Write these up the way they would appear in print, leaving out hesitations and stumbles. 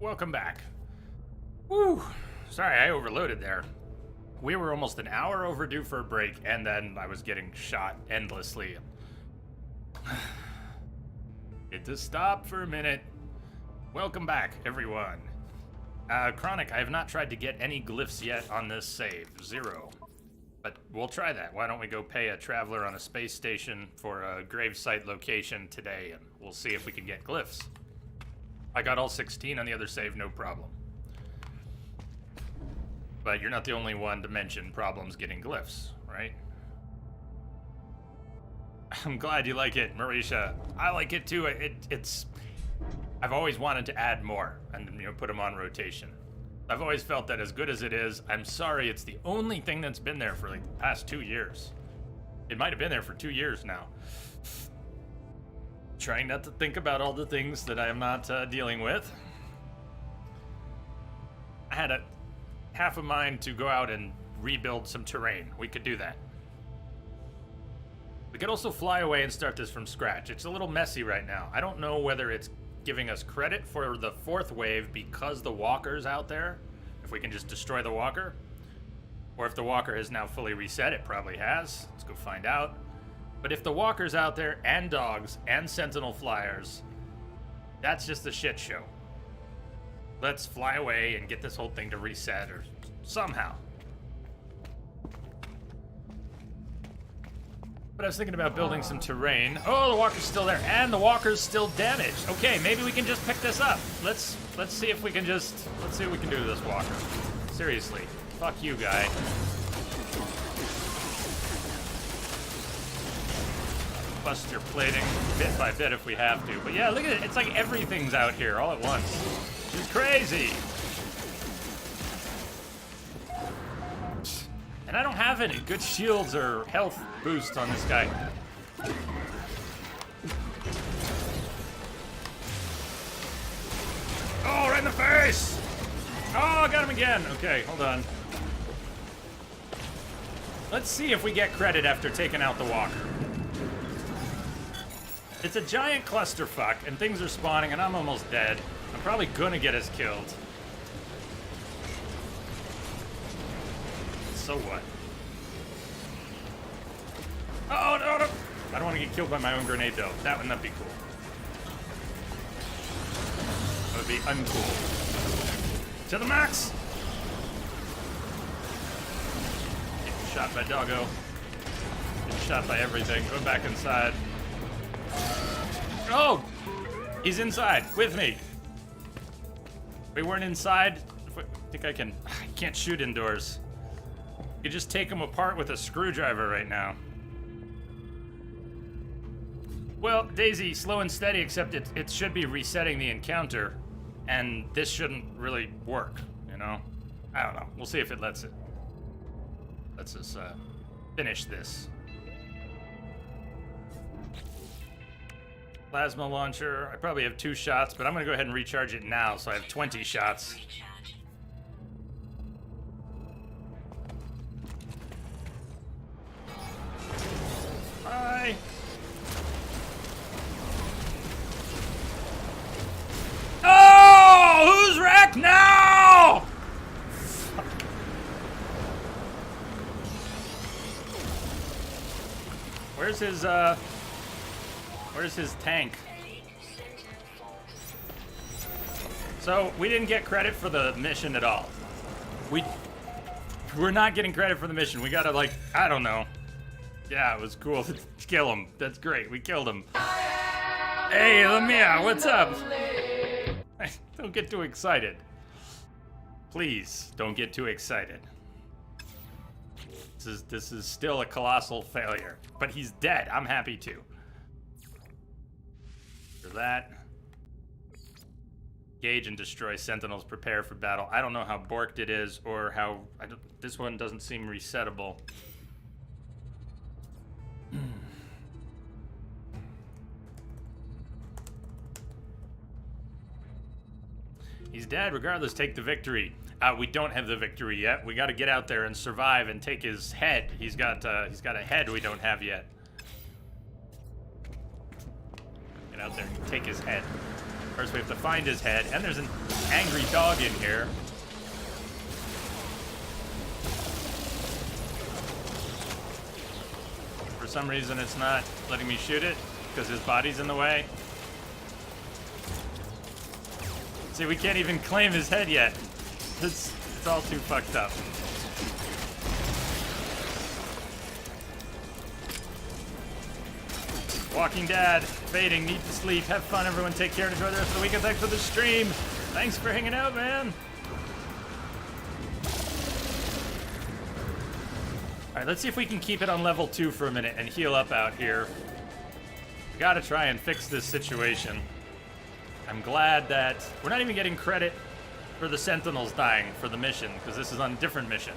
welcome back. Woo! Sorry, I overloaded there. We were almost an hour overdue for a break, and then I was getting shot endlessly. Get to stop for a minute. Welcome back, everyone. Chronic, I have not tried to get any glyphs yet on this save. 0. But we'll try that. Why don't we go pay a traveler on a space station for a gravesite location today, and we'll see if we can get glyphs. I got all 16 on the other save, no problem. But you're not the only one to mention problems getting glyphs, right? I'm glad you like it, Marisha. I like it too. It's... I've always wanted to add more and, put them on rotation. I've always felt that as good as it is, I'm sorry, it's the only thing that's been there for like the past 2 years. It might have been there for 2 years now. Trying not to think about all the things that I am not dealing with. I had a half a mind to go out and rebuild some terrain. We could do that. We could also fly away and start this from scratch. It's a little messy right now. I don't know whether it's giving us credit for the 4th wave because the walker's out there, if we can just destroy the walker, or if the walker has now fully reset. It probably has. Let's go find out. But if the walker's out there, and dogs, and sentinel flyers, that's just a shit show. Let's fly away and get this whole thing to reset, or somehow. But I was thinking about building some terrain. Oh, the walker's still there, and the walker's still damaged. Okay, maybe we can just pick this up. Let's see if we can let's see what we can do to this walker. Seriously, fuck you, guy. Bust your plating bit by bit if we have to. But yeah, look at it. It's like everything's out here all at once. It's crazy. And I don't have any good shields or health boost on this guy. Oh, right in the face! Oh, I got him again. Okay, hold on. Let's see if we get credit after taking out the walker. It's a giant clusterfuck, and things are spawning, and I'm almost dead. I'm probably gonna get us killed. So what? Oh, no, no! I don't want to get killed by my own grenade, though. That would not be cool. That would be uncool. To the max! Getting shot by doggo. Getting shot by everything. Go back inside. Oh! He's inside with me. We weren't inside. I think I can't shoot indoors. You just take them apart with a screwdriver right now. Well, Daisy, slow and steady, except it should be resetting the encounter, and this shouldn't really work, you know? I don't know. We'll see if it lets us finish this. Plasma launcher. I probably have 2 shots, but I'm gonna go ahead and recharge it now, so I have 20 shots. Bye. Oh, who's wrecked now? Fuck. Where's his tank? So we didn't get credit for the mission at all. We're not getting credit for the mission. We gotta, like, I don't know. Yeah, it was cool to kill him. That's great. We killed him. Hey, Lamia, what's up? Don't get too excited. Please, don't get too excited. This is still a colossal failure. But he's dead. I'm happy to. For that. Engage and destroy sentinels. Prepare for battle. I don't know how borked it is or how... this one doesn't seem resettable. He's dead. Regardless, take the victory. We don't have the victory yet. We got to get out there and survive and take his head. He's got a head we don't have yet. Get out there and take his head. First we have to find his head, and there's an angry dog in here. For some reason it's not letting me shoot it, because his body's in the way. See, we can't even claim his head yet. It's all too fucked up. Walking Dad, fading, need to sleep. Have fun, everyone. Take care and enjoy the rest of the weekend. Thanks for the stream. Thanks for hanging out, man. All right, let's see if we can keep it on level 2 for a minute and heal up out here. We gotta try and fix this situation. I'm glad that we're not even getting credit for the Sentinels dying for the mission, because this is on a different mission.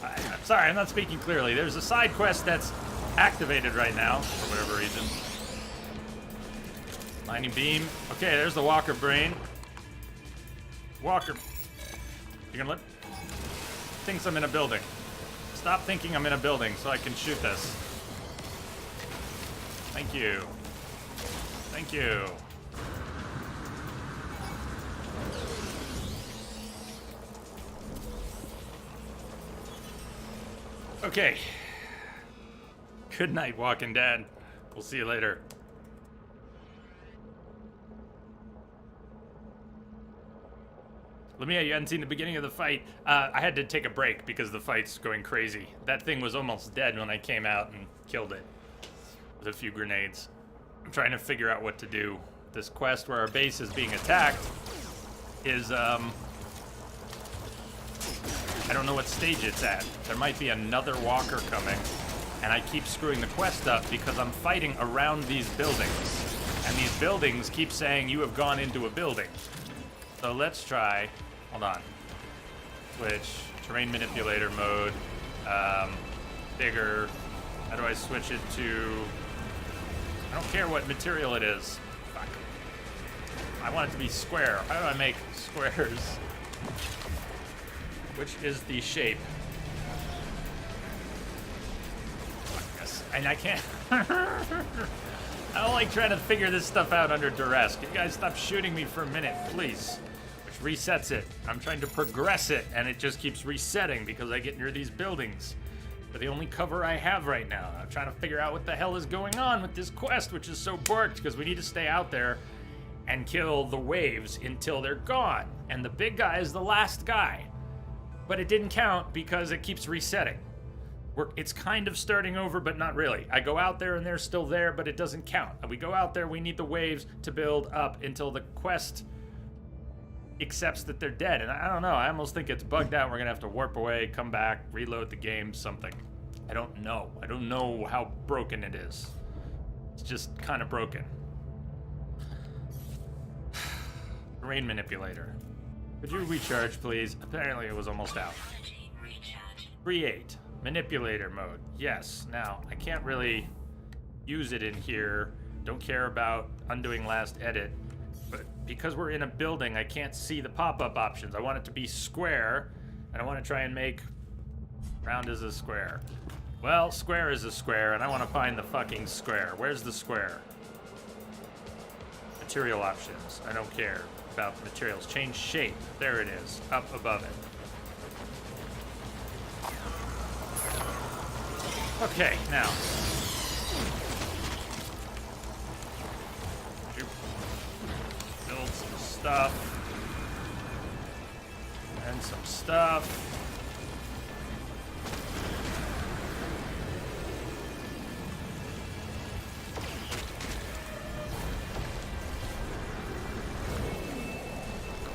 I'm sorry, I'm not speaking clearly. There's a side quest that's activated right now, for whatever reason. Lightning beam. Okay, there's the Walker brain. Walker. You gonna let... Thinks I'm in a building. Stop thinking I'm in a building so I can shoot this. Thank you. Thank you. Okay. Good night, Walking Dad. We'll see you later. Lamia, you hadn't seen the beginning of the fight. I had to take a break because the fight's going crazy. That thing was almost dead when I came out and killed it with a few grenades. I'm trying to figure out what to do. This quest where our base is being attacked is, I don't know what stage it's at. There might be another walker coming, and I keep screwing the quest up because I'm fighting around these buildings. And these buildings keep saying you have gone into a building. So let's try, hold on, switch, terrain manipulator mode, bigger, how do I switch it to, I don't care what material it is, fuck. I want it to be square. How do I make squares? Which is the shape? Yes, and I can't. I don't like trying to figure this stuff out under duress. Can you guys stop shooting me for a minute, please? Which resets it. I'm trying to progress it, and it just keeps resetting because I get near these buildings. They're the only cover I have right now. I'm trying to figure out what the hell is going on with this quest, which is so borked, because we need to stay out there and kill the waves until they're gone. And the big guy is the last guy. But it didn't count because it keeps resetting. It's kind of starting over, but not really. I go out there and they're still there, but it doesn't count. And we go out there, we need the waves to build up until the quest accepts that they're dead. And I don't know, I almost think it's bugged out. We're gonna have to warp away, come back, reload the game, something. I don't know. I don't know how broken it is. It's just kind of broken. Terrain manipulator. Could you recharge, please? Apparently it was almost out. Create. Manipulator mode. Yes. Now, I can't really use it in here. Don't care about undoing last edit. But because we're in a building, I can't see the pop-up options. I want it to be square, and I want to try and make round as a square. Well, square is a square, and I want to find the fucking square. Where's the square? Material options. I don't care about materials. Change shape. There it is. Up above it. Okay, now. Build some stuff. And some stuff.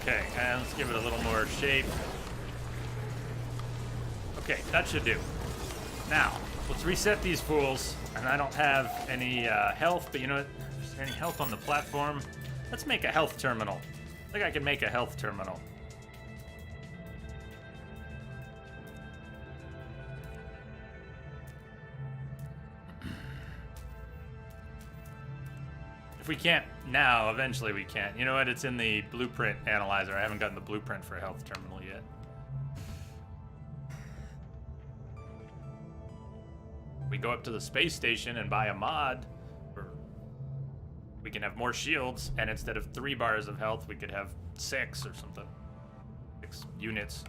Okay, and let's give it a little more shape. Okay, that should do. Now, let's reset these fools. And I don't have any health, but you know what? Is there any health on the platform? Let's make a health terminal. I think I can make a health terminal. If we can't now, eventually we can. You know what? It's in the blueprint analyzer. I haven't gotten the blueprint for a health terminal yet. We go up to the space station and buy a mod. We can have more shields, and instead of 3 bars of health, we could have 6 or something. 6 units.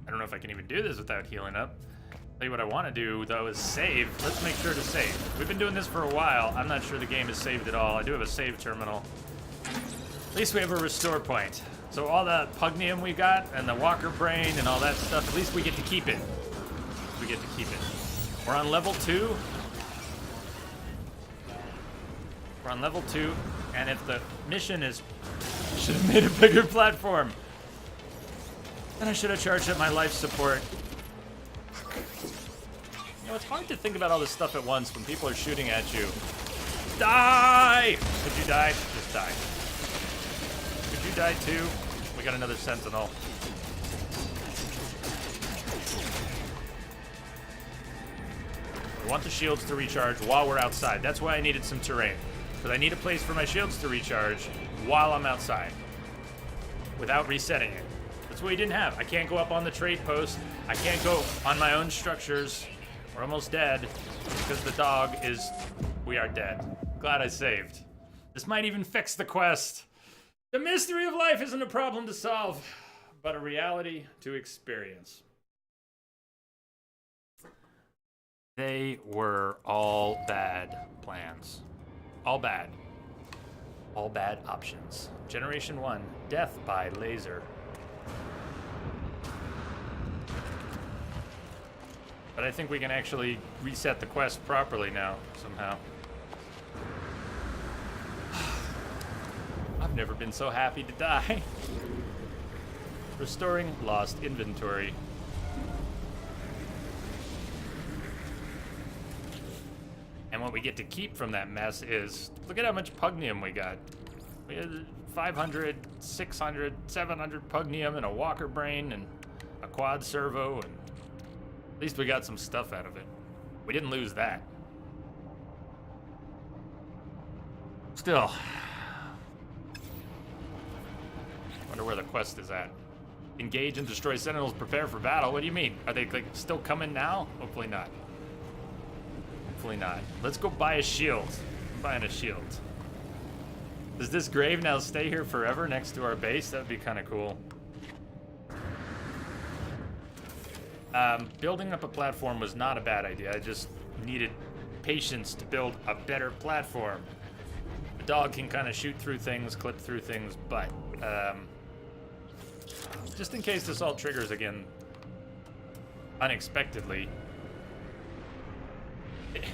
I don't know if I can even do this without healing up. Tell you what I want to do, though, is save. Let's make sure to save. We've been doing this for a while. I'm not sure the game is saved at all. I do have a save terminal. At least we have a restore point. So all the Pugnium we got, and the Walker Brain, and all that stuff, at least we get to keep it. We get to keep it. We're on level 2. We're on level 2, and if the mission is... should have made a bigger platform. Then I should have charged up my life support. You know, it's hard to think about all this stuff at once when people are shooting at you. Die! Could you die? Just die. Could you die too? We got another Sentinel. I want the shields to recharge while we're outside. That's why I needed some terrain. Because I need a place for my shields to recharge while I'm outside. Without resetting it. That's what we didn't have. I can't go up on the trade post. I can't go on my own structures. We're almost dead. Because the dog is... we are dead. Glad I saved. This might even fix the quest. The mystery of life isn't a problem to solve, but a reality to experience. They were all bad plans. All bad. All bad options. Generation 1, death by laser. But I think we can actually reset the quest properly now, somehow. I've never been so happy to die. Restoring lost inventory. And what we get to keep from that mess is, look at how much Pugnium we got. We had 500, 600, 700 Pugnium and a Walker Brain and a quad servo, and at least we got some stuff out of it. We didn't lose that. Still. Wonder where the quest is at. Engage and destroy Sentinels, prepare for battle. What do you mean? Are they like still coming now? Hopefully not. Hopefully not. Let's go buy a shield. I'm buying a shield. Does this grave now stay here forever next to our base? That would be kind of cool. Building up a platform was not a bad idea. I just needed patience to build a better platform. The dog can kind of shoot through things, clip through things, but just in case this all triggers again unexpectedly.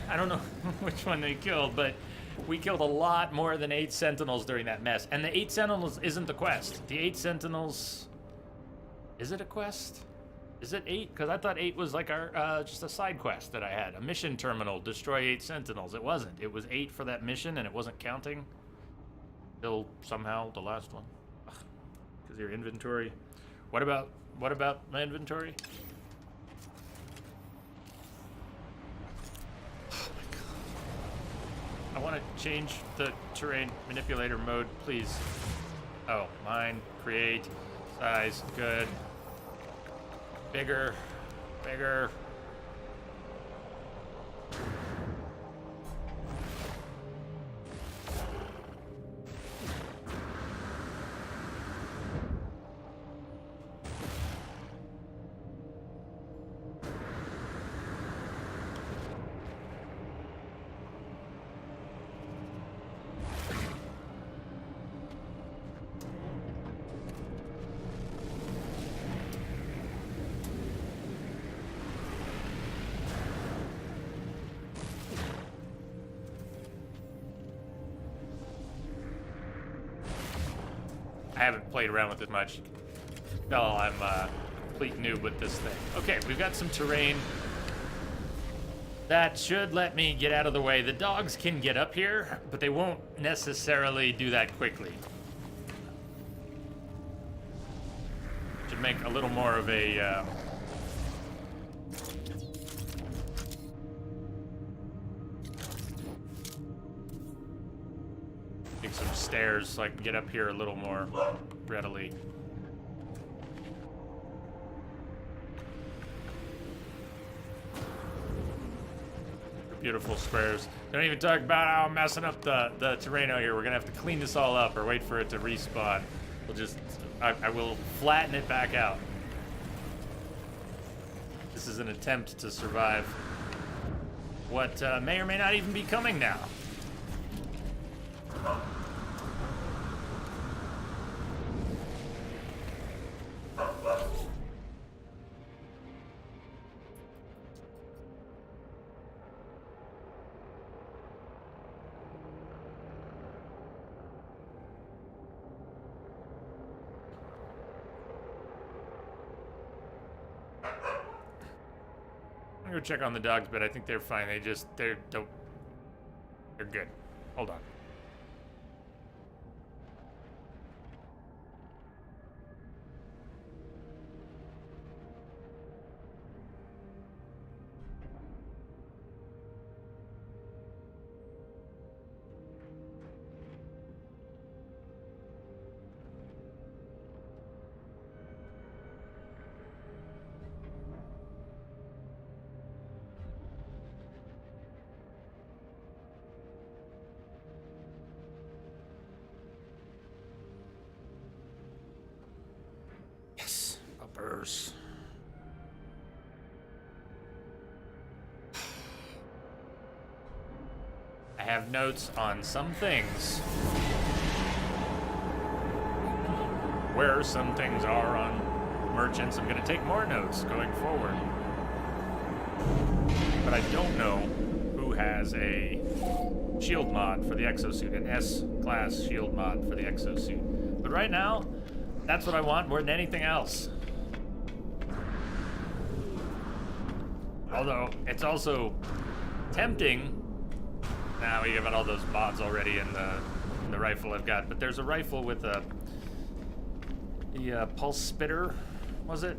I don't know which one they killed, but we killed a lot more than 8 Sentinels during that mess. And the 8 Sentinels isn't the quest. The 8 Sentinels... is it a quest? Is it 8? Because I thought 8 was like our just a side quest that I had. A mission terminal, destroy 8 Sentinels. It wasn't. It was 8 for that mission, and it wasn't counting. Till somehow the last one. Because your inventory... What about my inventory? I want to change the terrain manipulator mode, please. Oh, mine, create, size, good. Bigger, bigger. I haven't played around with it much. No, I'm a complete noob with this thing. Okay, we've got some terrain. That should let me get out of the way. The dogs can get up here, but they won't necessarily do that quickly. Should make a little more of a... some stairs so I can get up here a little more readily. beautiful squares. Don't even talk about how I'm messing up the terrain out here. We're gonna have to clean this all up or wait for it to respawn. We'll just, I will flatten it back out. This is an attempt to survive what may or may not even be coming now. I'm gonna go check on the dogs, but I think they're fine. They're good. Hold on. Puppers. I have notes on some things. Where some things are on merchants, I'm going to take more notes going forward. But I don't know who has a shield mod for the exosuit, an S-class shield mod for the exosuit. But right now, that's what I want more than anything else. Although, it's also tempting. Now we got all those mods already in the rifle I've got, but there's a rifle with the pulse spitter, was it?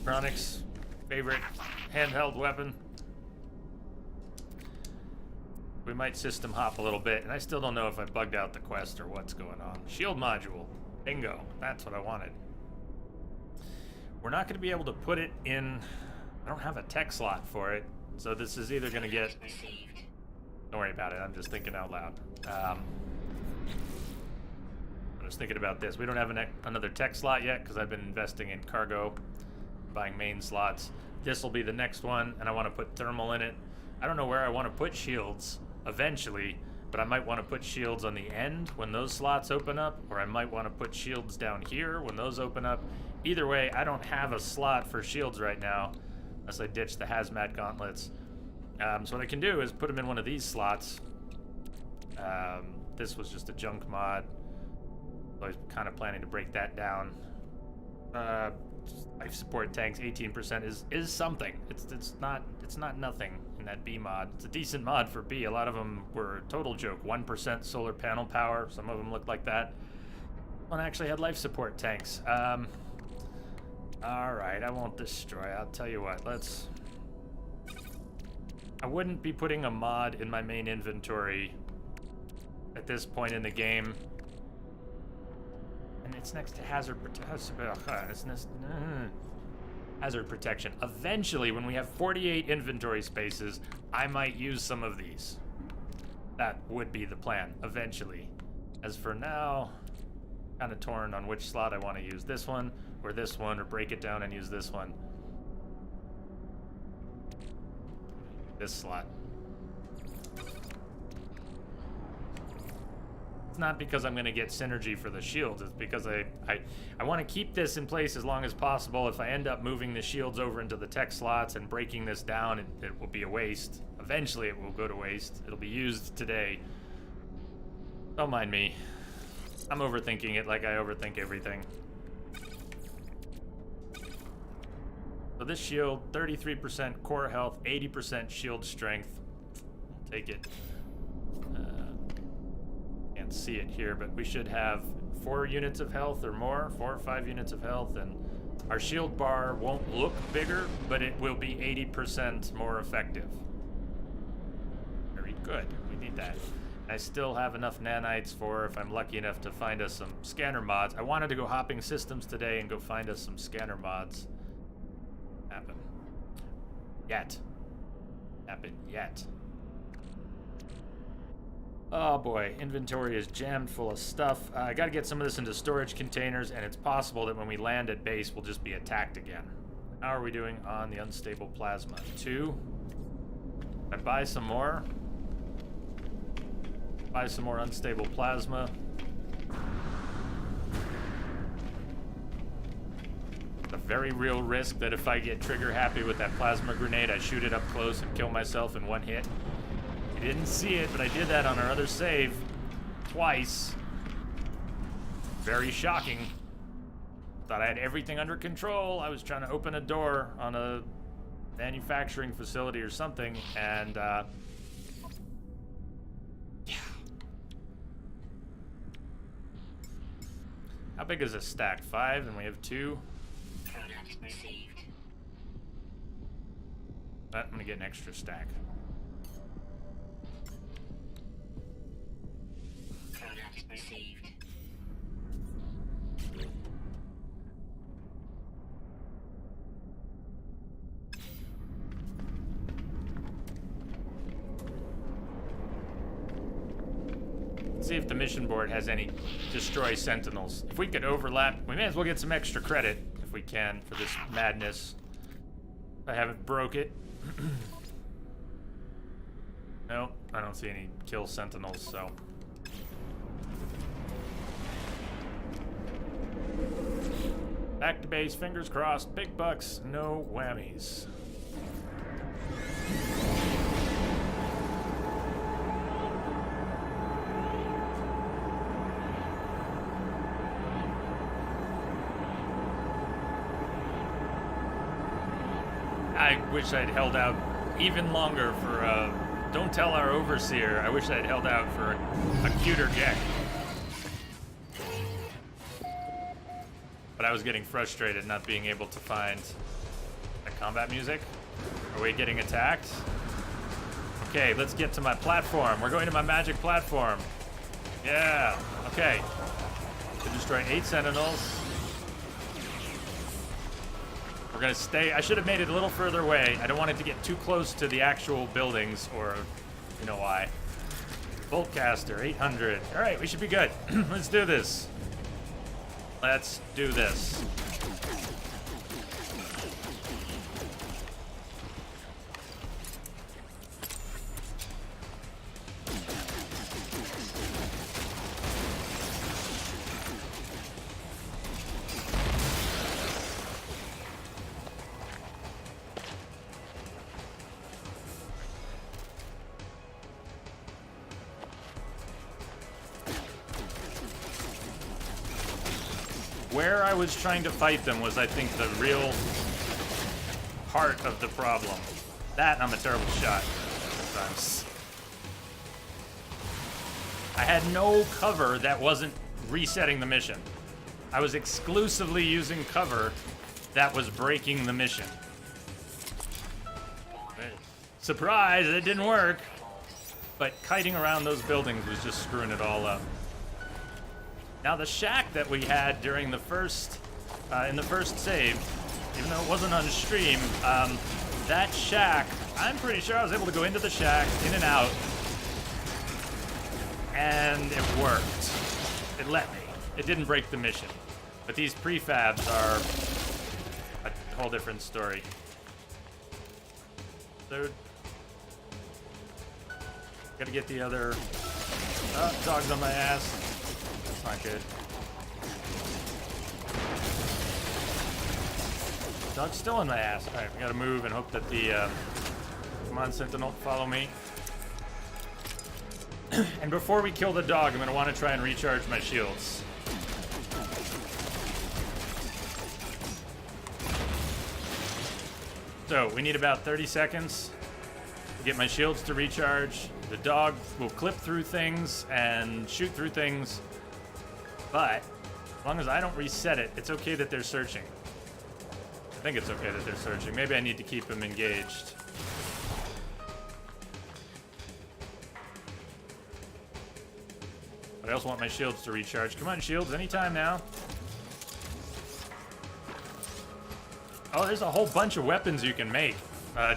Chronic's favorite handheld weapon. We might system hop a little bit, and I still don't know if I bugged out the quest or what's going on. Shield module. Bingo. That's what I wanted. We're not going to be able to put it in... I don't have a tech slot for it, so this is either going to get... Don't worry about it, I'm just thinking out loud. I was thinking about this. We don't have another tech slot yet, because I've been investing in cargo, buying main slots. This will be the next one, and I want to put thermal in it. I don't know where I want to put shields eventually, but I might want to put shields on the end when those slots open up, or I might want to put shields down here when those open up. Either way, I don't have a slot for shields right now, unless I ditch the hazmat gauntlets. So what I can do is put them in one of these slots. This was just a junk mod. I was kind of planning to break that down. Life support tanks, 18% is something. It's not nothing in that B mod. It's a decent mod for B. A lot of them were a total joke. 1% solar panel power. Some of them looked like that. One actually had life support tanks. All right, I won't destroy. I'll tell you what. I wouldn't be putting a mod in my main inventory at this point in the game. And it's next to hazard protection. Eventually, when we have 48 inventory spaces, I might use some of these. That would be the plan, eventually. As for now, kind of torn on which slot I want to use. This one, or break it down and use this one. This slot. It's not because I'm going to get synergy for the shields. It's because I want to keep this in place as long as possible. If I end up moving the shields over into the tech slots and breaking this down, it will be a waste. Eventually it will go to waste. It'll be used today. Don't mind me. I'm overthinking it like I overthink everything. So this shield, 33% core health, 80% shield strength. I'll take it. Can't see it here, but we should have 4 units of health or more, 4 or 5 units of health, and our shield bar won't look bigger, but it will be 80% more effective. Very good. We need that. I still have enough nanites for if I'm lucky enough to find us some scanner mods. I wanted to go hopping systems today and go find us some scanner mods. Happen. Yet. happen yet. Oh boy, inventory is jammed full of stuff. I gotta get some of this into storage containers, and it's possible that when we land at base, we'll just be attacked again. How are we doing on the unstable plasma? 2. I buy some more. Buy some more unstable plasma. A very real risk that if I get trigger happy with that plasma grenade, I shoot it up close and kill myself in one hit. You didn't see it, but I did that on our other save twice. Very shocking. Thought I had everything under control. I was trying to open a door on a manufacturing facility or something, and yeah. How big is this stack? 5, and we have 2. Product received. But I'm gonna get an extra stack. Product received. Let's see if the mission board has any destroy sentinels. If we could overlap, we may as well get some extra credit if we can for this madness. I haven't broke it. Nope, I don't see any kill sentinels, so. Back to base, fingers crossed, big bucks, no whammies. I wish I'd held out even longer for, don't tell our overseer. I wish I'd held out for a cuter Gek. But I was getting frustrated not being able to find the combat music. Are we getting attacked? Okay, let's get to my platform. We're going to my magic platform. Yeah, okay. To destroy 8 sentinels. We're gonna stay. I should have made it a little further away. I don't want it to get too close to the actual buildings, or you know why. Boltcaster, 800. All right, we should be good. Let's do this. Let's do this. Where I was trying to fight them was, I think, the real heart of the problem. That, I'm a terrible shot sometimes. I had no cover that wasn't resetting the mission. I was exclusively using cover that was breaking the mission. Surprise, it didn't work. But kiting around those buildings was just screwing it all up. Now the shack that we had during the first, in the first save, even though it wasn't on stream, that shack, I'm pretty sure I was able to go into the shack, in and out, and it worked. It let me. It didn't break the mission. But these prefabs are a whole different story. So, gotta get the other, dog's on my ass. Not good. Dog's still in my ass. Alright, we gotta move and hope that the, come on, Sentinel, follow me. And before we kill the dog, I'm gonna want to try and recharge my shields. So, we need about 30 seconds to get my shields to recharge. The dog will clip through things and shoot through things. But, as long as I don't reset it, it's okay that they're searching. I think it's okay that they're searching. Maybe I need to keep them engaged. But I also want my shields to recharge. Come on, shields, anytime now. Oh, there's a whole bunch of weapons you can make.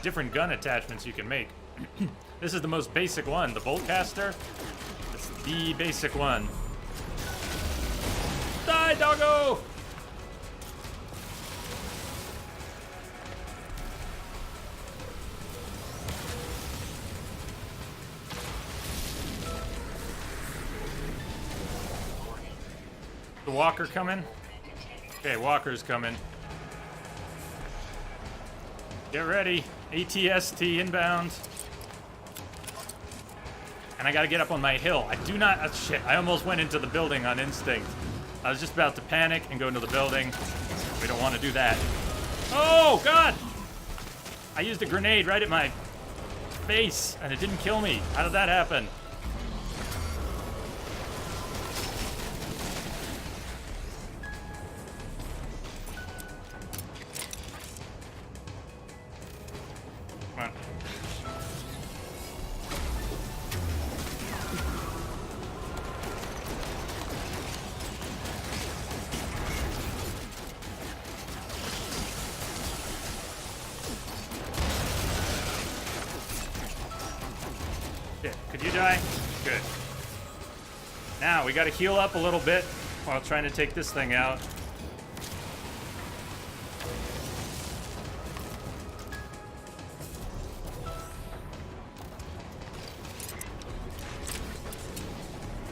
different gun attachments you can make. This is the most basic one, the bolt caster. It's the basic one. Die, doggo! The walker coming? Okay, walker's coming. Get ready. ATST inbound. And I gotta get up on my hill. I do not... shit, I almost went into the building on instinct. I was just about to panic and go into the building. We don't want to do that. Oh, God! I used a grenade right at my face, and it didn't kill me. How did that happen? Come on. Shit, could you die? Good. Now, we gotta heal up a little bit while trying to take this thing out.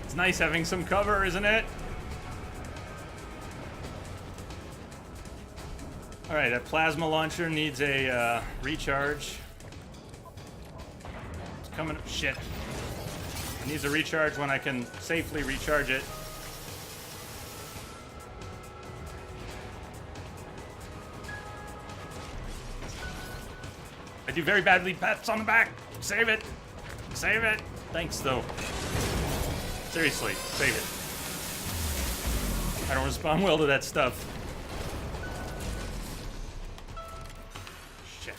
It's nice having some cover, isn't it? Alright, that plasma launcher needs a recharge. It's coming up. Shit. It needs a recharge when I can safely recharge it. I do very badly. Pats on the back. Save it. Save it. Thanks, though. Seriously, save it. I don't respond well to that stuff. Shit.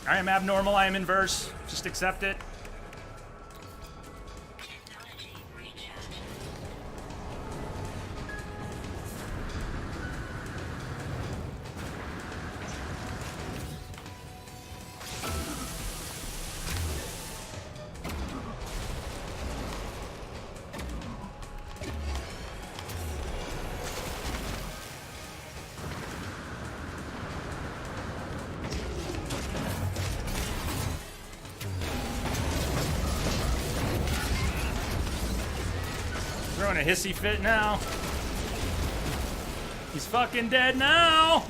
I am abnormal. I am inverse. Just accept it. Technology recharge. Throwing a hissy fit now. He's fucking dead now.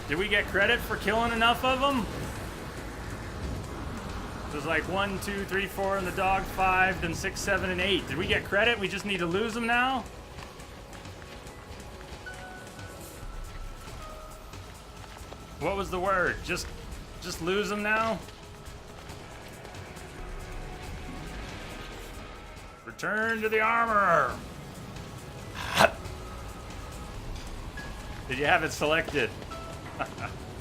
Did we get credit for killing enough of them? There's like 1, 2, 3, 4 in the dog, 5, then 6, 7, and 8. Did we get credit? We just need to lose them now? What was the word? Just lose them now? Return to the armor. Did you have it selected?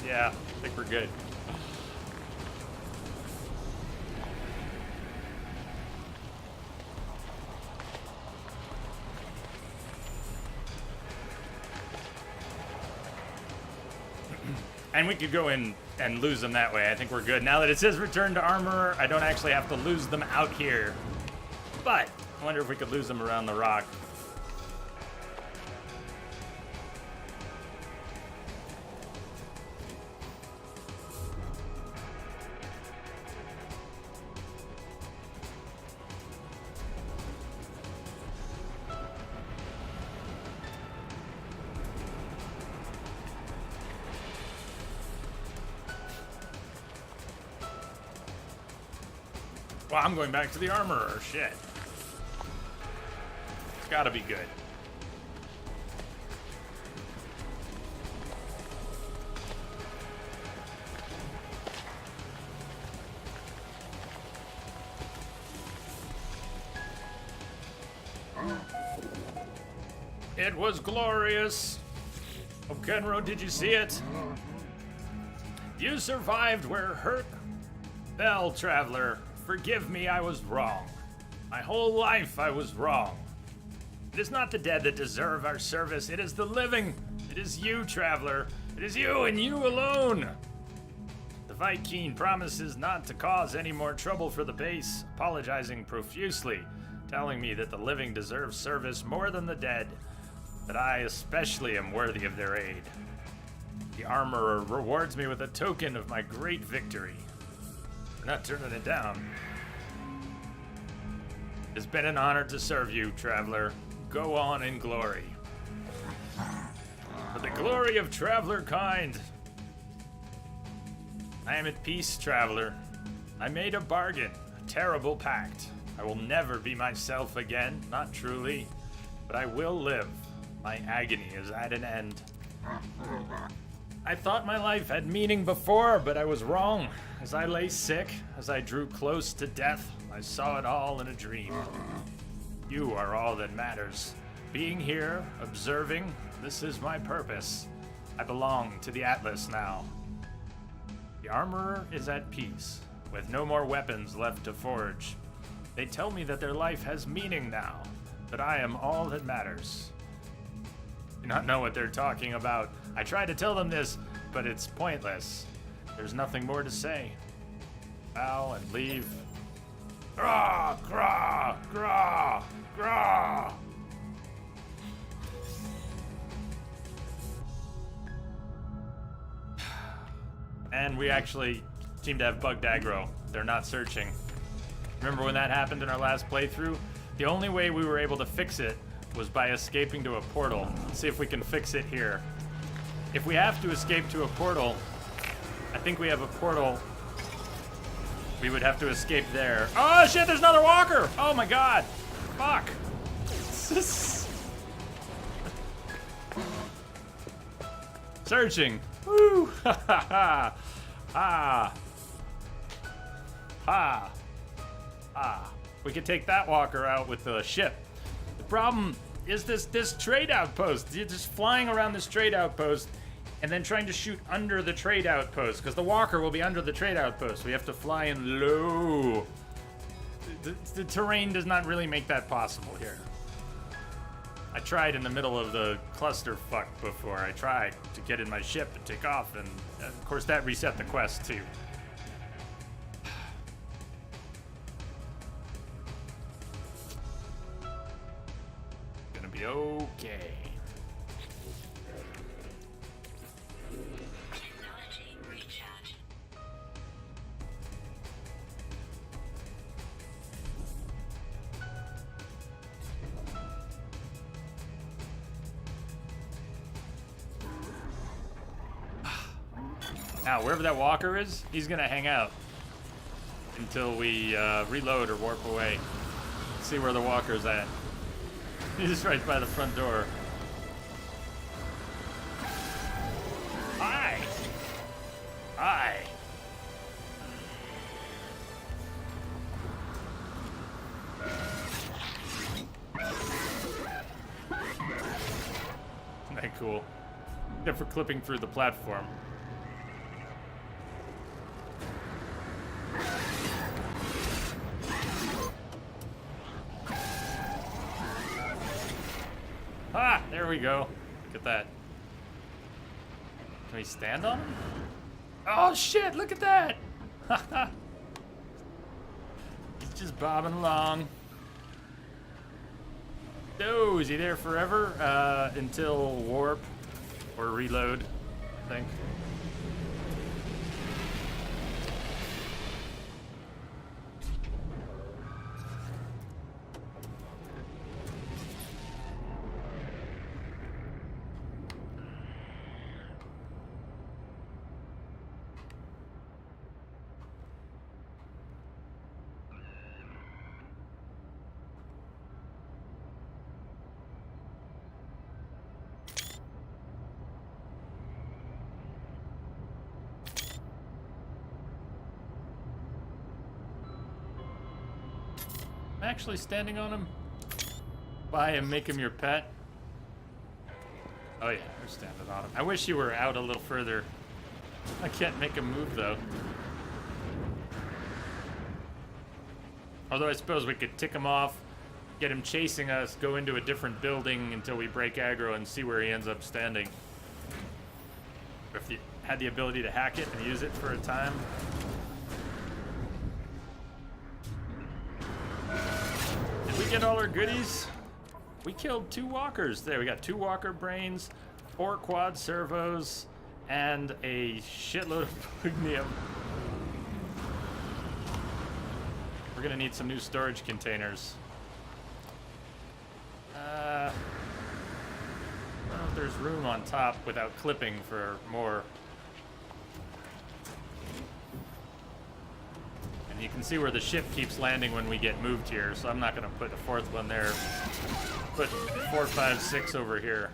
Yeah, I think we're good. And we could go in and lose them that way. I think we're good. Now that it says return to armor, I don't actually have to lose them out here. But I wonder if we could lose them around the rock. Well, I'm going back to the armorer. Shit. It's gotta be good. It was glorious. Oh, Kenro, did you see it? You survived where hurt fell, traveler. Forgive me, I was wrong. My whole life I was wrong. It is not the dead that deserve our service, it is the living. It is you, traveler. It is you and you alone. The Viking promises not to cause any more trouble for the base, apologizing profusely, telling me that the living deserve service more than the dead, that I especially am worthy of their aid. The armorer rewards me with a token of my great victory. We're not turning it down. It's been an honor to serve you, traveler. Go on in glory. For the glory of traveler kind. I am at peace, traveler. I made a bargain, a terrible pact. I will never be myself again, not truly, but I will live. My agony is at an end. I thought my life had meaning before, but I was wrong. As I lay sick, as I drew close to death, I saw it all in a dream. You are all that matters. Being here, observing, this is my purpose. I belong to the Atlas now. The armorer is at peace, with no more weapons left to forge. They tell me that their life has meaning now, that I am all that matters. Do not know what they're talking about. I try to tell them this, but it's pointless. There's nothing more to say. Bow and leave. Grah! Grah! Grah! Grah! And we actually seem to have bugged aggro. They're not searching. Remember when that happened in our last playthrough? The only way we were able to fix it was by escaping to a portal. Let's see if we can fix it here. If we have to escape to a portal, I think we have a portal. We would have to escape there. Oh shit, there's another walker! Oh my god! Fuck! Searching! Woo! Ha ha ha! Ah! Ha! Ah! We could take that walker out with the ship. The problem is this trade outpost. You're just flying around this trade outpost and then trying to shoot under the trade outpost because the walker will be under the trade outpost. We have to fly in low. The terrain does not really make that possible here. I tried in the middle of the clusterfuck before. I tried to get in my ship and take off, and of course that reset the quest too. Gonna be okay. Technology recharge. Now, wherever that walker is, he's gonna hang out until we reload or warp away. Let's see where the walker's at. He's right by the front door. Hi! Hi! Isn't that cool? Except for clipping through the platform. Ah, there we go. Look at that. Can we stand on him? Oh shit, look at that! He's just bobbing along. Oh, is he there forever? Until warp or reload, I think. Actually standing on him? Buy him, make him your pet. Oh yeah, they're standing on him. I wish you were out a little further. I can't make a move though. Although I suppose we could tick him off, get him chasing us, go into a different building until we break aggro and see where he ends up standing. If you had the ability to hack it and use it for a time. Did we get all our goodies? We killed 2 walkers. There, we got 2 walker brains, 4 quad servos, and a shitload of plutonium. We're gonna need some new storage containers. I don't know if there's room on top without clipping for more. And you can see where the ship keeps landing when we get moved here, so I'm not gonna put a 4th one there. Put 4, 5, 6 over here.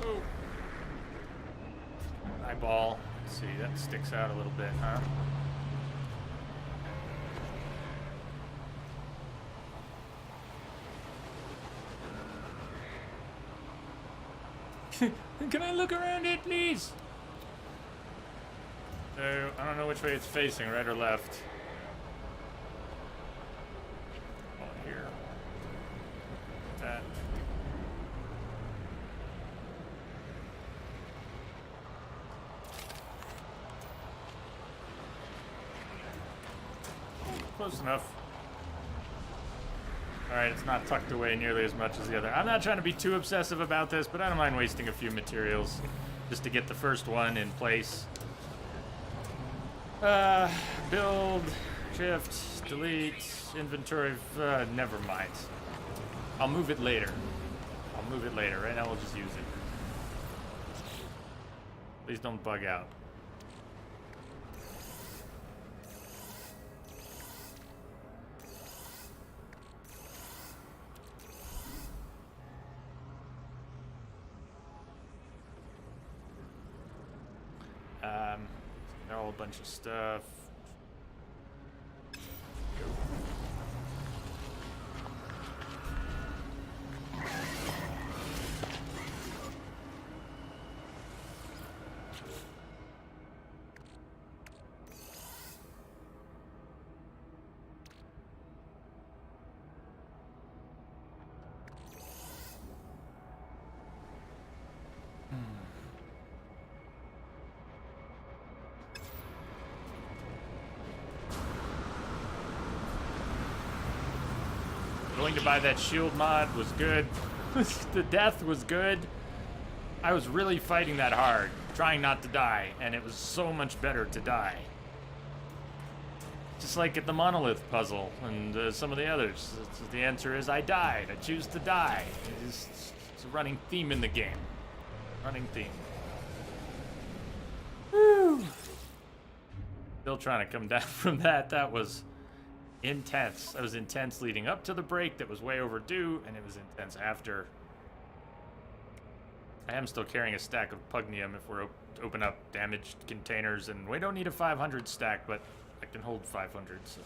Oh. Eyeball. Let's see, that sticks out a little bit, huh? Can I look around it, please? So, I don't know which way it's facing, right or left. Oh, here. That. Close enough. Alright, it's not tucked away nearly as much as the other. I'm not trying to be too obsessive about this, but I don't mind wasting a few materials just to get the first one in place. Build, shift, delete, inventory, never mind. I'll move it later. I'll move it later. Right now we'll just use it. Please don't bug out. They're all a bunch of stuff. Going to buy that shield mod was good. The death was good. I was really fighting that hard, trying not to die, and it was so much better to die. Just like at the monolith puzzle and some of the others. The answer is I died. I choose to die. It's a running theme in the game. Running theme. Woo! Still trying to come down from that. That was intense. That was intense leading up to the break that was way overdue, and it was intense after. I am still carrying a stack of pugnium if we're open up damaged containers, and we don't need a 500 stack, but I can hold 500, so.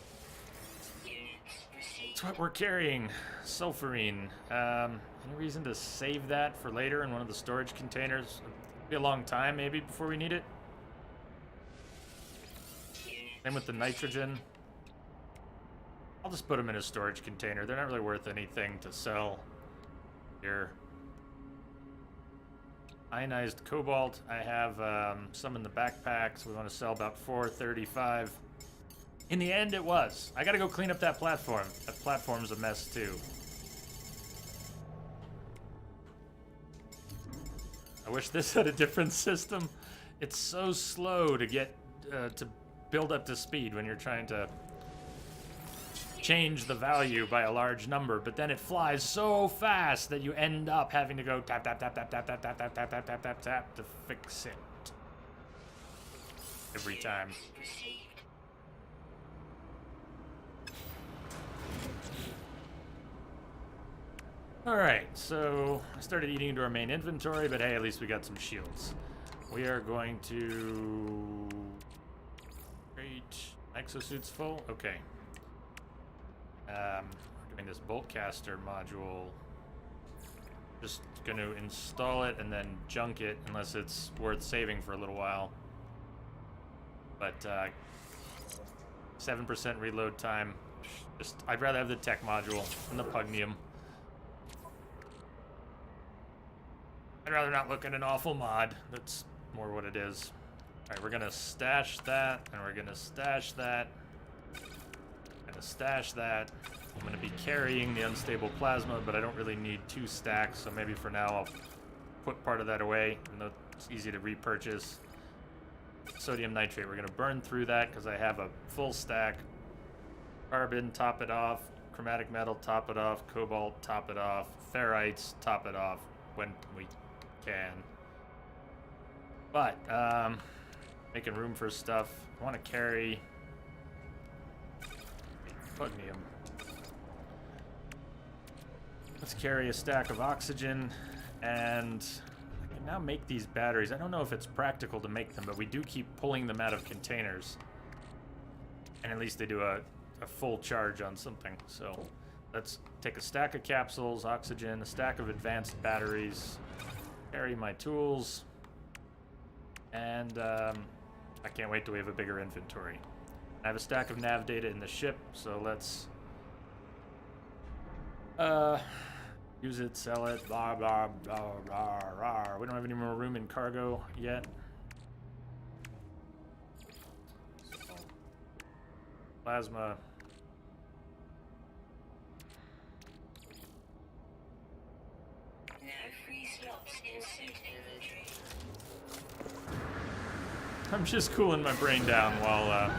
That's what we're carrying. Sulfurine. Any reason to save that for later in one of the storage containers? It'll be a long time, maybe, before we need it. Same with the nitrogen. I'll just put them in a storage container. They're not really worth anything to sell here. Ionized cobalt. I have some in the backpack, so we want to sell about 435. In the end, it was. I gotta go clean up that platform. That platform's a mess, too. I wish this had a different system. It's so slow to get to build up to speed when you're trying to change the value by a large number, but then it flies so fast that you end up having to go tap tap tap tap tap tap tap tap tap tap tap tap tap to fix it every time. Alright, so I started eating into our main inventory, but hey, at least we got some shields. We are going to... Great. Exosuit's full? Okay. We're doing this Boltcaster module. Just gonna install it and then junk it, unless it's worth saving for a little while. But, 7% reload time. I'd rather have the tech module than the Pugnium. I'd rather not look at an awful mod. That's more what it is. Alright, we're gonna stash that, and we're gonna stash that. Gonna stash that. I'm gonna be carrying the unstable plasma, but I don't really need 2 stacks, so maybe for now I'll put part of that away, even though it's easy to repurchase. Sodium nitrate, we're gonna burn through that because I have a full stack. Carbon, top it off. Chromatic metal, top it off. Cobalt, top it off. Ferrites, top it off when we can. But, making room for stuff. I want to carry Pugnium. Let's carry a stack of oxygen, and I can now make these batteries. I don't know if it's practical to make them, but we do keep pulling them out of containers. And at least they do a full charge on something. So let's take a stack of capsules, oxygen, a stack of advanced batteries, carry my tools, and I can't wait till we have a bigger inventory. I have a stack of nav data in the ship, so let's use it, sell it, blah, blah, blah, blah, blah. We don't have any more room in cargo yet. So, plasma. No free slots in suit inventory. I'm just cooling my brain down while,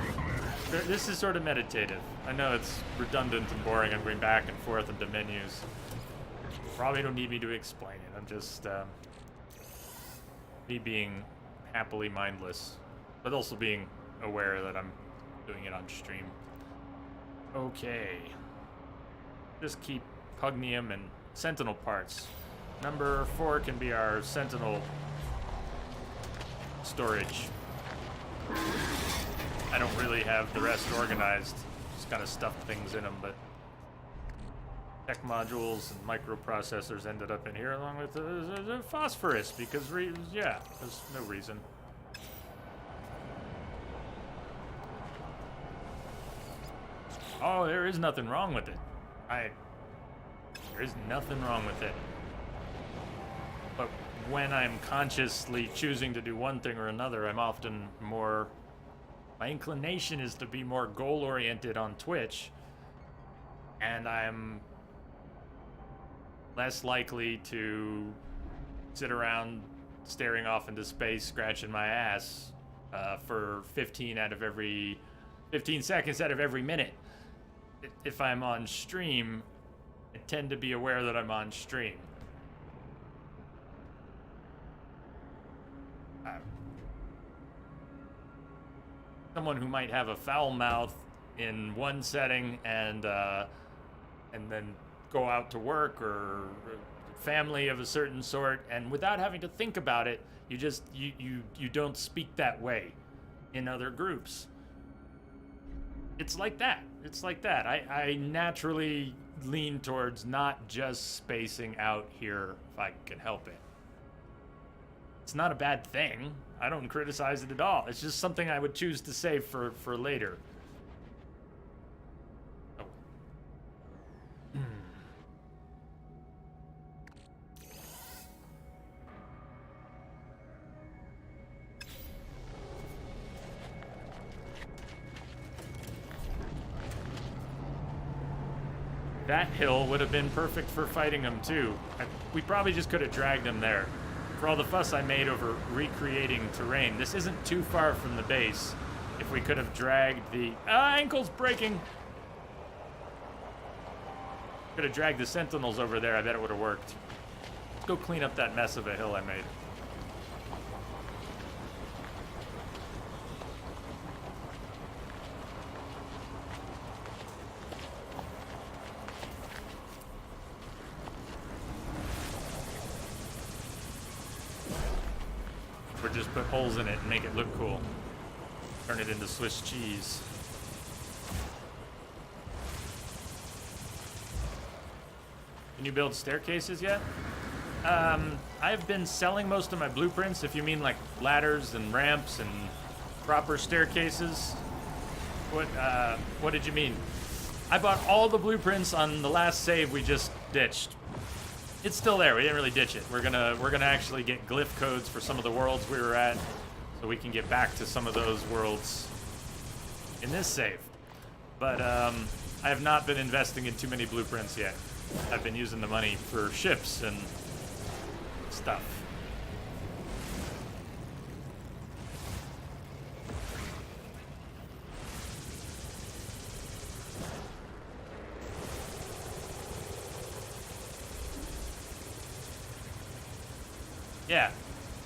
this is sort of meditative. I know it's redundant and boring. I'm going back and forth into menus. Probably don't need me to explain it. I'm just, me being happily mindless, but also being aware that I'm doing it on stream. Okay. Just keep Pugnium and Sentinel parts. Number 4 can be our Sentinel storage. I don't really have the rest organized. Just kind of stuffed things in them, but tech modules and microprocessors ended up in here along with the phosphorus because, yeah, there's no reason. Oh, there is nothing wrong with it. There is nothing wrong with it. But when I'm consciously choosing to do one thing or another, I'm often more... My inclination is to be more goal-oriented on Twitch, and I'm less likely to sit around staring off into space, scratching my ass for 15 seconds out of every minute. If I'm on stream, I tend to be aware that I'm on stream. Someone who might have a foul mouth in one setting and then go out to work or family of a certain sort, and without having to think about it, you don't speak that way in other groups. It's like that. It's like that. I naturally lean towards not just spacing out here if I can help it. It's not a bad thing. I don't criticize it at all. It's just something I would choose to save for later. Oh. That hill would have been perfect for fighting them too. We probably just could have dragged them there. For all the fuss I made over recreating terrain, this isn't too far from the base. If we could have dragged the... ankle's breaking! Could have dragged the sentinels over there, I bet it would have worked. Let's go clean up that mess of a hill I made. Or just put holes in it and make it look cool. Turn it into Swiss cheese. Can you build staircases yet? I've been selling most of my blueprints, if you mean like ladders and ramps and proper staircases. What did you mean? I bought all the blueprints on the last save we just ditched. It's still there. We didn't really ditch it. We're gonna actually get glyph codes for some of the worlds we were at, so we can get back to some of those worlds in this save. But I have not been investing in too many blueprints yet. I've been using the money for ships and stuff.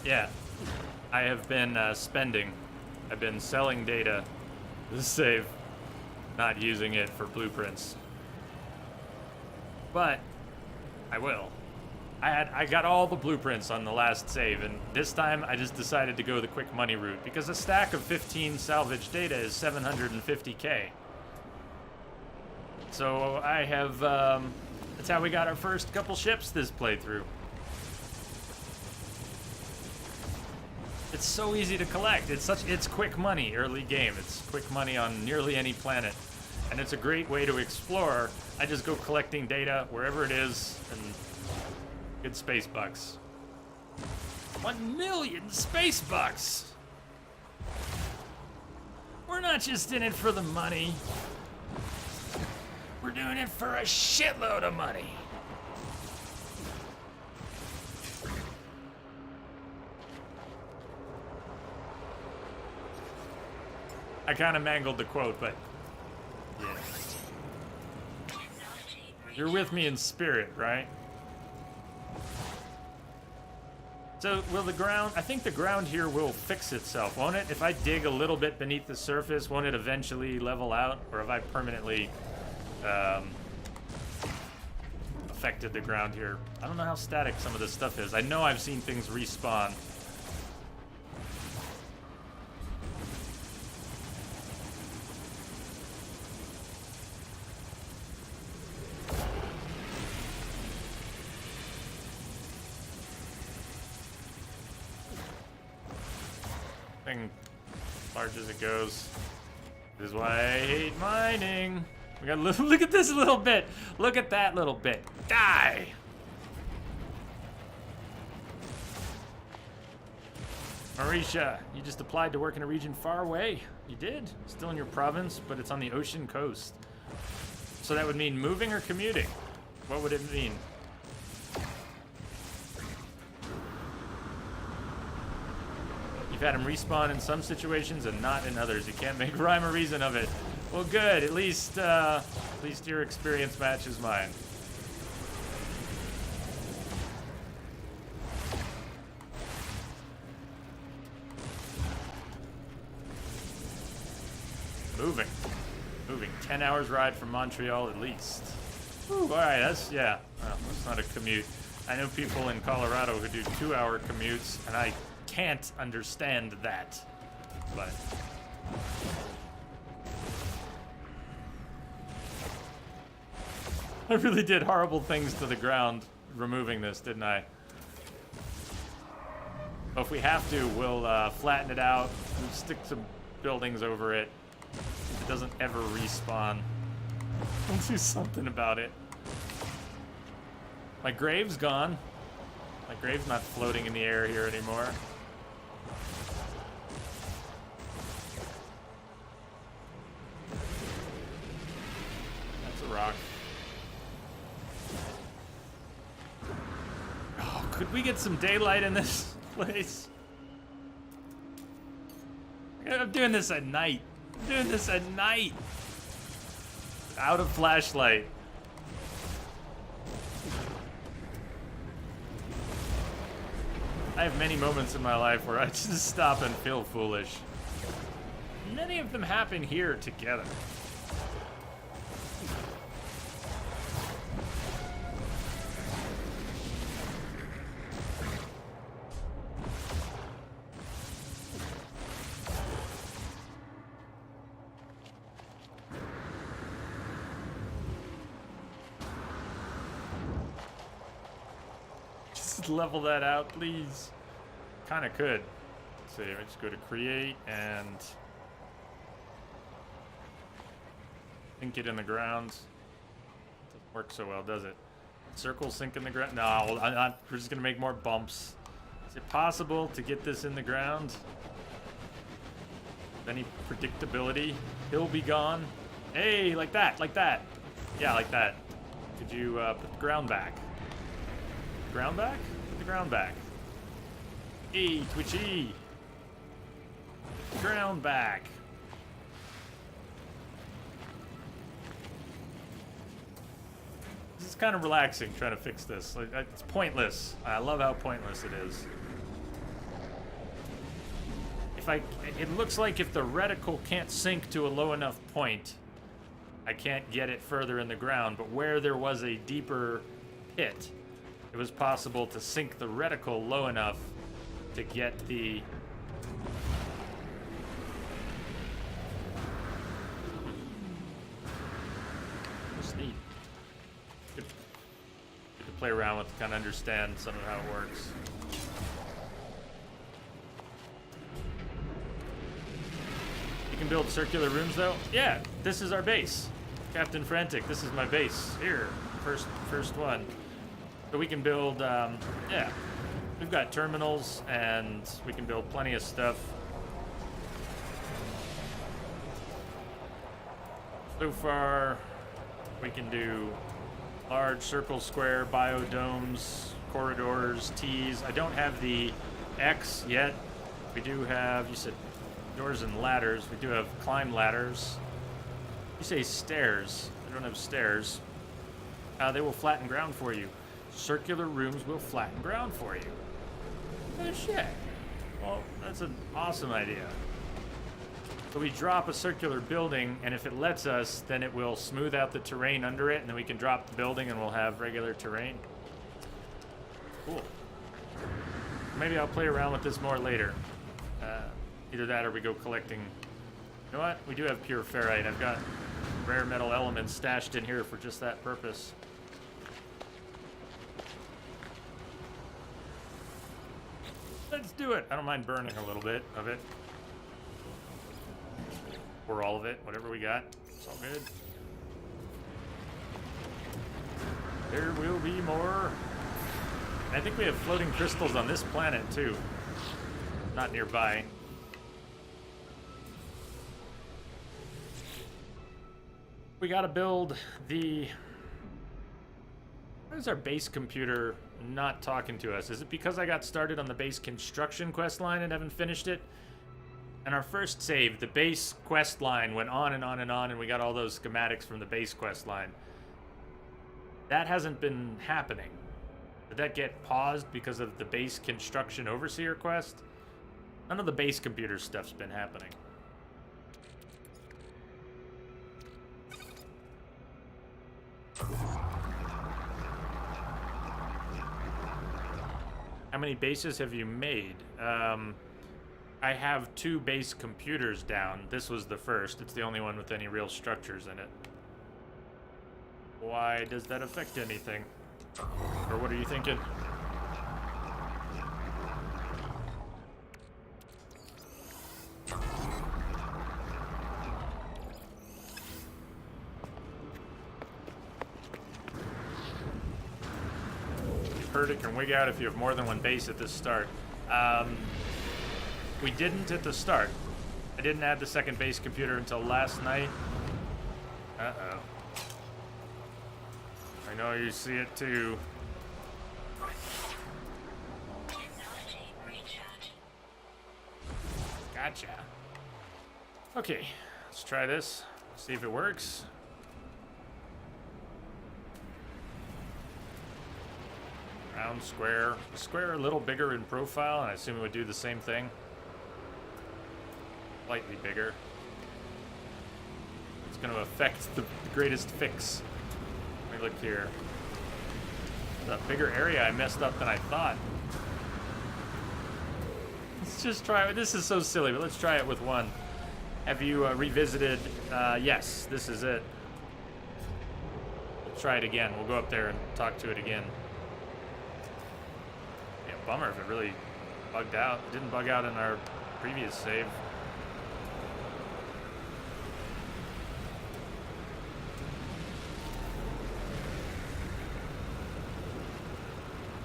Yeah. I have been spending. I've been selling data to save, not using it for blueprints. But I will. I got all the blueprints on the last save, and this time I just decided to go the quick money route because a stack of 15 salvage data is 750k. So I have. That's how we got our first couple ships this playthrough. It's so easy to collect. It's quick money early game. It's quick money on nearly any planet. And it's a great way to explore. I just go collecting data wherever it is and good space bucks. 1 million space bucks! We're not just in it for the money. We're doing it for a shitload of money. I kind of mangled the quote, but yeah. You're with me in spirit, right? So will the ground, I think the ground here will fix itself, won't it? If I dig a little bit beneath the surface, won't it eventually level out? Or have I permanently affected the ground here? I don't know how static some of this stuff is. I know I've seen things respawn. Thing large as it goes. This is why I hate mining. We got look at this little bit. Look at that little bit. Die. Marisha, you just applied to work in a region far away. You did. Still in your province, but it's on the ocean coast. So that would mean moving or commuting. What would it mean? You've had him respawn in some situations and not in others. You can't make rhyme or reason of it. Well, good. At least your experience matches mine. Moving. 10 hours ride from Montreal at least. Ooh, all right, that's not a commute. I know people in Colorado who do 2-hour commutes, and I can't understand that, but I really did horrible things to the ground removing this, didn't I? But if we have to, we'll flatten it out, we'll stick some buildings over it. If it doesn't ever respawn, we'll do something about it. My grave's gone. My grave's not floating in the air here anymore. That's a rock. Oh, could we get some daylight in this place? I'm doing this at night. Out of flashlight. I have many moments in my life where I just stop and feel foolish. Many of them happen here together. Just level that out, please. Kind of could. Let's see, let me just go to create and sink it in the ground. Doesn't work so well, does it? Circle sink in the ground? No, we're just gonna make more bumps. Is it possible to get this in the ground? Any predictability? He'll be gone. Hey, like that, like that. Yeah, like that. Could you put the ground back? Ground back? Put the ground back. Hey, Twitchy. Ground back. This is kind of relaxing trying to fix this. Like, it's pointless. I love how pointless it is. It looks like if the reticle can't sink to a low enough point, I can't get it further in the ground. But where there was a deeper pit, it was possible to sink the reticle low enough to get the Just neat. Good to play around with to kind of understand some of how it works. You can build circular rooms though? Yeah, this is our base. Captain Frantic, this is my base. Here, first one. So we can build, yeah. We've got terminals and we can build plenty of stuff. So far, we can do large circle, square, biodomes, corridors, T's. I don't have the X yet. We do have, you said, doors and ladders. We do have climb ladders. You say stairs. I don't have stairs. They will flatten ground for you. Circular rooms will flatten ground for you. Oh shit. Well, that's an awesome idea. So we drop a circular building, and if it lets us, then it will smooth out the terrain under it, and then we can drop the building and we'll have regular terrain. Cool. Maybe I'll play around with this more later. Either that or we go collecting. You know what? We do have pure ferrite. I've got rare metal elements stashed in here for just that purpose. Let's do it. I don't mind burning a little bit of it. Or all of it, whatever we got. It's all good. There will be more. I think we have floating crystals on this planet too. Not nearby. We gotta build the... Why is our base computer not talking to us? Is it because I got started on the base construction quest line and haven't finished it? And our first save, the base quest line went on and on and on, and we got all those schematics from the base quest line. That hasn't been happening. Did that get paused because of the base construction overseer quest? None of the base computer stuff's been happening. How many bases have you made? I have 2 base computers down. This was the first. It's the only one with any real structures in it. Why does that affect anything? Or what are you thinking? It can wig out if you have more than one base at the start. We didn't at the start. I didn't add the second base computer until last night. Uh-oh. I know you see it too. Gotcha. Okay, let's try this. See if it works. Round, square. Square a little bigger in profile, and I assume it would do the same thing. Slightly bigger. It's going to affect the greatest fix. Let me look here. The bigger area I messed up than I thought. Let's just try it. This is so silly, but let's try it with one. Have you revisited? Yes, this is it. We'll try it again. We'll go up there and talk to it again. bummer if it really bugged out. It didn't bug out in our previous save.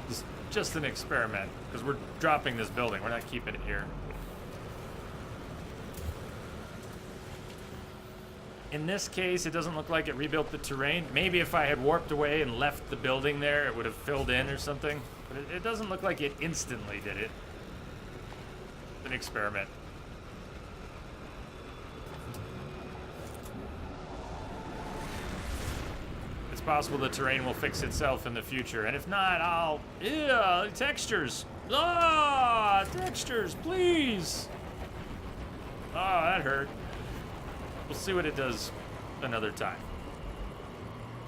It's just an experiment, because we're dropping this building. We're not keeping it here. In this case, it doesn't look like it rebuilt the terrain. Maybe if I had warped away and left the building there, it would have filled in or something. But it doesn't look like it instantly did it. It's an experiment. It's possible the terrain will fix itself in the future. And if not, I'll... Yeah, textures. Ah, textures, please. Oh, that hurt. We'll see what it does another time.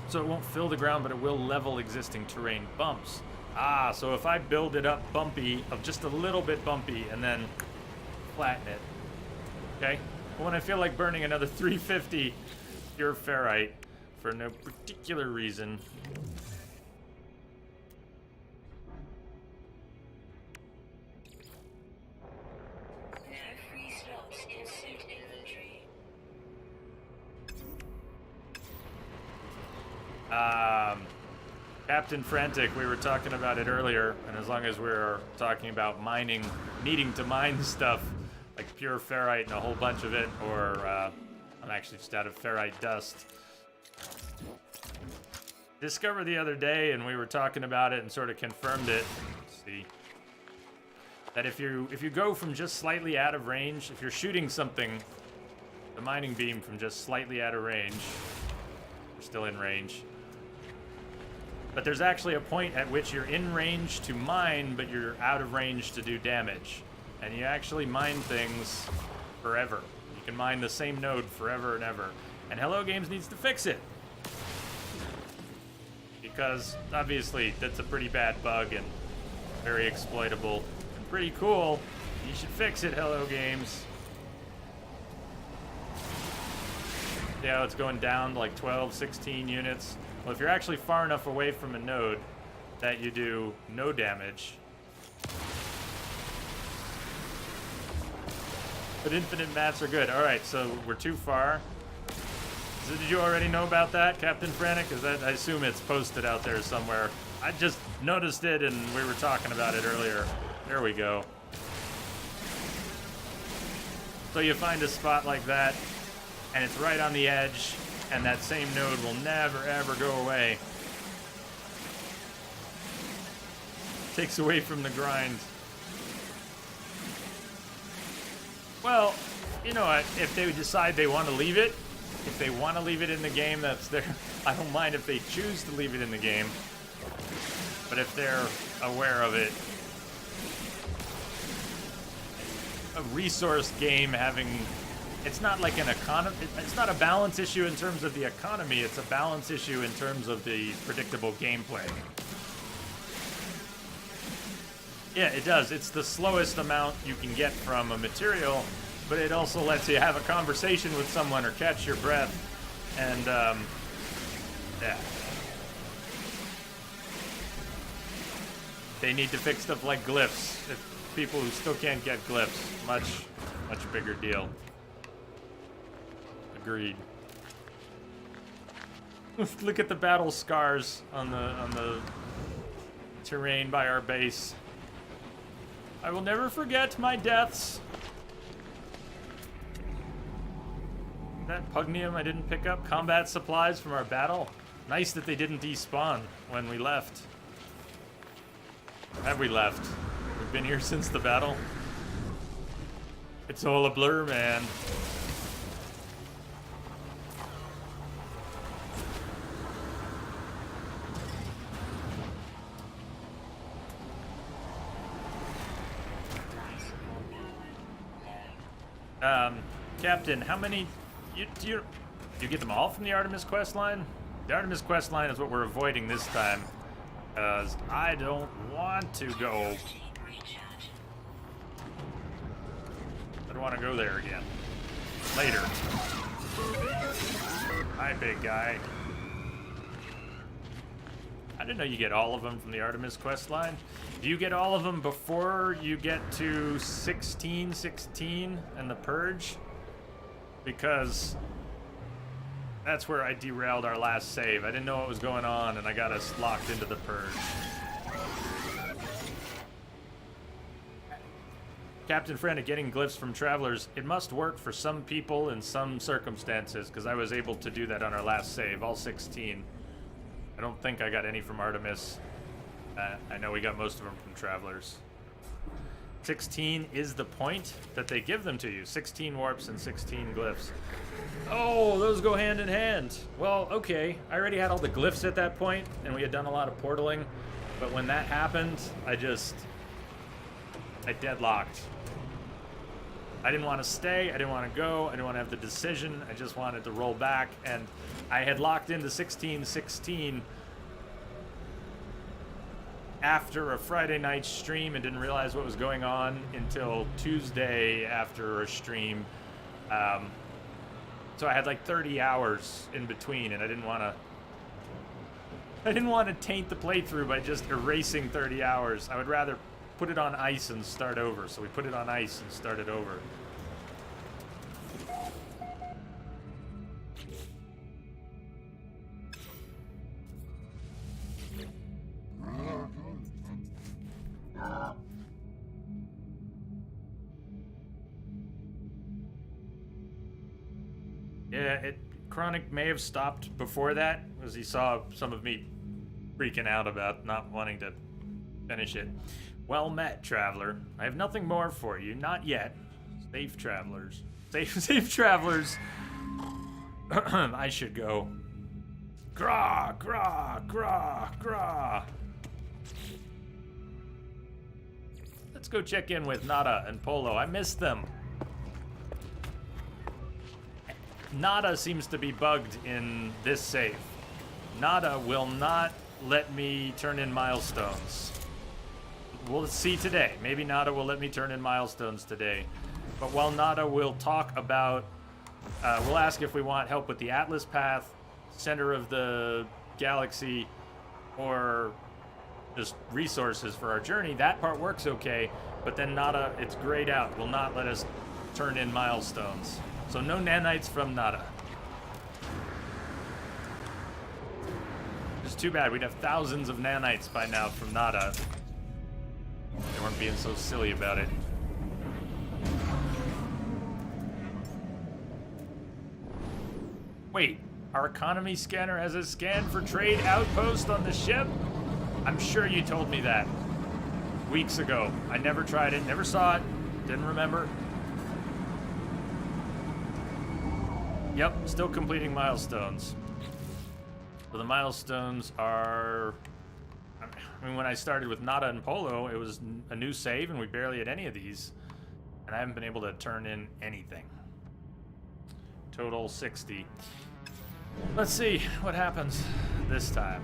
So it won't fill the ground, but it will level existing terrain bumps. Ah, so if I build it up bumpy, of just a little bit bumpy, and then flatten it. Okay? Well, when I feel like burning another 350 pure ferrite for no particular reason. No free slots in suit inventory. Captain Frantic, we were talking about it earlier, and as long as we're talking about mining, needing to mine stuff, like pure ferrite and a whole bunch of it, or I'm actually just out of ferrite dust. Discovered the other day, and we were talking about it and sort of confirmed it. Let's see. That if you go from just slightly out of range, if you're shooting something, the mining beam from just slightly out of range, you're still in range. But there's actually a point at which you're in range to mine, but you're out of range to do damage. And you actually mine things forever. You can mine the same node forever and ever. And Hello Games needs to fix it. Because, obviously, that's a pretty bad bug and very exploitable and pretty cool. You should fix it, Hello Games. Yeah, it's going down to like 12, 16 units. Well, if you're actually far enough away from a node that you do no damage. But infinite mats are good. Alright, so we're too far. So did you already know about that, Captain Frantic? Because I assume it's posted out there somewhere. I just noticed it and we were talking about it earlier. There we go. So you find a spot like that, and it's right on the edge, and that same node will never, ever go away. Takes away from the grind. Well, you know what? If they decide they want to leave it, if they want to leave it in the game, that's their... I don't mind if they choose to leave it in the game. But if they're aware of it... A resource game having... It's not like an economy. It's not a balance issue in terms of the economy. It's a balance issue in terms of the predictable gameplay. Yeah, it does. It's the slowest amount you can get from a material, but it also lets you have a conversation with someone or catch your breath. And, yeah. They need to fix stuff like glyphs. If people who still can't get glyphs, much bigger deal. Agreed. Look at the battle scars on the terrain by our base. I will never forget my deaths. That Pugnium I didn't pick up. Combat supplies from our battle. Nice that they didn't despawn when we left. Have we left? We've been here since the battle. It's all a blur, man. Captain, how many... Do you get them all from the Artemis quest line? The Artemis quest line is what we're avoiding this time. Because I don't want to go... I don't want to go there again. Later. Hi, big guy. I didn't know you get all of them from the Artemis quest line. Do you get all of them before you get to 1616 and the Purge? Because that's where I derailed our last save. I didn't know what was going on, and I got us locked into the Purge. Captain Frantic, getting glyphs from travelers, it must work for some people in some circumstances, because I was able to do that on our last save, all 16. I don't think I got any from Artemis. I know we got most of them from travelers. 16 is the point that they give them to you. 16 warps and 16 glyphs. Oh, those go hand in hand. Well, okay. I already had all the glyphs at that point, and we had done a lot of portaling. But when that happened, I deadlocked. I didn't want to stay. I didn't want to go. I didn't want to have the decision. I just wanted to roll back. And I had locked into 1616 after a Friday night stream and didn't realize what was going on until Tuesday after a stream. So I had like 30 hours in between, and I didn't want to taint the playthrough by just erasing 30 hours. I would rather put it on ice and start over. So we put it on ice and started over. Yeah, Chronic may have stopped before that, as he saw some of me freaking out about not wanting to finish it. Well met, traveler. I have nothing more for you, not yet. Safe travelers. Safe travelers. I should go. Gra, gra, gra, gra. Let's go check in with Nada and Polo. I missed them. Nada seems to be bugged in this save. Nada will not let me turn in milestones. We'll see today. Maybe Nada will let me turn in milestones today. But while Nada will talk about, we'll ask if we want help with the Atlas Path, center of the galaxy, or just resources for our journey. That part works okay, but then Nada, it's grayed out, will not let us turn in milestones. So no nanites from Nada. It's too bad. We'd have thousands of nanites by now from Nada. They weren't being so silly about it. Wait, our economy scanner has a scan for trade outpost on the ship? I'm sure you told me that weeks ago. I never tried it, never saw it, didn't remember. Yep, still completing milestones. So the milestones are... I mean, when I started with Nada and Polo, it was a new save, and we barely had any of these. And I haven't been able to turn in anything. Total 60. Let's see what happens this time.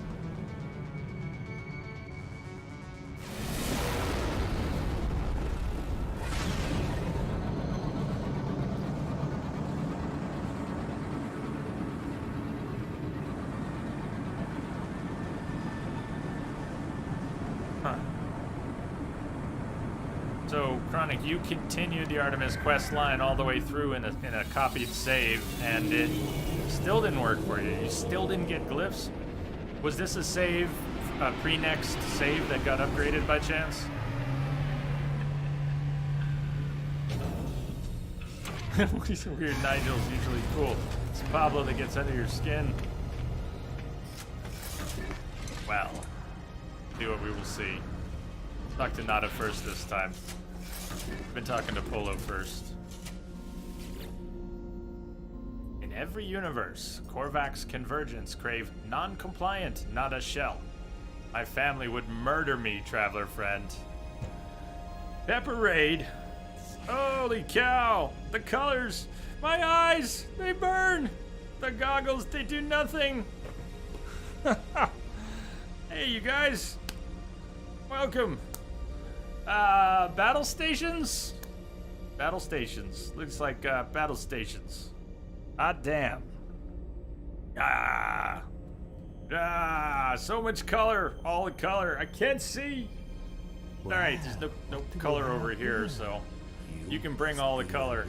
So, Chronic, you continued the Artemis quest line all the way through in a copied save, and it still didn't work for you. You still didn't get glyphs? Was this a save, a pre-next save that got upgraded by chance? These weird Nigel's usually cool. It's Pablo that gets under your skin. Well, see what we will see. Talk to Nada first this time. I've been talking to Polo first. In every universe, Korvax's convergence crave non-compliant Nada shell. My family would murder me, traveler friend. Pepper Raid. Holy cow! The colors! My eyes! They burn! The goggles, they do nothing! Hey, you guys! Welcome! Battle stations? Battle stations. Looks like, battle stations. Ah, damn. Ah! Ah, so much color. All the color. I can't see. All right, there's no color over here, so you can bring all the color.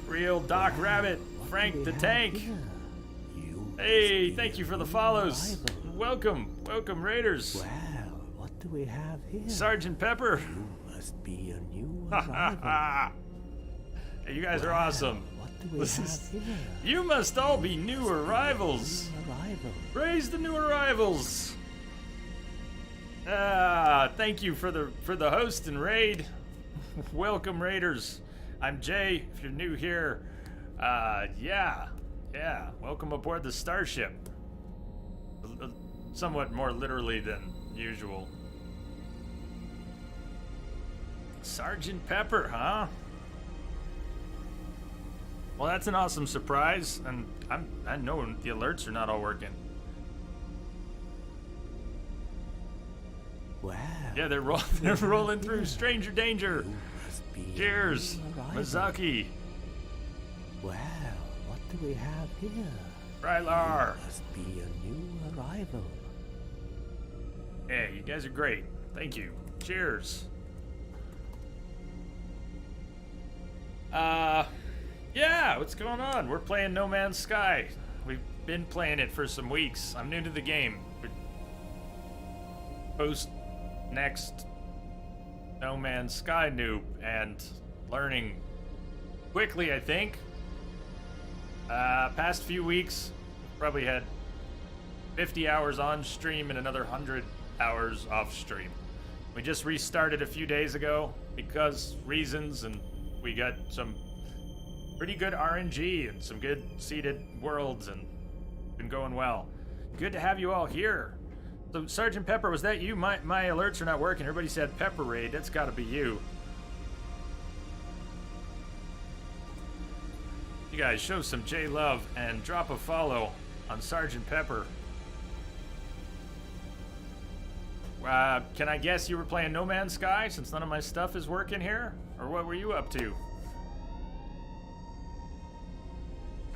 Real Doc Rabbit, Frank the Tank. Hey, thank you for the follows. Welcome, Raiders. Well, what do we have here? Sergeant Pepper. You must be a new arrival. Hey, you guys are awesome. What do we have here? You must all be new arrivals. New arrival. Raise the new arrivals. Ah, thank you for the host and raid. Welcome, Raiders. I'm Jay. If you're new here, yeah, welcome aboard the starship. Somewhat more literally than usual. Sergeant Pepper, huh? Well, that's an awesome surprise, and I know the alerts are not all working. Wow. Yeah, they're rolling through. Stranger danger. You must be a Cheers, new arrival. Mazaki. Well, what do we have here? Rylar. Must be a new arrival. Hey, you guys are great. Thank you. Cheers. Yeah, what's going on? We're playing No Man's Sky. We've been playing it for some weeks. I'm new to the game. Post next No Man's Sky noob and learning quickly, I think. Past few weeks, probably had 50 hours on stream and another 100 hours off stream. We just restarted a few days ago because reasons, and we got some pretty good RNG and some good seeded worlds, and been going well. Good to have you all here. So Sergeant Pepper, was that you? My alerts are not working. Everybody said Pepper Raid. That's got to be you. You guys show some J love and drop a follow on Sergeant Pepper. Can I guess you were playing No Man's Sky since none of my stuff is working here? Or what were you up to?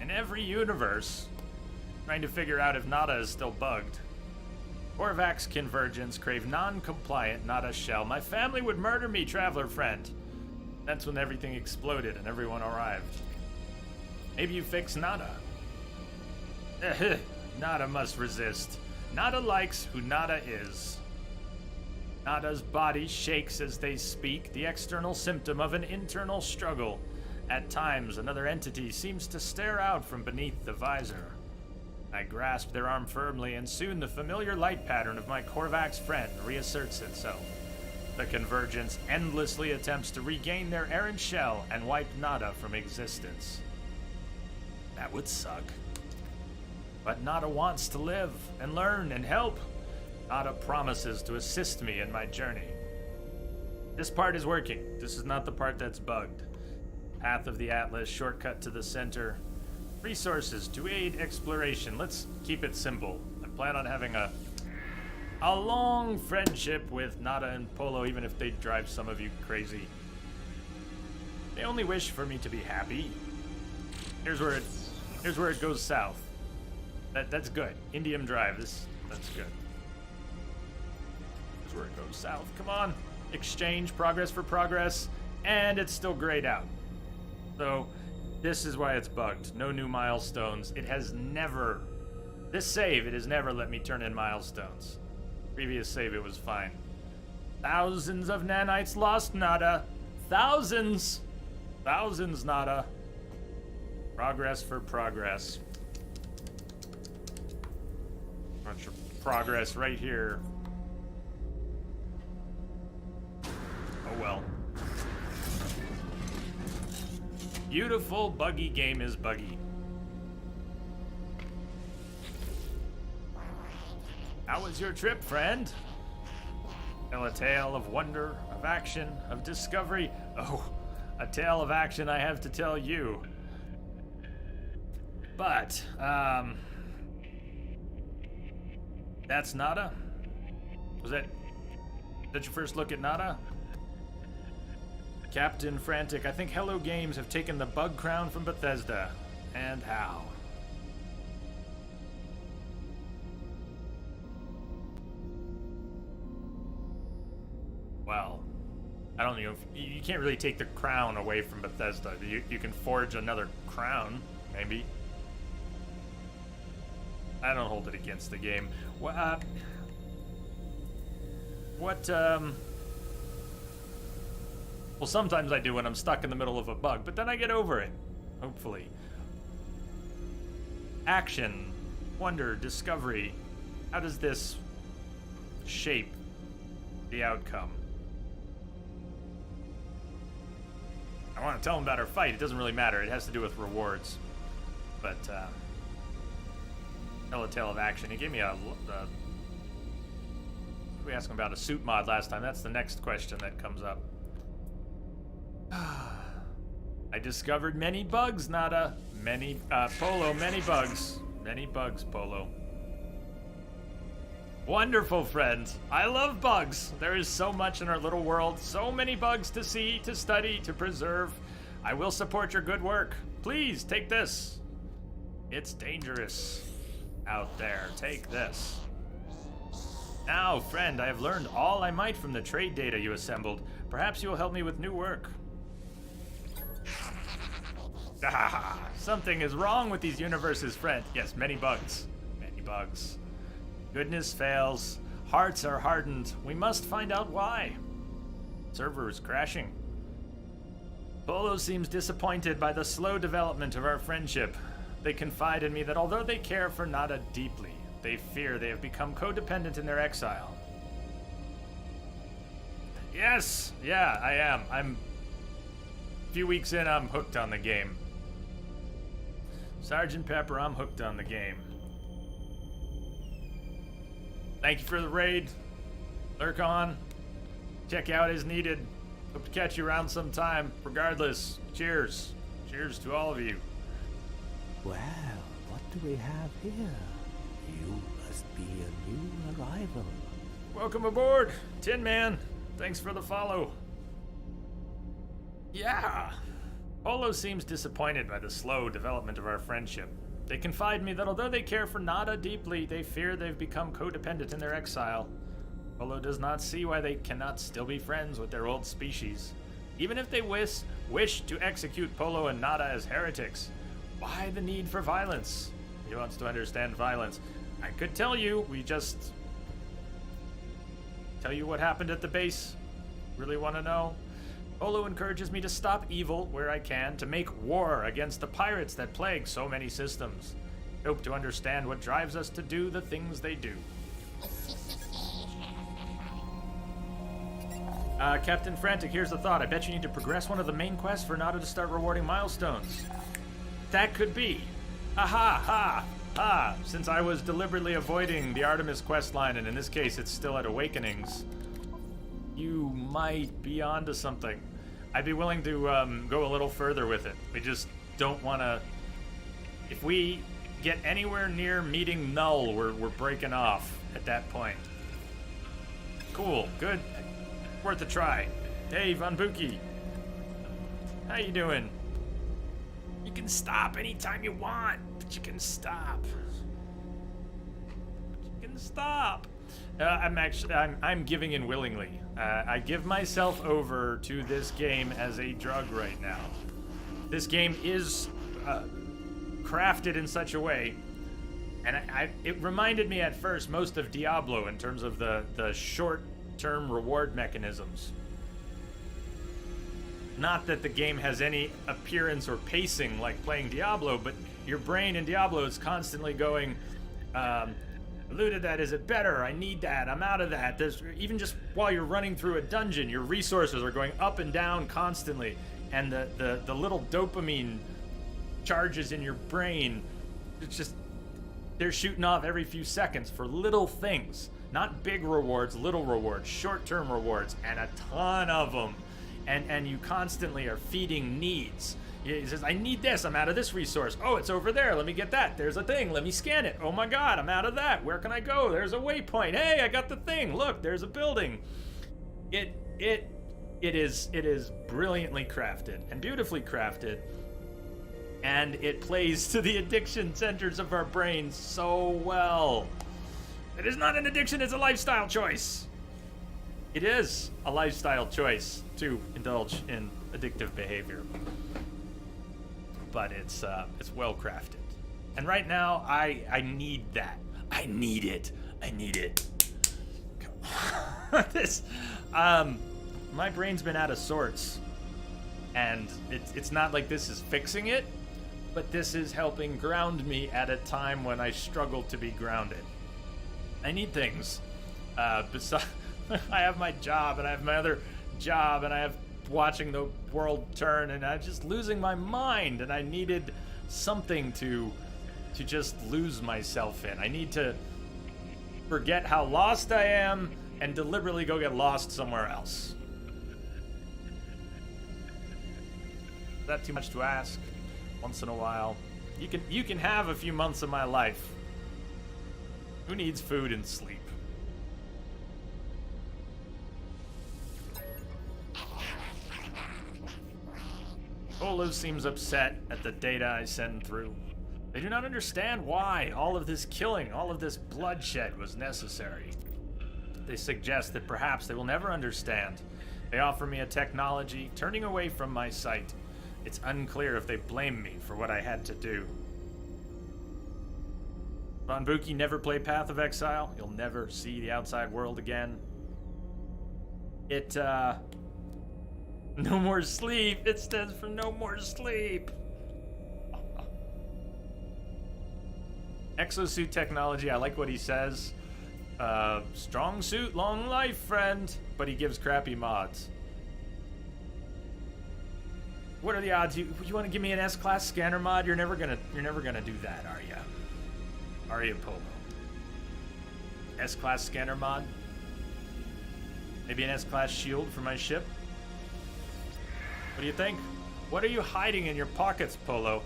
In every universe, trying to figure out if Nada is still bugged. Korvax Convergence crave non-compliant Nada shell. My family would murder me, traveler friend. That's when everything exploded and everyone arrived. Maybe you fix Nada. Nada must resist. Nada likes who Nada is. Nada's body shakes as they speak, the external symptom of an internal struggle. At times, another entity seems to stare out from beneath the visor. I grasp their arm firmly, and soon the familiar light pattern of my Korvax friend reasserts itself. The Convergence endlessly attempts to regain their errant shell and wipe Nada from existence. That would suck. But Nada wants to live and learn and help. Nada promises to assist me in my journey. This part is working. This is not the part that's bugged. Path of the Atlas, shortcut to the center. Resources to aid exploration. Let's keep it simple. I plan on having a long friendship with Nada and Polo, even if they drive some of you crazy. They only wish for me to be happy. Here's where it goes south. That's good. Indium Drive. That's good. Here's where it goes south. Come on. Exchange progress for progress, and it's still grayed out. So this is why it's bugged. No new milestones. It has never, this save, it has never let me turn in milestones. Previous save, it was fine. Thousands of nanites lost, Nada. Thousands Nada. Progress for progress. Bunch of progress right here. Oh well. Beautiful, buggy game is buggy. How was your trip, friend? Tell a tale of wonder, of action, of discovery. Oh, a tale of action I have to tell you. But, that's Nada? Was that your first look at Nada? Captain Frantic, I think Hello Games have taken the bug crown from Bethesda. And how? well, I don't know. You can't really take the crown away from Bethesda. You can forge another crown, maybe. I don't hold it against the game. Well, sometimes I do when I'm stuck in the middle of a bug, but then I get over it. Hopefully. Action, wonder, discovery. How does this shape the outcome? I want to tell him about our fight. It doesn't really matter. It has to do with rewards. But, tell a tale of action. He gave me we asked him about a suit mod last time. That's the next question that comes up. I discovered many bugs, Polo, many bugs. Many bugs, Polo. Wonderful, friend. I love bugs. There is so much in our little world. So many bugs to see, to study, to preserve. I will support your good work. Please, take this. It's dangerous out there. Take this. Now, friend, I have learned all I might from the trade data you assembled. Perhaps you will help me with new work. Ah, something is wrong with these universes, friend. Yes, many bugs. Many bugs. Goodness fails. Hearts are hardened. We must find out why. Server is crashing. Polo seems disappointed by the slow development of our friendship. They confide in me that although they care for Nada deeply, they fear they have become codependent in their exile. Yes, yeah, I am. I'm a few weeks in, I'm hooked on the game. Sergeant Pepper, I'm hooked on the game. Thank you for the raid. Lurk on. Check out as needed. Hope to catch you around sometime. Regardless, cheers. Cheers to all of you. Well, what do we have here? You must be a new arrival. Welcome aboard, Tin Man. Thanks for the follow. Yeah. Polo seems disappointed by the slow development of our friendship. They confide me that although they care for Nada deeply, they fear they've become codependent in their exile. Polo does not see why they cannot still be friends with their old species. Even if they wish to execute Polo and Nada as heretics, why the need for violence? He wants to understand violence. I could tell you, tell you what happened at the base. Really want to know? Polo encourages me to stop evil where I can, to make war against the pirates that plague so many systems. Hope to understand what drives us to do the things they do. Captain Frantic, here's the thought. I bet you need to progress one of the main quests for Nada to start rewarding milestones. That could be. Aha, ha, ha. Since I was deliberately avoiding the Artemis quest line, and in this case it's still at Awakenings, you might be onto something. I'd be willing to go a little further with it. We just don't want to... If we get anywhere near meeting Null, we're breaking off at that point. Cool, good. Worth a try. Hey, Von Buki. How you doing? You can stop anytime you want, but you can stop. You can stop. I'm giving in willingly. I give myself over to this game as a drug right now. This game is crafted in such a way, and it reminded me at first most of Diablo in terms of the short-term reward mechanisms. Not that the game has any appearance or pacing like playing Diablo, but your brain in Diablo is constantly going, looted that, is it better? I need that, I'm out of that. Even just while you're running through a dungeon, your resources are going up and down constantly, and the little dopamine charges in your brain, it's just, they're shooting off every few seconds for little things. Not big rewards, little rewards, short-term rewards, and a ton of them. And you constantly are feeding needs. He says, I need this, I'm out of this resource. Oh, it's over there, let me get that. There's a thing, let me scan it. Oh my god, I'm out of that. Where can I go? There's a waypoint. Hey, I got the thing. Look, there's a building. It is brilliantly crafted and beautifully crafted. And it plays to the addiction centers of our brains so well. It is not an addiction, it's a lifestyle choice. It is a lifestyle choice to indulge in addictive behavior, but it's well crafted. And right now, I need that. I need it. I need it. This, my brain's been out of sorts, and it's not like this is fixing it, but this is helping ground me at a time when I struggle to be grounded. I need things. Besides, I have my job, and I have my other job, and I have watching the world turn, and I'm just losing my mind, and I needed something to just lose myself in. I need to forget how lost I am and deliberately go get lost somewhere else. Is that too much to ask? Once in a while, you can have a few months of my life. Who needs food and sleep? Polo seems upset at the data I send through. They do not understand why all of this killing, all of this bloodshed was necessary. They suggest that perhaps they will never understand. They offer me a technology, turning away from my sight. It's unclear if they blame me for what I had to do. Von Buki, never play Path of Exile. You'll never see the outside world again. No more sleep. It stands for no more sleep. Exosuit technology, I like what he says. Strong suit, long life, friend. But he gives crappy mods. What are the odds? You want to give me an S-class scanner mod? You're never gonna do that, are ya? Are ya, Polo? S-class scanner mod? Maybe an S-class shield for my ship? What do you think? What are you hiding in your pockets, Polo?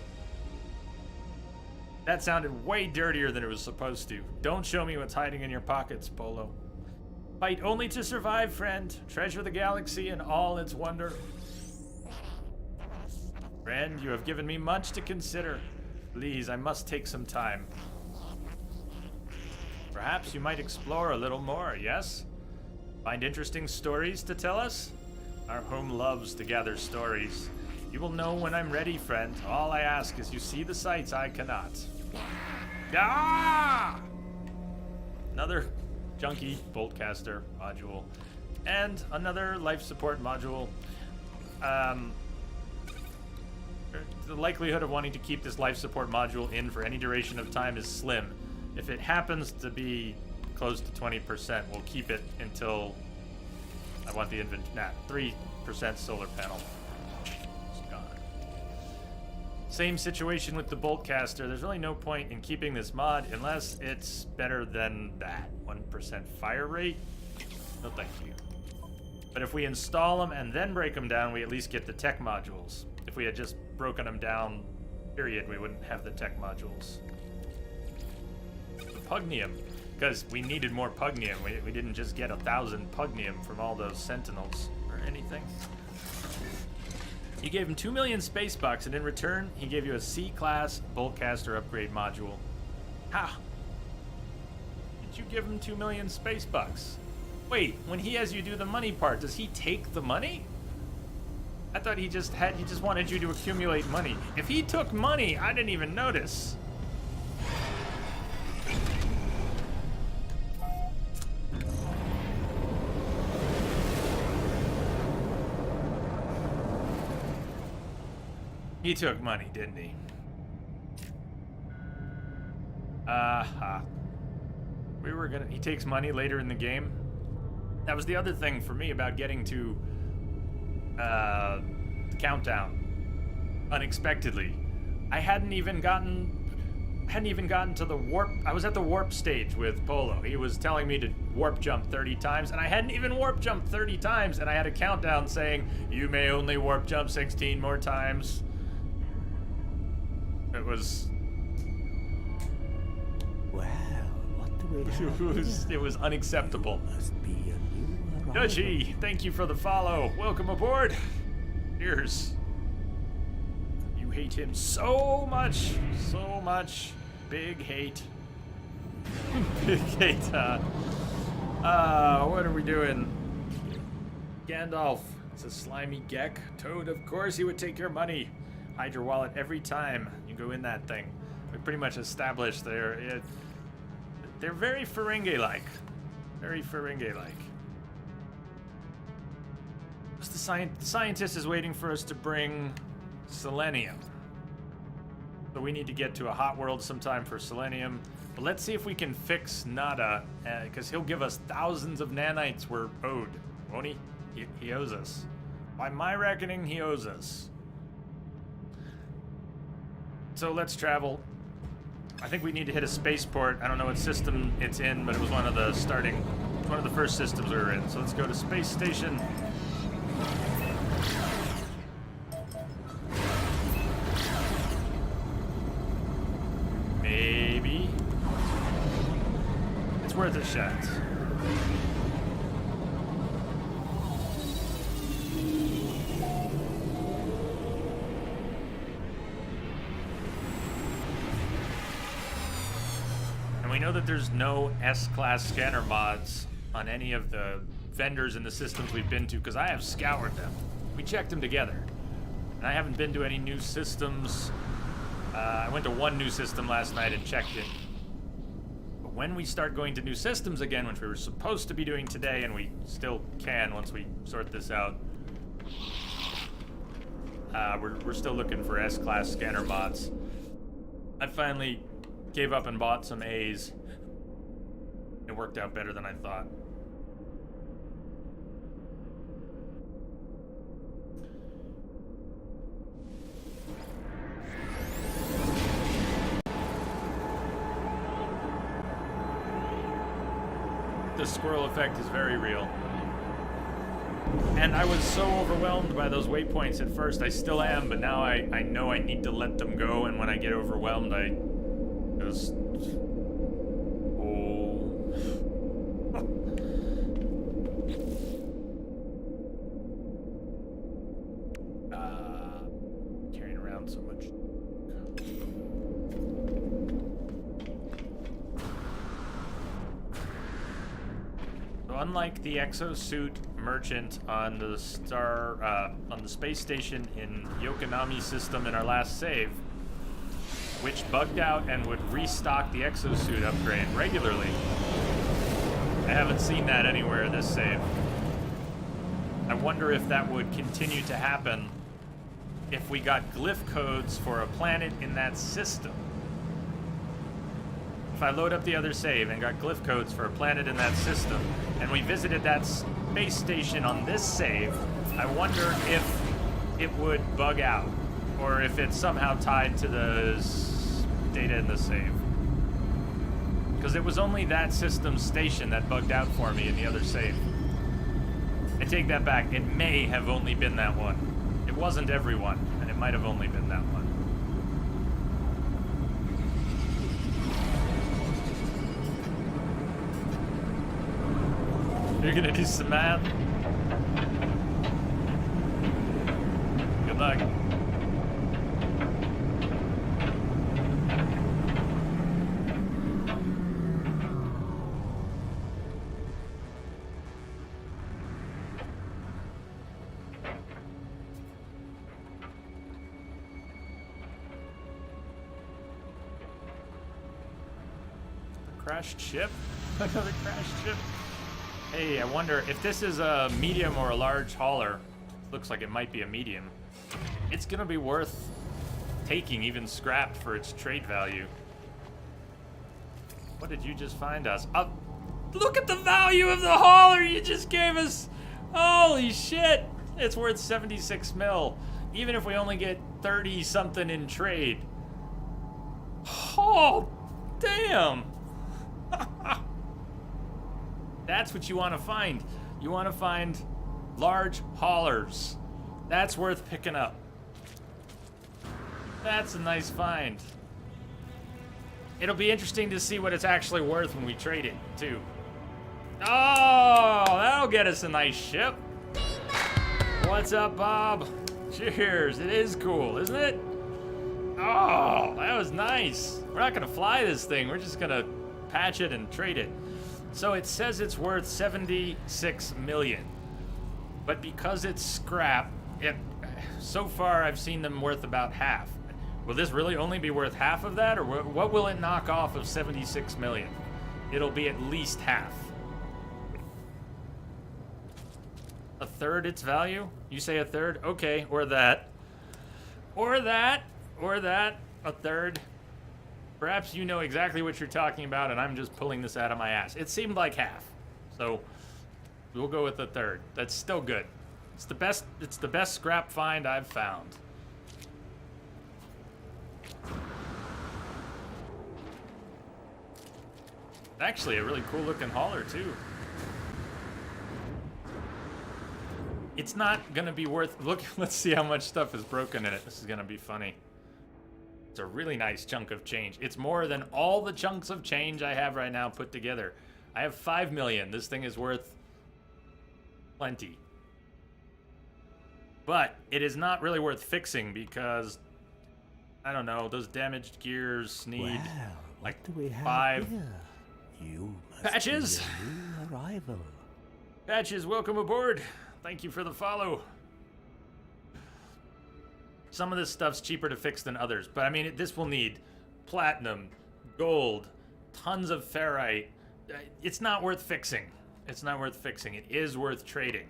That sounded way dirtier than it was supposed to. Don't show me what's hiding in your pockets, Polo. Fight only to survive, friend. Treasure the galaxy and all its wonder. Friend, you have given me much to consider. Please, I must take some time. Perhaps you might explore a little more, yes? Find interesting stories to tell us? Our home loves to gather stories. You will know when I'm ready, friend. All I ask is you see the sights I cannot. Ah! Another junky boltcaster module. And another life support module. The likelihood of wanting to keep this life support module in for any duration of time is slim. If it happens to be close to 20%, we'll keep it until I want the 3% solar panel. It's gone. Same situation with the boltcaster. There's really no point in keeping this mod unless it's better than that. 1% fire rate? No thank you. But if we install them and then break them down, we at least get the tech modules. If we had just broken them down, period, we wouldn't have the tech modules. The Pugnium, because we needed more Pugnium. We didn't just get 1,000 Pugnium from all those Sentinels or anything. You gave him 2 million space bucks, and in return, he gave you a C-class boltcaster upgrade module. How? Did you give him 2 million space bucks? Wait, when he has you do the money part, does he take the money? I thought he just wanted you to accumulate money. If he took money, I didn't even notice. He took money, didn't he? He takes money later in the game. That was the other thing for me about getting to the countdown unexpectedly. I hadn't even gotten to the warp. I was at the warp stage with Polo. He was telling me to warp jump 30 times, and I hadn't even warp jumped 30 times, and I had a countdown saying, you may only warp jump 16 more times. It was... Well, what do we have it was unacceptable. Must be a new arrival. Dutchy, thank you for the follow. Welcome aboard. Cheers. You hate him so much. So much. Big hate. Big hate, what are we doing? Gandalf, it's a slimy geck. Toad, of course he would take your money. Hide your wallet every time you go in that thing. We pretty much established they're very Ferengi-like. Very Ferengi-like. The scientist is waiting for us to bring selenium. So we need to get to a hot world sometime for selenium. But let's see if we can fix Nada, because he'll give us thousands of nanites we're owed, won't he? He owes us. By my reckoning, he owes us. So let's travel. I think we need to hit a spaceport. I don't know what system it's in, but it was one of the first systems we were in. So let's go to space station. Maybe. It's worth a shot. And we know that there's no S-class scanner mods on any of the vendors in the systems we've been to, because I have scoured them. We checked them together. And I haven't been to any new systems. I went to one new system last night and checked it. But when we start going to new systems again, which we were supposed to be doing today, and we still can once we sort this out, we're still looking for S-class scanner mods. I finally gave up and bought some A's. It worked out better than I thought. The squirrel effect is very real. And I was so overwhelmed by those waypoints at first. I still am, but now I know I need to let them go, and when I get overwhelmed, I just... Oh. Carrying around so much. Unlike the exosuit merchant on the space station in Yokonami system in our last save, which bugged out and would restock the exosuit upgrade regularly, I haven't seen that anywhere in this save. I wonder if that would continue to happen if we got glyph codes for a planet in that system. If I load up the other save and got glyph codes for a planet in that system, and we visited that space station on this save, I wonder if it would bug out, or if it's somehow tied to the data in the save. Because it was only that system station that bugged out for me in the other save. I take that back. It may have only been that one. It wasn't everyone, and it might have only been that one. You're gonna do some math? Good luck. Crashed ship? Another crashed ship? Hey, I wonder if this is a medium or a large hauler. Looks like it might be a medium. It's gonna be worth taking, even scrapped, for its trade value. What did you just find us? Look at the value of the hauler you just gave us! Holy shit! It's worth 76 mil. Even if we only get 30 something in trade. Oh, damn! That's what you want to find. You want to find large haulers. That's worth picking up. That's a nice find. It'll be interesting to see what it's actually worth when we trade it, too. Oh, that'll get us a nice ship. What's up, Bob? Cheers. It is cool, isn't it? Oh, that was nice. We're not going to fly this thing. We're just going to patch it and trade it. So it says it's worth 76 million. But because it's scrap, so far I've seen them worth about half. Will this really only be worth half of that, or what will it knock off of 76 million? It'll be at least half. A third its value? You say a third? Okay, or that. Or that. Or that. A third. Perhaps you know exactly what you're talking about, and I'm just pulling this out of my ass. It seemed like half. So we'll go with a third. That's still good. It's the best scrap find I've found. Actually, a really cool looking hauler too. It's not gonna be worth, look, let's see how much stuff is broken in it. This is gonna be funny. It's a really nice chunk of change. It's more than all the chunks of change I have right now put together. I have 5 million. This thing is worth plenty. But it is not really worth fixing because, I don't know, those damaged gears need Well, like what do we have 5 here? You must patches. be a new arrival. Patches, welcome aboard. Thank you for the follow. Some of this stuff's cheaper to fix than others, but I mean, this will need platinum, gold, tons of ferrite. It's not worth fixing. It's not worth fixing. It is worth trading.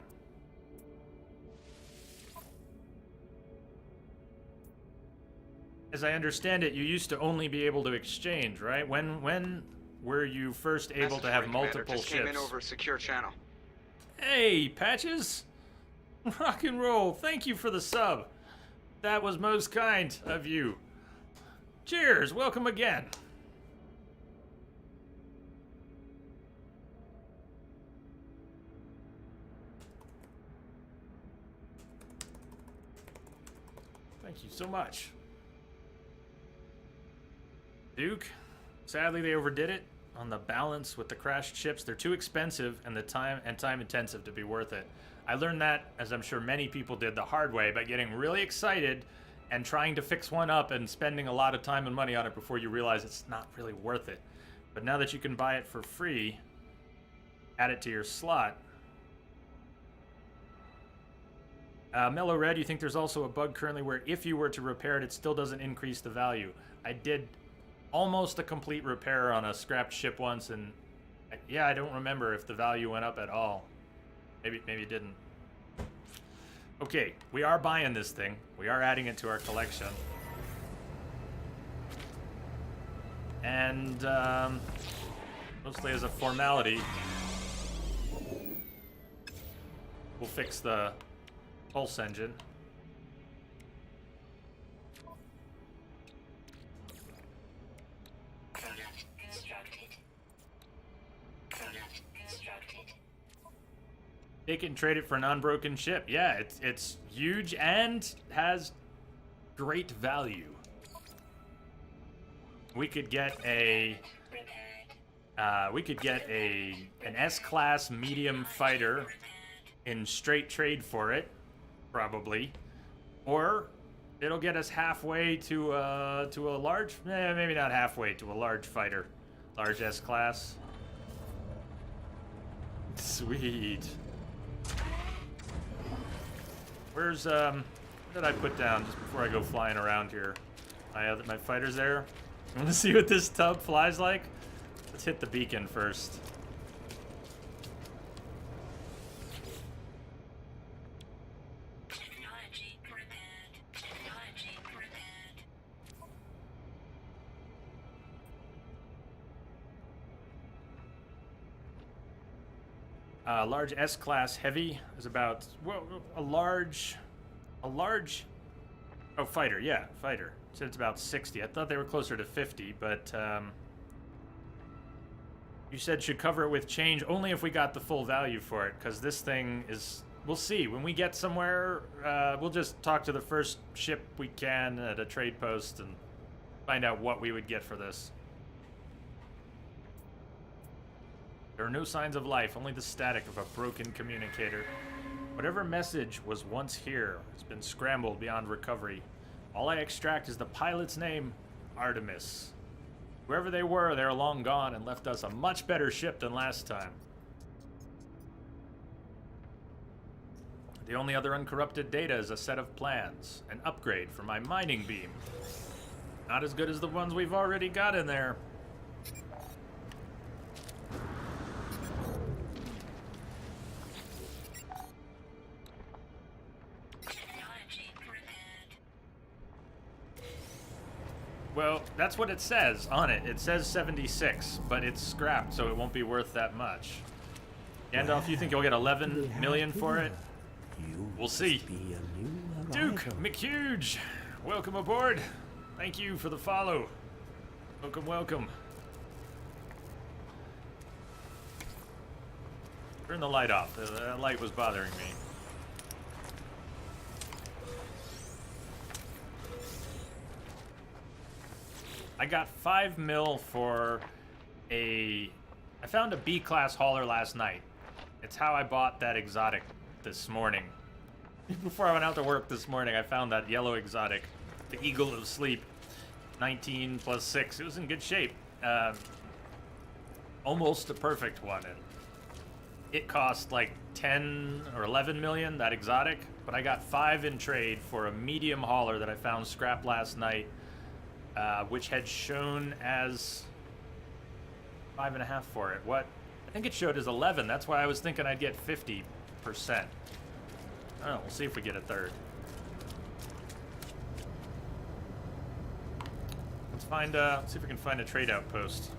As I understand it, you used to only be able to exchange, right? When were you first able to have multiple just ships? came in over a secure channel. Hey, Patches! Rock and roll, thank you for the sub. That was most kind of you. Cheers, welcome again. Thank you so much. Duke, sadly they overdid it on the balance with the crashed ships. They're too expensive and time intensive to be worth it. I learned that, as I'm sure many people did, the hard way by getting really excited and trying to fix one up and spending a lot of time and money on it before you realize it's not really worth it. But now that you can buy it for free, add it to your slot. Mellow Red, you think there's also a bug currently where if you were to repair it, it still doesn't increase the value. I did almost a complete repair on a scrapped ship once, and yeah, I don't remember if the value went up at all. Maybe it didn't. Okay, we are buying this thing. We are adding it to our collection. And mostly as a formality, we'll fix the pulse engine. Product constructed. Product constructed. Take it and trade it for an unbroken ship. Yeah, it's huge and has great value. We could get an S-class medium fighter in straight trade for it, probably, or it'll get us halfway to a large, maybe not halfway to a large fighter, large S-class. Sweet. Where's what did I put down just before I go flying around here? My fighter's there. You want to see what this tub flies like? Let's hit the beacon first. Technology prepared. Technology prepared. Large S-class heavy is about, well, a large, oh, fighter, yeah, fighter. Said it's about 60. I thought they were closer to 50, but you said should cover it with change only if we got the full value for it, because this thing is, we'll see. When we get somewhere, we'll just talk to the first ship we can at a trade post and find out what we would get for this. There are no signs of life, only the static of a broken communicator. Whatever message was once here has been scrambled beyond recovery. All I extract is the pilot's name, Artemis. Whoever they were, they're long gone and left us a much better ship than last time. The only other uncorrupted data is a set of plans, an upgrade for my mining beam. Not as good as the ones we've already got in there. Technology prepared. Well, that's what it says on it. It says 76, but it's scrapped, so it won't be worth that much. Gandalf, you think you'll get 11 million for it? You We'll see. must be a new Duke arrival. McHuge, welcome aboard. Thank you for the follow. Welcome, welcome. Turn the light off. That light was bothering me. I got 5 mil for I found a B-class hauler last night. It's how I bought that exotic this morning. Before I went out to work this morning, I found that yellow exotic, the Eagle of Sleep, 19 plus 6. It was in good shape. Almost a perfect one. And it cost like 10 or 11 million, that exotic, but I got 5 in trade for a medium hauler that I found scrapped last night, which had shown as 5.5 for it. What? I think it showed as 11. That's why I was thinking I'd get 50%. I don't know. We'll see if we get a third. Let's find. Let's see if we can find a trade outpost.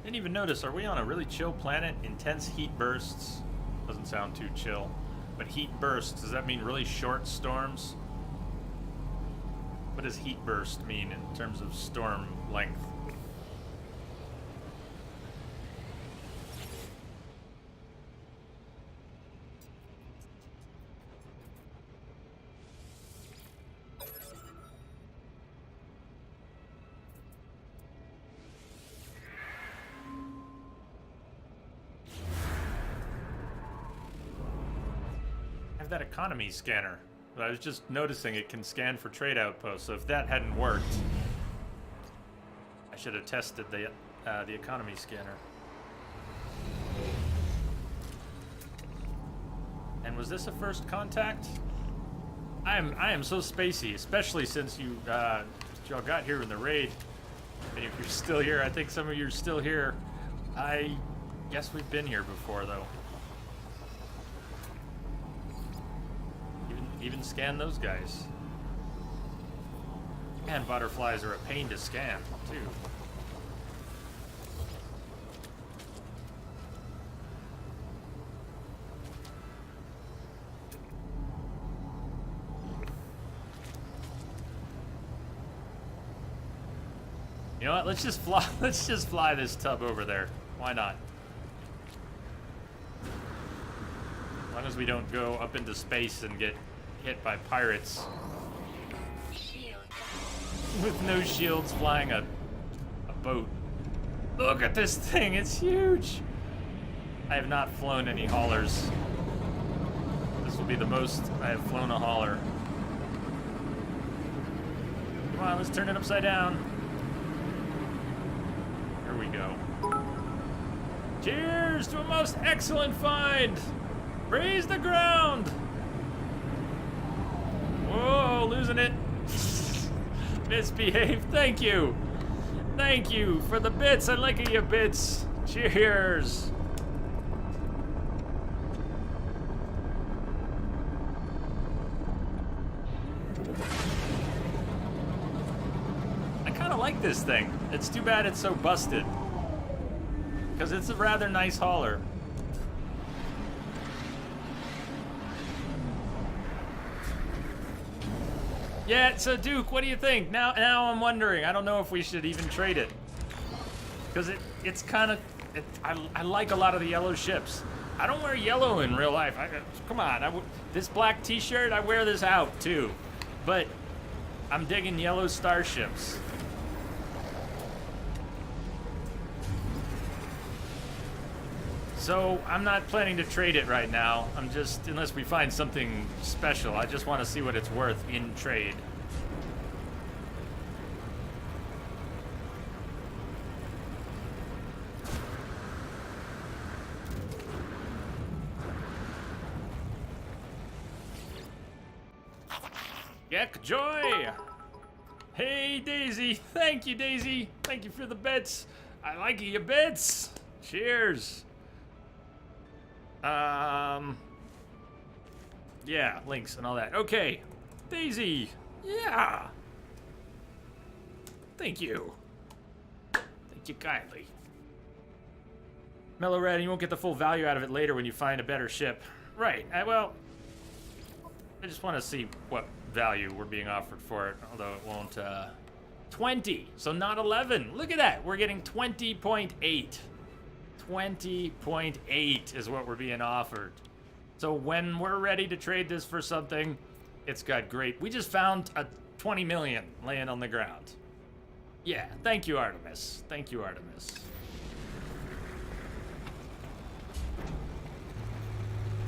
Didn't even notice. Are we on a really chill planet? Intense heat bursts. Doesn't sound too chill. But heat bursts. Does that mean really short storms? What does heat burst mean in terms of storm length? I have that economy scanner. But I was just noticing it can scan for trade outposts, so if that hadn't worked, I should have tested the economy scanner. And was this a first contact? I am so spacey, especially since y'all got here in the raid. And if you're still here, I think some of you are still here. I guess we've been here before, though. Even scan those guys. And butterflies are a pain to scan, too. You know what? Let's just fly. Let's just fly this tub over there. Why not? As long as we don't go up into space and get hit by pirates Shield. with no shields flying a boat. Look at this thing, it's huge. I have not flown any haulers. This will be the most I have flown a hauler. Come on, let's turn it upside down. Here we go. Cheers to a most excellent find. Raise the ground. Whoa, losing it. Misbehave. Thank you. Thank you for the bits. I like you bits. Cheers. I kind of like this thing. It's too bad it's so busted. Because it's a rather nice hauler. Yeah, so Duke, what do you think? Now I'm wondering. I don't know if we should even trade it. Because it's kind of... I like a lot of the yellow ships. I don't wear yellow in real life. Come on. This black t-shirt, I wear this out too. But I'm digging yellow starships. So I'm not planning to trade it right now. I'm just, unless we find something special, I just want to see what it's worth in trade. Yak Joy! Hey, Daisy. Thank you, Daisy. Thank you for the bits. I like your bits. Cheers. Yeah, links and all that. Okay. Daisy. Yeah. Thank you. Thank you kindly. Mellow Red, you won't get the full value out of it later when you find a better ship. Right. Well, I just want to see what value we're being offered for it, although it won't, 20, so not 11. Look at that, we're getting 20.8. 20.8 is what we're being offered. So when we're ready to trade this for something, it's got great. We just found a 20 million laying on the ground. Yeah, thank you, Artemis. Thank you, Artemis.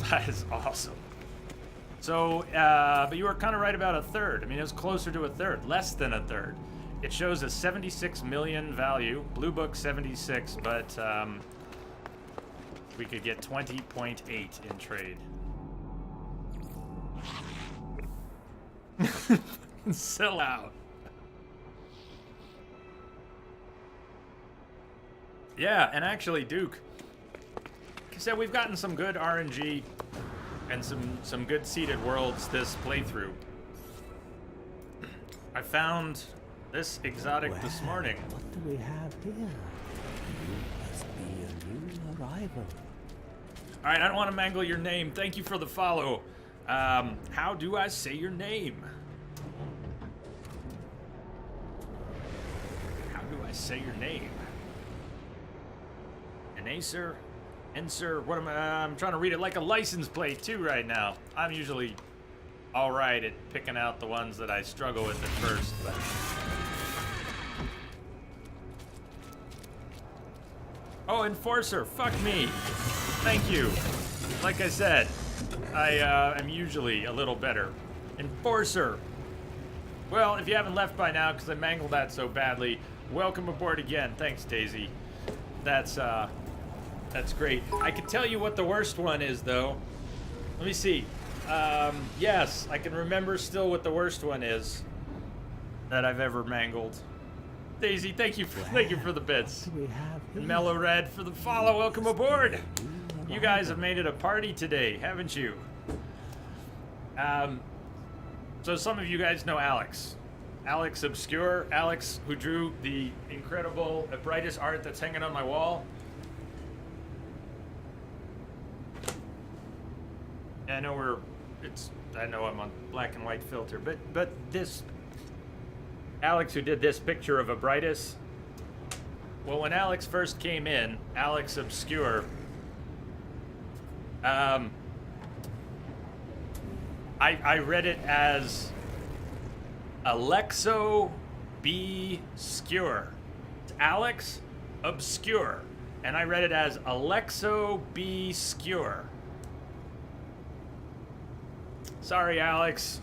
That is awesome. So, but you were kind of right about a third. I mean, it was closer to a third, less than a third. It shows a 76 million value, Blue Book 76, but we could get 20.8 in trade. Sell out. Yeah, and actually, Duke, like I said, we've gotten some good RNG and some good seeded worlds this playthrough. I found this exotic this morning. What do we have here? You must be a new arrival. All right, I don't want to mangle your name. Thank you for the follow. How do I say your name? How do I say your name? Enacer? Ensor? What am I? I'm trying to read it like a license plate too right now. I'm usually all right at picking out the ones that I struggle with at first, but... Oh, Enforcer, fuck me. Thank you. Like I said, I am usually a little better. Enforcer. Well, if you haven't left by now, because I mangled that so badly, welcome aboard again. Thanks, Daisy. That's great. I can tell you what the worst one is, though. Let me see. Yes, I can remember still what the worst one is that I've ever mangled. Daisy, thank you for the bits. What do we have here? And Mellow Red for the follow. Welcome aboard. You guys have made it a party today, haven't you? So some of you guys know Alex. Alex Obscure. Alex, who drew the incredible, brightest art that's hanging on my wall. I know I know I'm on black and white filter, but this Alex who did this picture of Abritus. Well, when Alex first came in, Alex Obscure, I read it as Alexo B. Skewer. It's Alex Obscure, and I read it as Alexo B. Skewer. Sorry, Alex.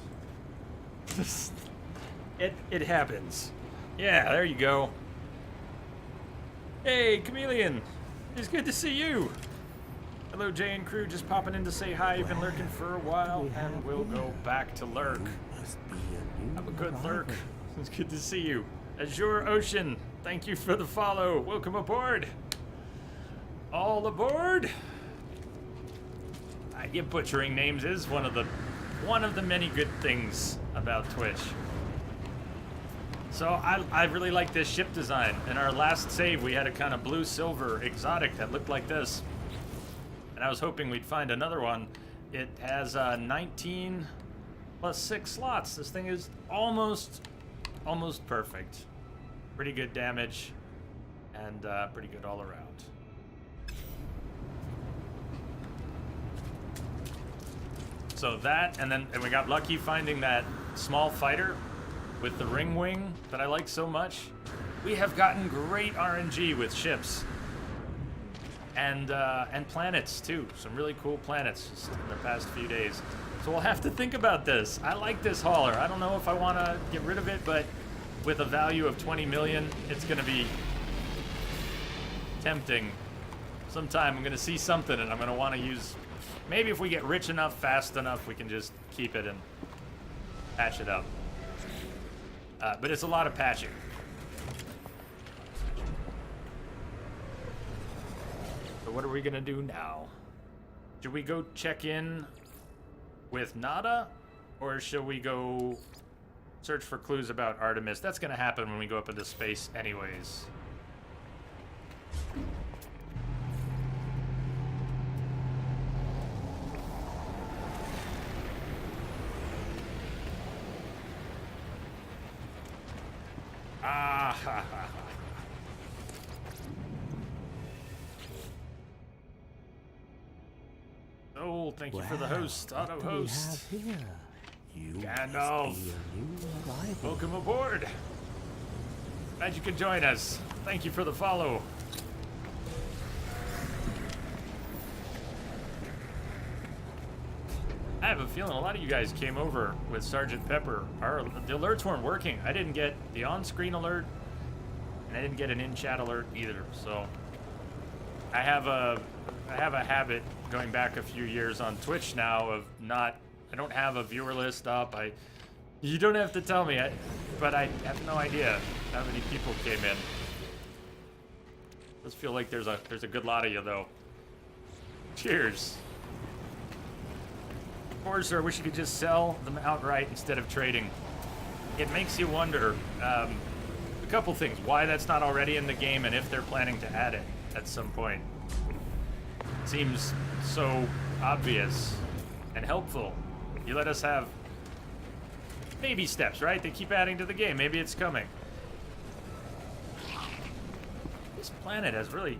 It happens. Yeah, there you go. Hey, Chameleon. It's good to see you. Hello, Jay and crew. Just popping in to say hi. You've been lurking for a while, and we'll go back to lurk. Must be a new Have a good lurk. arrival. It's good to see you. Azure Ocean, thank you for the follow. Welcome aboard. All aboard. Yeah, butchering names is one of the many good things about Twitch. So I really like this ship design. In our last save, we had a kind of blue-silver exotic that looked like this. And I was hoping we'd find another one. It has 19 plus 6 slots. This thing is almost perfect. Pretty good damage, and pretty good all around. So that, and we got lucky finding that small fighter with the ring wing that I like so much. We have gotten great RNG with ships. And planets too. Some really cool planets just in the past few days. So we'll have to think about this. I like this hauler. I don't know if I want to get rid of it, but with a value of 20 million, it's going to be tempting. Sometime I'm going to see something and I'm going to want to use... Maybe if we get rich enough, fast enough, we can just keep it and patch it up. But it's a lot of patching. So what are we gonna do now? Should we go check in with Nada? Or should we go search for clues about Artemis? That's gonna happen when we go up into space anyways. Ah, ha, ha, ha. Oh, thank you for the host, auto What do we host. have here? You Gandalf. must be a new arrival. Welcome aboard. Glad you could join us. Thank you for the follow. I have a feeling a lot of you guys came over with Sergeant Pepper. The alerts weren't working. I didn't get the on-screen alert, and I didn't get an in-chat alert either. So I have a habit going back a few years on Twitch now of not. I don't have a viewer list up. You don't have to tell me, but I have no idea how many people came in. Does feel like there's a good lot of you though. Cheers. Sir, I wish you could just sell them outright instead of trading. It makes you wonder a couple things. Why that's not already in the game, and if they're planning to add it at some point. Seems so obvious and helpful. You let us have baby steps, right? They keep adding to the game. Maybe it's coming. This planet has really,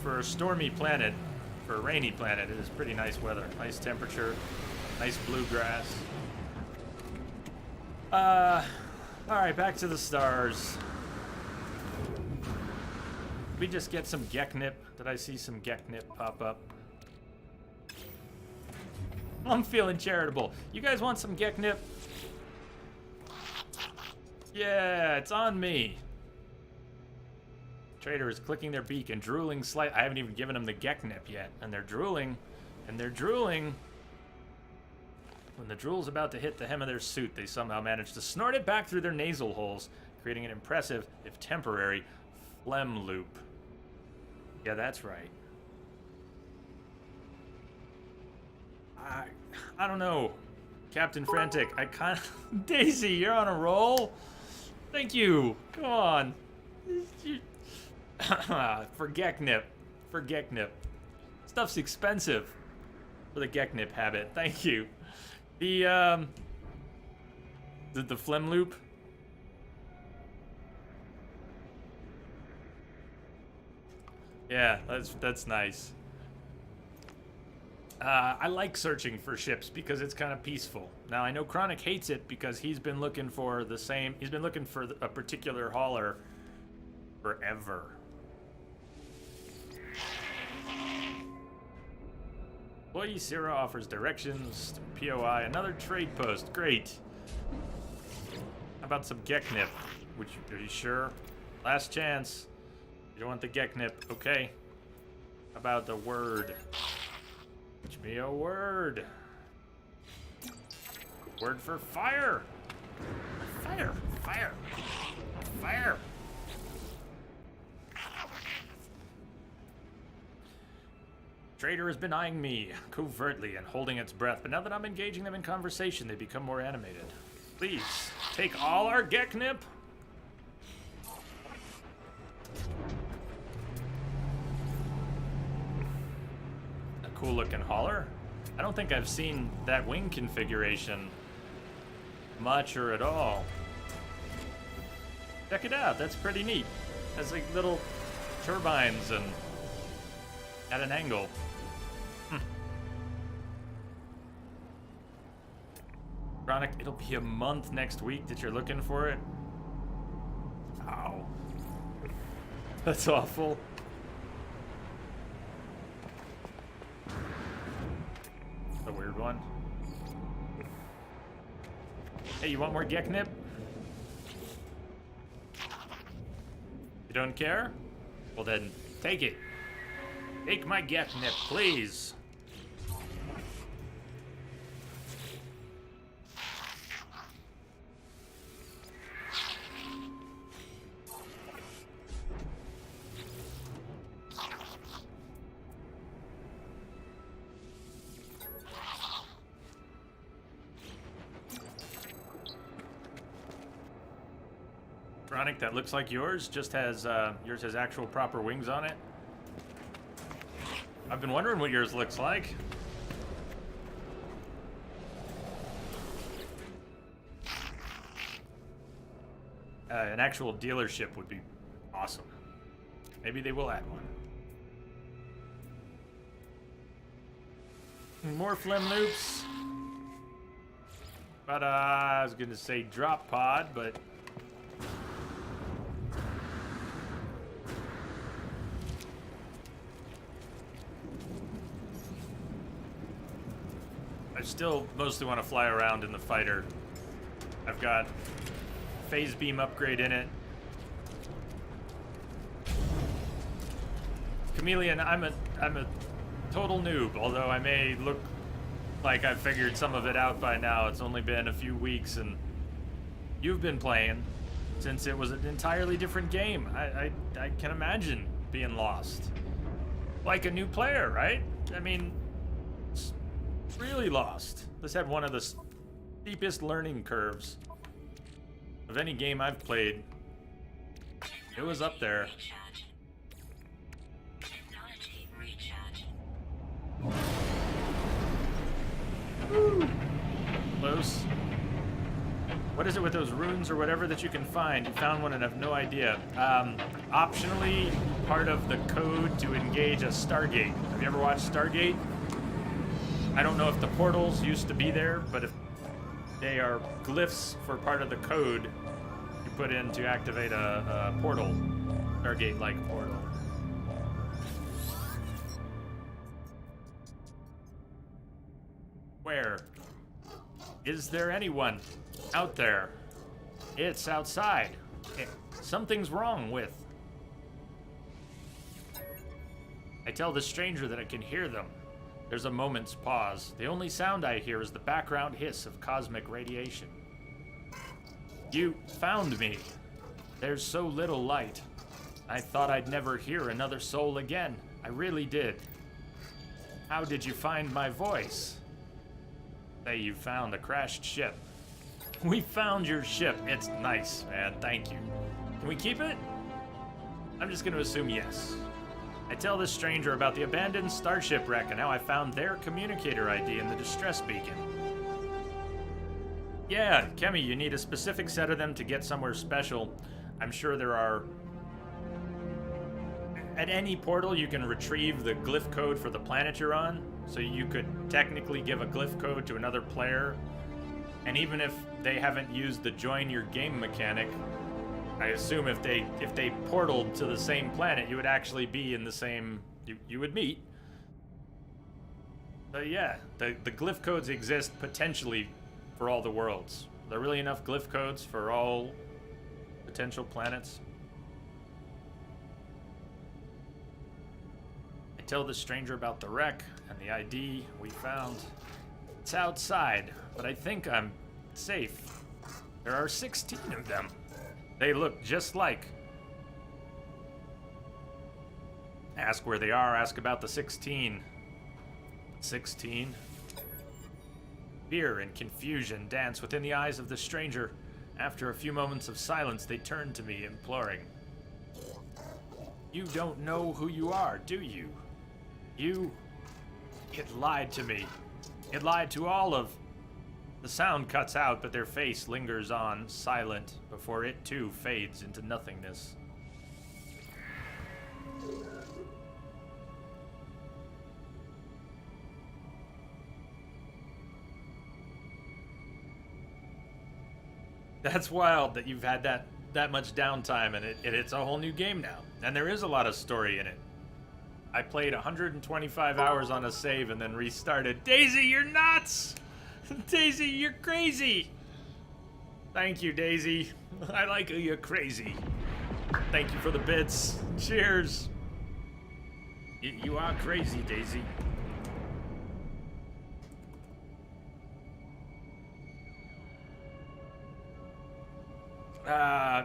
for a stormy planet, for a rainy planet, it is pretty nice weather. Nice temperature, nice bluegrass. Alright, back to the stars. Did we just get some Geknip? Did I see some Geknip pop up? I'm feeling charitable. You guys want some Geknip? Yeah, it's on me. Trader is clicking their beak and drooling slightly. I haven't even given them the Geknip yet. And they're drooling. And they're drooling. When the drool's about to hit the hem of their suit, they somehow manage to snort it back through their nasal holes, creating an impressive, if temporary, phlegm loop. Yeah, that's right. I don't know. Captain Frantic, I kind of... Daisy, you're on a roll? Thank you. Come on. For Geknip. For Geknip. Stuff's expensive. For the Geknip habit. Thank you. The phlegm loop. Yeah, that's nice. I like searching for ships because it's kind of peaceful. Now I know Chronic hates it because he's been looking for the same. He's been looking for a particular hauler forever. Employee Sierra offers directions to POI. Another trade post. Great. How about some Geknip? Are you sure? Last chance. You don't want the Geknip. Okay. How about the word? Teach me a word. Word for fire. Fire. Fire. Fire. Trader has been eyeing me covertly and holding its breath, but now that I'm engaging them in conversation, they become more animated. Please, take all our Geknip. A cool looking hauler. I don't think I've seen that wing configuration much or at all. Check it out, that's pretty neat. Has like little turbines and at an angle. Chronic, it'll be a month next week that you're looking for it. Ow. That's awful. The weird one. Hey, you want more Geknip? You don't care? Well then, take it. Take my Geknip, please. Chronic, that looks like yours. Just has yours has actual proper wings on it. I've been wondering what yours looks like. An actual dealership would be awesome. Maybe they will add one. More phlegm loops. But I was gonna say drop pod, but I still mostly want to fly around in the fighter. I've got phase beam upgrade in it. Chameleon, I'm a total noob, although I may look like I've figured some of it out by now. It's only been a few weeks and you've been playing since it was an entirely different game. I can imagine being lost. Like a new player, right? I mean, it's really lost. This had one of the steepest learning curves of any game I've played. It was up there. Recharge. Technology recharge. Close. What is it with those runes or whatever that you can find? You found one and have no idea. Optionally, part of the code to engage a Stargate. Have you ever watched Stargate? I don't know if the portals used to be there, but if they are glyphs for part of the code you put in to activate a portal, Stargate-like portal. Where? Is there anyone out there? It's outside. Something's wrong with. I tell the stranger that I can hear them. There's a moment's pause. The only sound I hear is the background hiss of cosmic radiation. You found me. There's so little light. I thought I'd never hear another soul again. I really did. How did you find my voice? Say you found a crashed ship. We found your ship. It's nice, man. Thank you. Can we keep it? I'm just going to assume yes. I tell this stranger about the abandoned starship wreck and how I found their communicator ID in the distress beacon. Yeah, Kemi, you need a specific set of them to get somewhere special. I'm sure there are... At any portal, you can retrieve the glyph code for the planet you're on, so you could technically give a glyph code to another player. And even if they haven't used the join your game mechanic, I assume if they portaled to the same planet, you would actually be in the same... You would meet. But yeah, the glyph codes exist potentially for all the worlds. Are there really enough glyph codes for all potential planets? I tell the stranger about the wreck and the ID we found. It's outside, but I think I'm safe. There are 16 of them. They look just like. Ask where they are, ask about the 16. 16? Fear and confusion dance within the eyes of the stranger. After a few moments of silence, they turn to me, imploring. You don't know who you are, do you? It lied to me. It lied to all of... The sound cuts out, but their face lingers on, silent, before it too fades into nothingness. That's wild that you've had that much downtime and it's a whole new game now. And there is a lot of story in it. I played 125 hours on a save and then restarted. Daisy, you're nuts! Daisy, you're crazy! Thank you, Daisy. I like you, you're crazy. Thank you for the bits. Cheers. You are crazy, Daisy.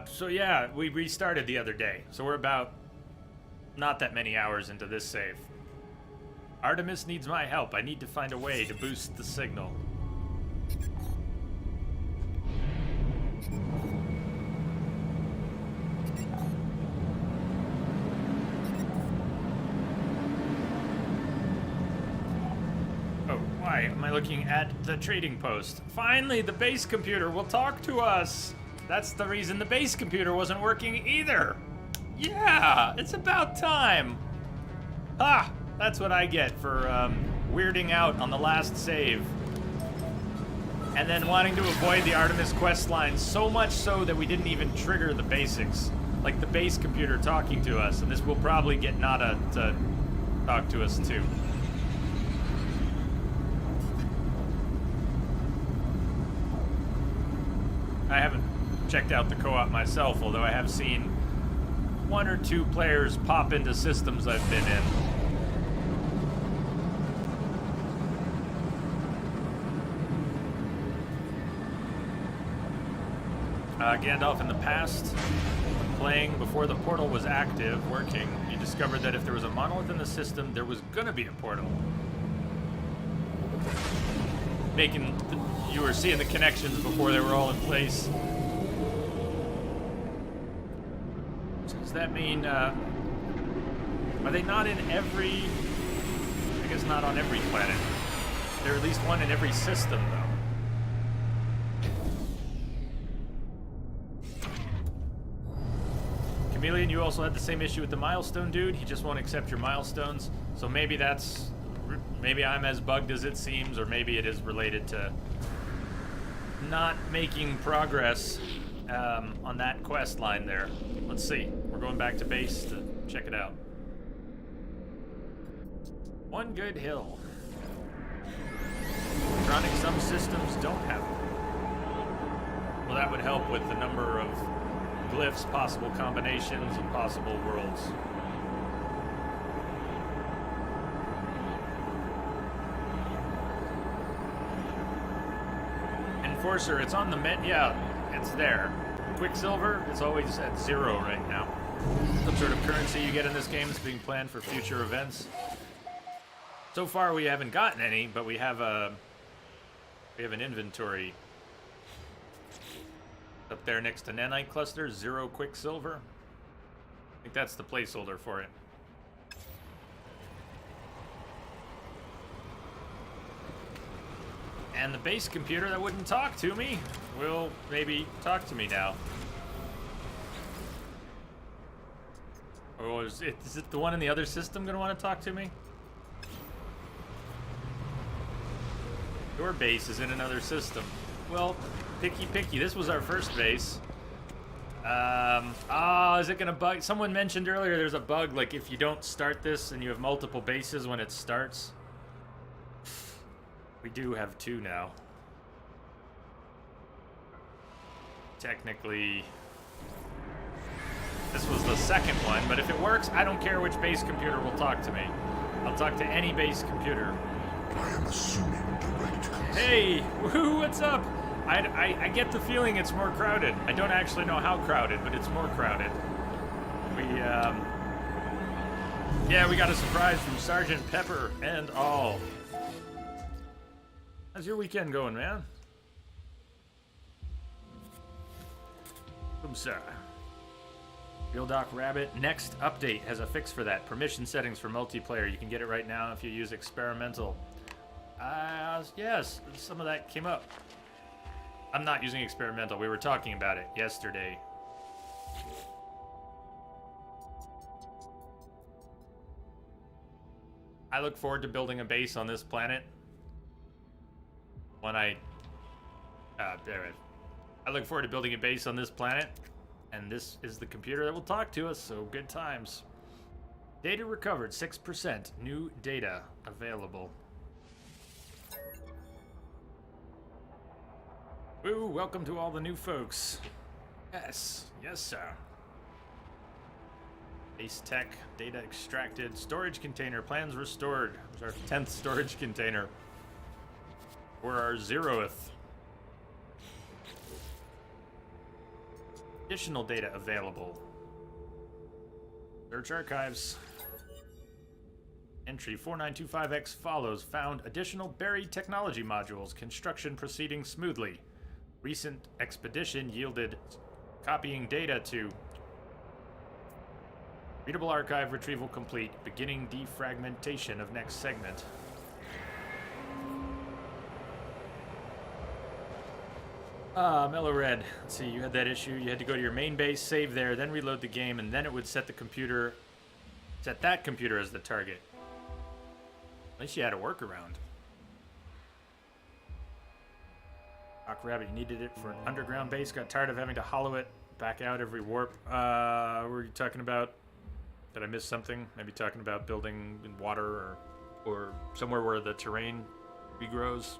So yeah, we restarted the other day. So we're about not that many hours into this save. Artemis needs my help. I need to find a way to boost the signal. why am I looking at the trading post? Finally, the base computer will talk to us. That's the reason the base computer wasn't working either. Yeah, it's about time. Ha! That's what I get for weirding out on the last save. And then wanting to avoid the Artemis quest line so much so that we didn't even trigger the basics. Like the base computer talking to us. And this will probably get Nada to talk to us too. I haven't checked out the co-op myself, although I have seen 1 or 2 players pop into systems I've been in. Gandalf, in the past, when playing before the portal was active, working, you discovered that if there was a monolith in the system, there was gonna be a portal. You were seeing the connections before they were all in place. So does that mean, are they not in every, I guess not on every planet. They're at least one in every system, though. Chameleon, you also had the same issue with the milestone dude. He just won't accept your milestones. So maybe maybe I'm as bugged as it seems, or maybe it is related to not making progress on that quest line there. Let's see. We're going back to base to check it out. One good hill. Electronic, some systems don't have it. Well, that would help with the number of glyphs, possible combinations, and possible worlds. Enforcer, it's on the yeah, it's there. Quicksilver, it's always at 0 right now. Some sort of currency you get in this game is being planned for future events. So far we haven't gotten any, but we have an inventory up there next to Nanite Cluster, 0 Quicksilver. I think that's the placeholder for it. And the base computer that wouldn't talk to me will maybe talk to me now. Or is it the one in the other system gonna want to talk to me? Your base is in another system. Well, picky. This was our first base. Is it gonna bug? Someone mentioned earlier there's a bug, like if you don't start this and you have multiple bases when it starts. We do have 2 now. Technically, this was the second one, but if it works, I don't care which base computer will talk to me. I'll talk to any base computer. I am assuming direct consent. Hey, woohoo, what's up? I get the feeling it's more crowded. I don't actually know how crowded, but it's more crowded. We got a surprise from Sergeant Pepper and all. How's your weekend going, man? Sir. Real Doc Rabbit. Next update has a fix for that. Permission settings for multiplayer. You can get it right now if you use experimental. Yes, some of that came up. I'm not using experimental. We were talking about it yesterday. I look forward to building a base on this planet. I look forward to building a base on this planet, and this is the computer that will talk to us, so good times. Data recovered, 6%. New data available. Woo, welcome to all the new folks. Yes, sir. Base tech, data extracted, storage container, plans restored. It was our 10th storage container. Or our 0th. Additional data available. Search archives. Entry 4925X follows. Found additional buried technology modules. Construction proceeding smoothly. Recent expedition yielded copying data to readable archive retrieval complete. Beginning defragmentation of next segment. Mellow Red. Let's see, you had that issue. You had to go to your main base, save there, then reload the game, and then it would set that computer as the target. At least you had a workaround. Rock Rabbit, you needed it for an underground base. Got tired of having to hollow it back out every warp. Were you talking about? Did I miss something? Maybe talking about building in water or somewhere where the terrain regrows.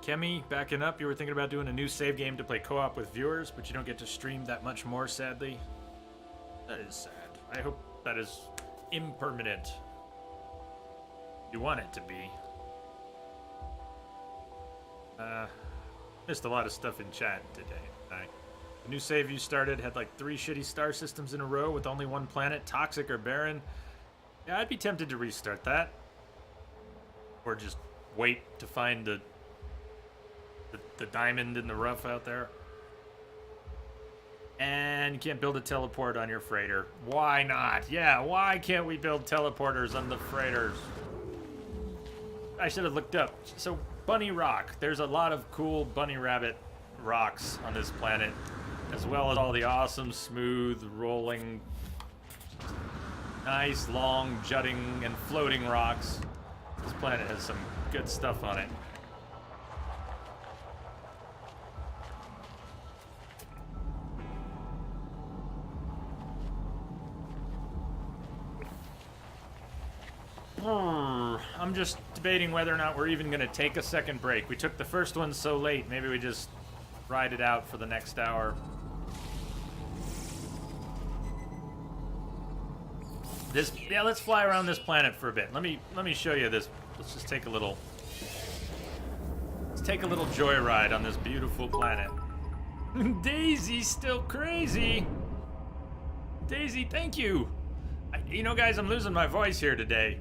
Kemi, backing up, you were thinking about doing a new save game to play co-op with viewers, but you don't get to stream that much more, sadly. That is sad. I hope that is impermanent. You want it to be. Missed a lot of stuff in chat today. The new save you started had like 3 shitty star systems in a row with only 1 planet, toxic or barren. Yeah, I'd be tempted to restart that. Or just wait to find the diamond in the rough out there. And you can't build a teleport on your freighter. Why not? Yeah, why can't we build teleporters on the freighters? I should have looked up. So, Bunny Rock. There's a lot of cool bunny rabbit rocks on this planet, as well as all the awesome, smooth, rolling, nice, long, jutting, and floating rocks. This planet has some good stuff on it. I'm just debating whether or not we're even going to take a second break. We took the first one so late, maybe we just ride it out for the next hour. Yeah, let's fly around this planet for a bit. Let me show you this. Let's just take a little joyride on this beautiful planet. Daisy's still crazy. Daisy, thank you. You know, guys, I'm losing my voice here today.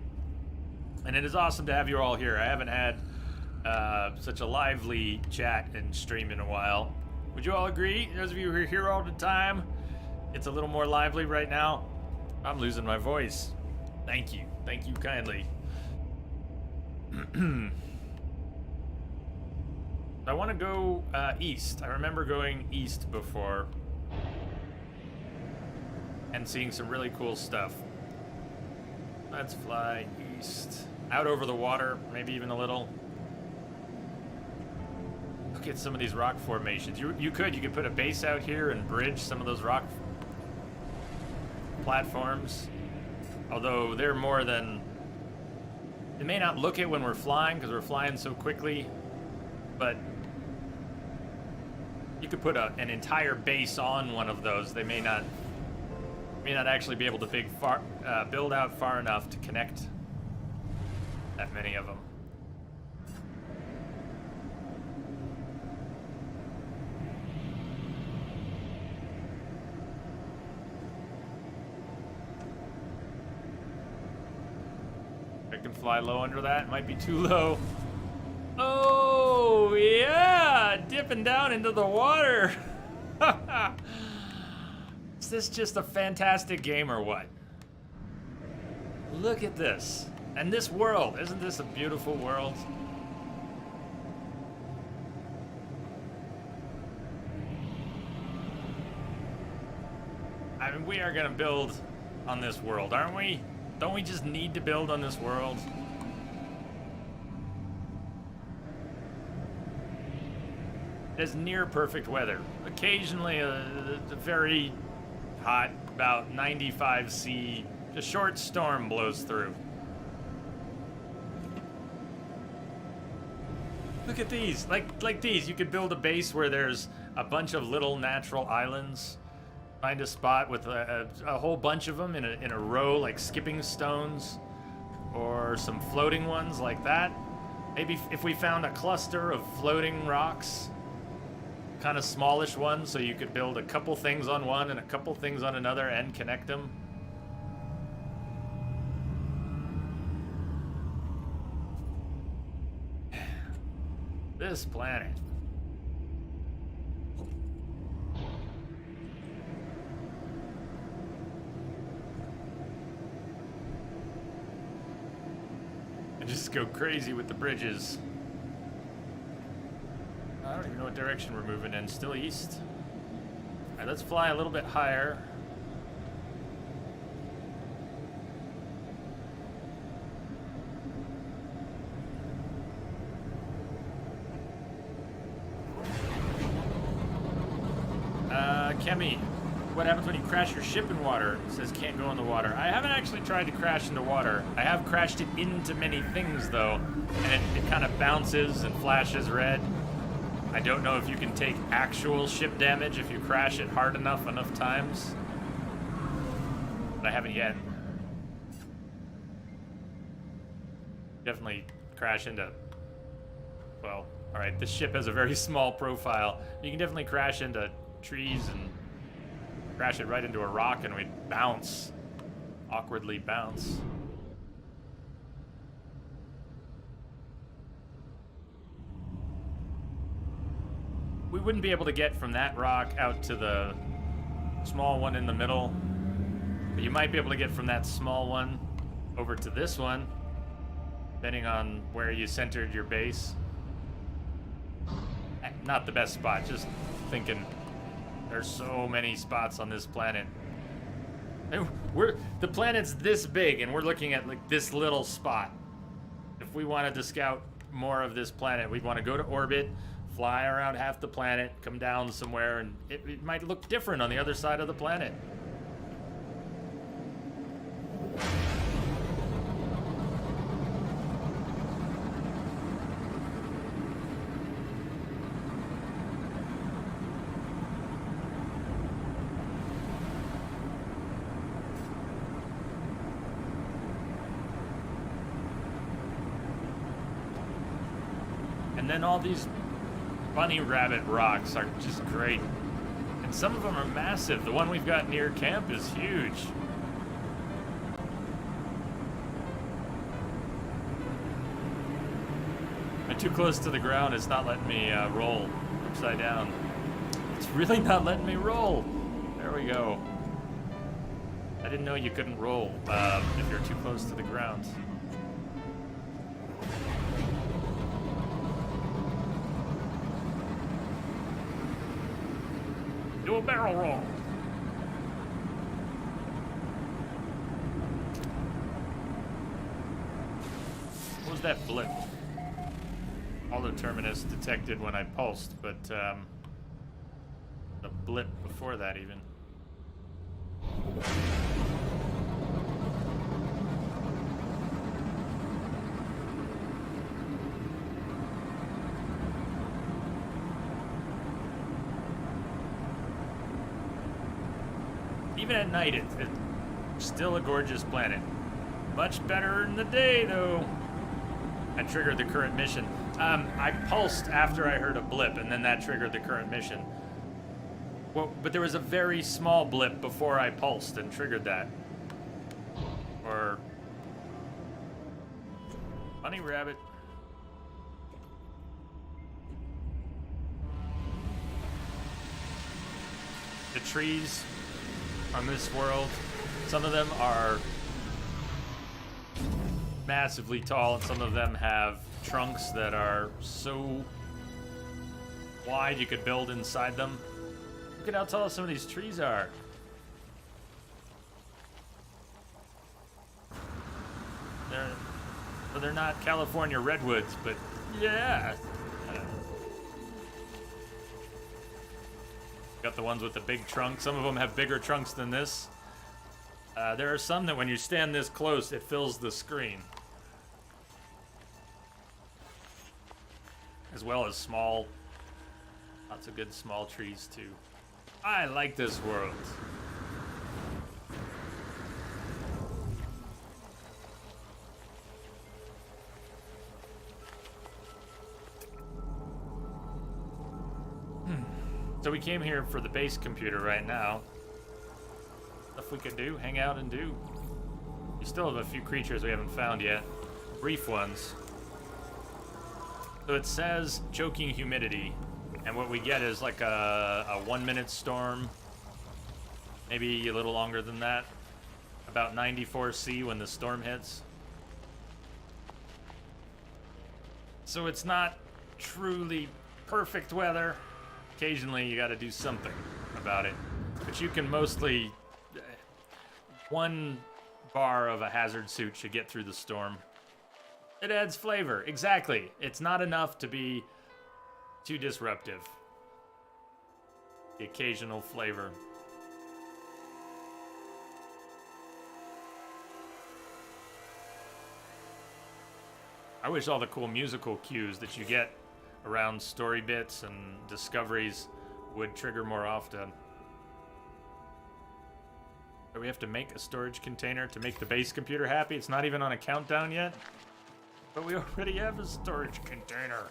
And it is awesome to have you all here. I haven't had such a lively chat and stream in a while. Would you all agree? Those of you who are here all the time, it's a little more lively right now. I'm losing my voice. Thank you. Thank you kindly. I want to go east. I remember going east before and seeing some really cool stuff. Let's fly east. Out over the water, maybe even a little. Look at some of these rock formations. You could put a base out here and bridge some of those rock platforms. Although they're more than... They may not look it when we're flying because we're flying so quickly, but you could put an entire base on one of those. They may not actually be able to build out far enough to connect that many of them. I can fly low under that. It might be too low. Oh, yeah! Dipping down into the water. Is this just a fantastic game or what? Look at this. And this world. Isn't this a beautiful world? I mean, we are going to build on this world, aren't we? Don't we just need to build on this world? It has near perfect weather. Occasionally a very hot, about 95 C, a short storm blows through. Look at these, like these. You could build a base where there's a bunch of little natural islands. Find a spot with a whole bunch of them in a row, like skipping stones, or some floating ones like that. Maybe if we found a cluster of floating rocks, kind of smallish ones, so you could build a couple things on one and a couple things on another and connect them. This planet. And just go crazy with the bridges. don't even know what direction we're moving in. Still east. Alright, let's fly a little bit higher. Kemi, what happens when you crash your ship in water? It says can't go in the water. I haven't actually tried to crash into water. I have crashed it into many things though, and it kind of bounces and flashes red. I don't know if you can take actual ship damage if you crash it hard enough times. But I haven't yet. Definitely crash into, well, alright, this ship has a very small profile. You can definitely crash into trees and crash it right into a rock and we'd bounce. Awkwardly bounce. We wouldn't be able to get from that rock out to the small one in the middle. But you might be able to get from that small one over to this one, depending on where you centered your base. Not the best spot, just thinking. There's so many spots on this planet. And the planet's this big, and we're looking at like this little spot. If we wanted to scout more of this planet, we'd want to go to orbit, fly around half the planet, come down somewhere, and it might look different on the other side of the planet. And then all these bunny rabbit rocks are just great. And some of them are massive. The one we've got near camp is huge. I'm too close to the ground. It's not letting me roll upside down. It's really not letting me roll. There we go. I didn't know you couldn't roll if you're too close to the ground. Do a barrel roll. What was that blip? Auto terminus detected when I pulsed, but the blip before that even. Even at night, it's still a gorgeous planet. Much better in the day, though. I triggered the current mission. I pulsed after I heard a blip, and then that triggered the current mission. Well, but there was a very small blip before I pulsed and triggered that. Or... Bunny rabbit. The trees on this world, some of them are massively tall, and some of them have trunks that are so wide you could build inside them. Look at how tall some of these trees are. They're not California redwoods, but yeah. Got the ones with the big trunk. Some of them have bigger trunks than this. There are some that when you stand this close, it fills the screen. As well as small, lots of good small trees too. I like this world. So we came here for the base computer right now. Stuff we could do, hang out and do. We still have a few creatures we haven't found yet. Brief ones. So it says choking humidity, and what we get is like a 1 minute storm. Maybe a little longer than that. About 94 C when the storm hits. So it's not truly perfect weather. Occasionally, you got to do something about it. But you can mostly... one bar of a hazard suit should get through the storm. It adds flavor. Exactly. It's not enough to be too disruptive. The occasional flavor. I wish all the cool musical cues that you get around story bits and discoveries would trigger more often. Do we have to make a storage container to make the base computer happy? It's not even on a countdown yet. But we already have a storage container.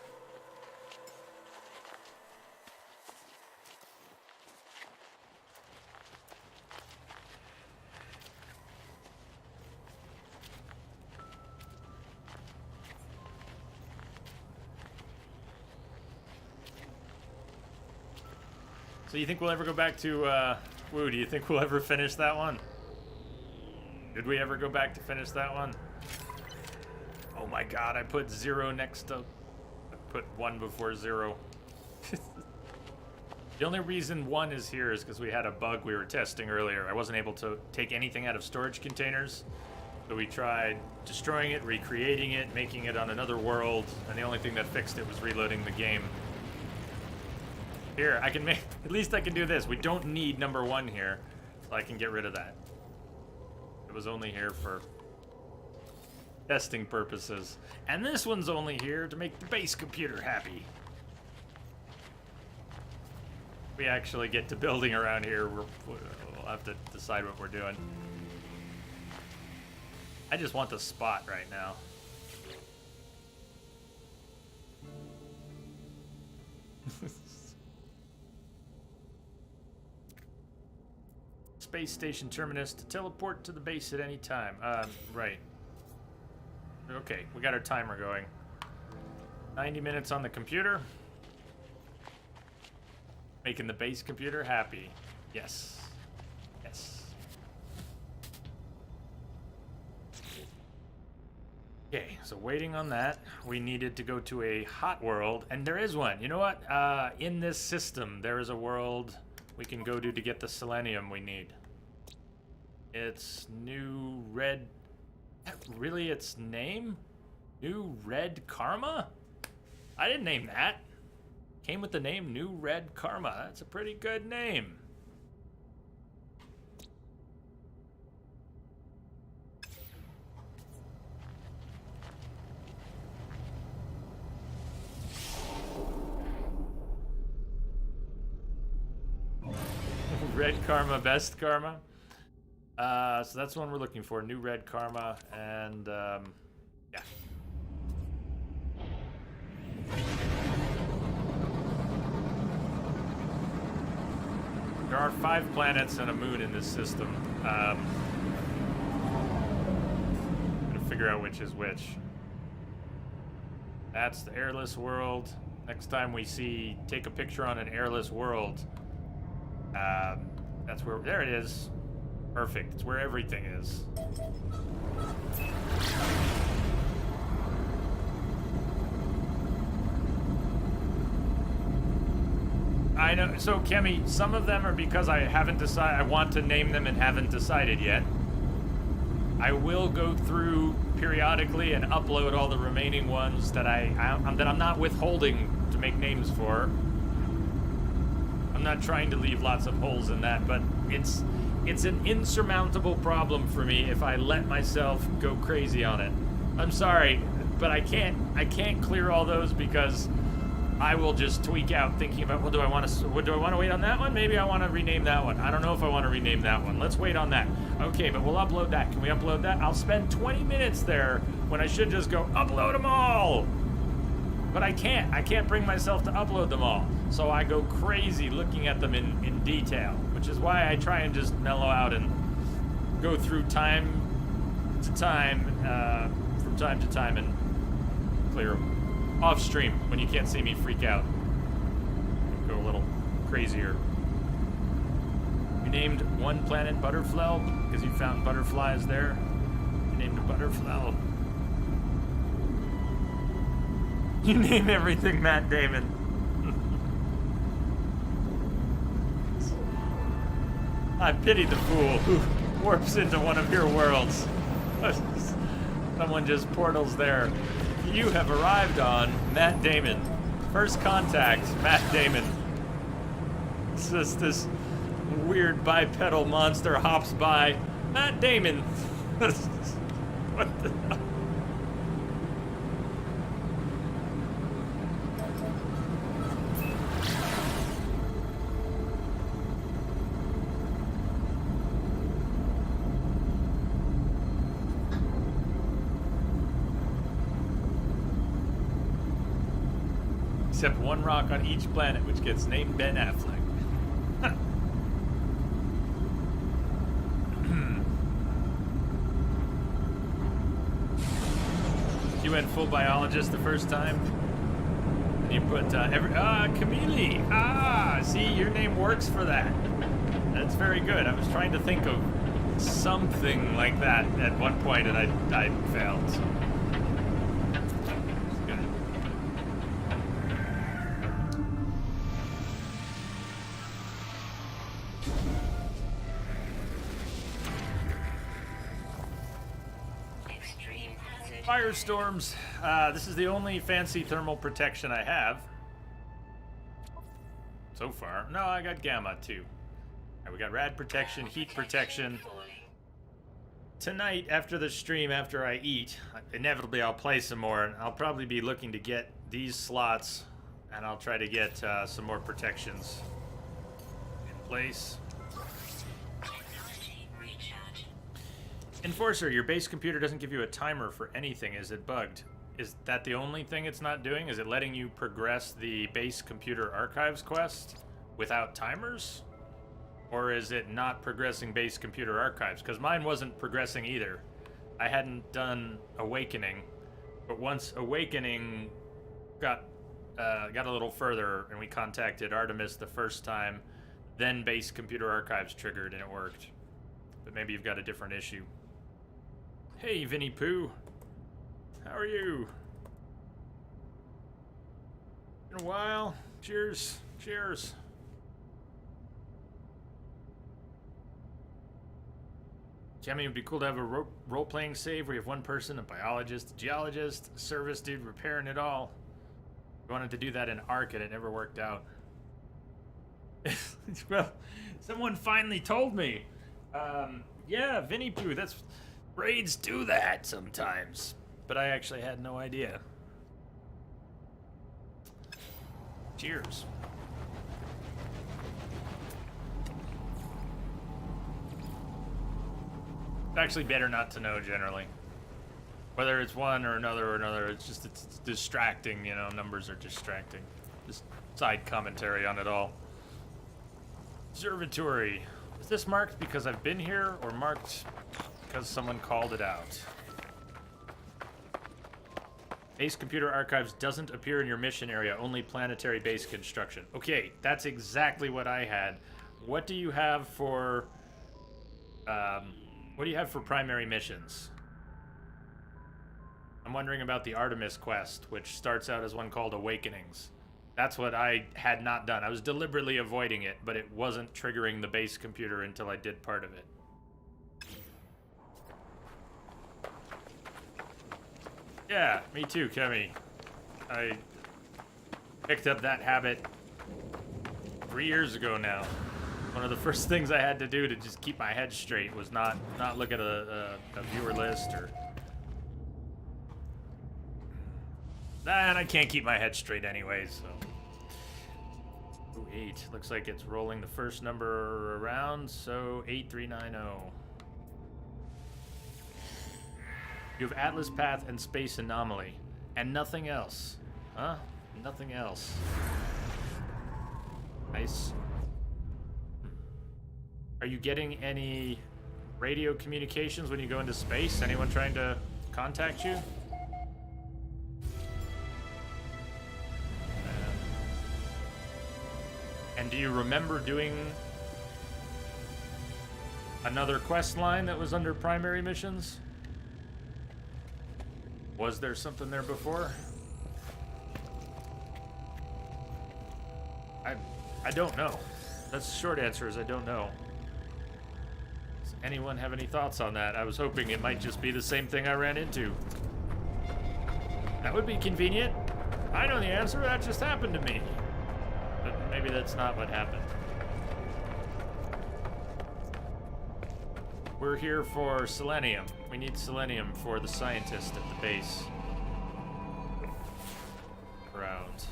So you think we'll ever go back to, Woo, do you think we'll ever finish that one? Did we ever go back to finish that one? Oh my god, I put 0 next to... I put 1 before 0. The only reason 1 is here is because we had a bug we were testing earlier. I wasn't able to take anything out of storage containers. So we tried destroying it, recreating it, making it on another world, and the only thing that fixed it was reloading the game. Here, I can make... At least I can do this. We don't need number 1 here, so I can get rid of that. It was only here for testing purposes. And this one's only here to make the base computer happy. We actually get to building around here. We'll have to decide what we're doing. I just want the spot right now. Space station terminus to teleport to the base at any time. Right. Okay, we got our timer going. 90 minutes on the computer. Making the base computer happy. Yes. Yes. Okay, so waiting on that, we needed to go to a hot world, and there is one. You know what? In this system, there is a world we can go to get the selenium we need. It's New Red... Really, its name? New Red Karma? I didn't name that. Came with the name New Red Karma. That's a pretty good name. Red Karma, best Karma. So that's the one we're looking for. New Red Karma, and yeah. There are 5 planets and a moon in this system. I'm gonna figure out which is which. That's the airless world. Next time we see, take a picture on an airless world. That's where, there it is. Perfect, it's where everything is. I know, so Kemi, some of them are because I haven't decided, I want to name them and haven't decided yet. I will go through periodically and upload all the remaining ones that I'm not withholding to make names for. I'm not trying to leave lots of holes in that, but it's an insurmountable problem for me if I let myself go crazy on it. I'm sorry, but I can't clear all those because I will just tweak out thinking about, well, do I want to wait on that one? Maybe I want to rename that one. I don't know if I want to rename that one. Let's wait on that. Okay, but we'll upload that. Can we upload that? I'll spend 20 minutes there when I should just go upload them all. But I can't bring myself to upload them all. So I go crazy looking at them in detail, which is why I try and just mellow out and go through time to time, from time to time, and clear them. Off stream, when you can't see me freak out. Go a little crazier. You named one planet Butterflow because you found butterflies there. You named it Butterflow. You name everything Matt Damon. I pity the fool who warps into one of your worlds. Someone just portals there. You have arrived on Matt Damon. First contact, Matt Damon. It's just this weird bipedal monster hops by. Matt Damon. What the hell? Except one rock on each planet, which gets named Ben Affleck. You went full biologist the first time? And you put Camille! See, your name works for that. That's very good. I was trying to think of something like that at one point, and I failed. So. Good. Extreme hazard. Firestorms. This is the only fancy thermal protection I have. So far. No, I got gamma too. Alright, we got rad protection, heat protection. Tonight, after the stream, after I eat, inevitably I'll play some more, and I'll probably be looking to get these slots, and I'll try to get some more protections in place. Technology recharge. Enforcer, your base computer doesn't give you a timer for anything. Is it bugged? Is that the only thing it's not doing? Is it letting you progress the base computer archives quest without timers? Or is it not progressing base computer archives? Because mine wasn't progressing either. I hadn't done Awakening, but once Awakening got a little further and we contacted Artemis the first time, then base computer archives triggered and it worked. But maybe you've got a different issue. Hey, Vinny Pooh. How are you? Been a while. Cheers. Cheers. Jamie, it would be cool to have a role-playing save where you have one person, a biologist, a geologist, a service dude repairing it all. We wanted to do that in Ark and it never worked out. Well, someone finally told me. Yeah, Vinny Pooh, that's... Raids do that sometimes. But I actually had no idea. Cheers. It's actually better not to know generally. Whether it's one or another, it's just it's distracting, you know, numbers are distracting. Just side commentary on it all. Observatory. Is this marked because I've been here or marked because someone called it out? Base computer archives doesn't appear in your mission area, only planetary base construction. Okay, that's exactly what I had. What do you have for primary missions? I'm wondering about the Artemis quest, which starts out as one called Awakenings. That's what I had not done. I was deliberately avoiding it, but it wasn't triggering the base computer until I did part of it. Yeah, me too, Kemi. I picked up that habit 3 years ago now. One of the first things I had to do to just keep my head straight was not look at a viewer list or... And I can't keep my head straight anyways, so... Ooh, 8. Looks like it's rolling the first number around, so 8390. You have Atlas Path and Space Anomaly. And nothing else. Huh? Nothing else. Nice. Are you getting any radio communications when you go into space? Anyone trying to contact you? And do you remember doing another quest line that was under primary missions? Was there something there before? I don't know. That's the short answer is I don't know. Anyone have any thoughts on that? I was hoping it might just be the same thing I ran into. That would be convenient. I know the answer, that just happened to me. But maybe that's not what happened. We're here for selenium. We need selenium for the scientist at the base. Round.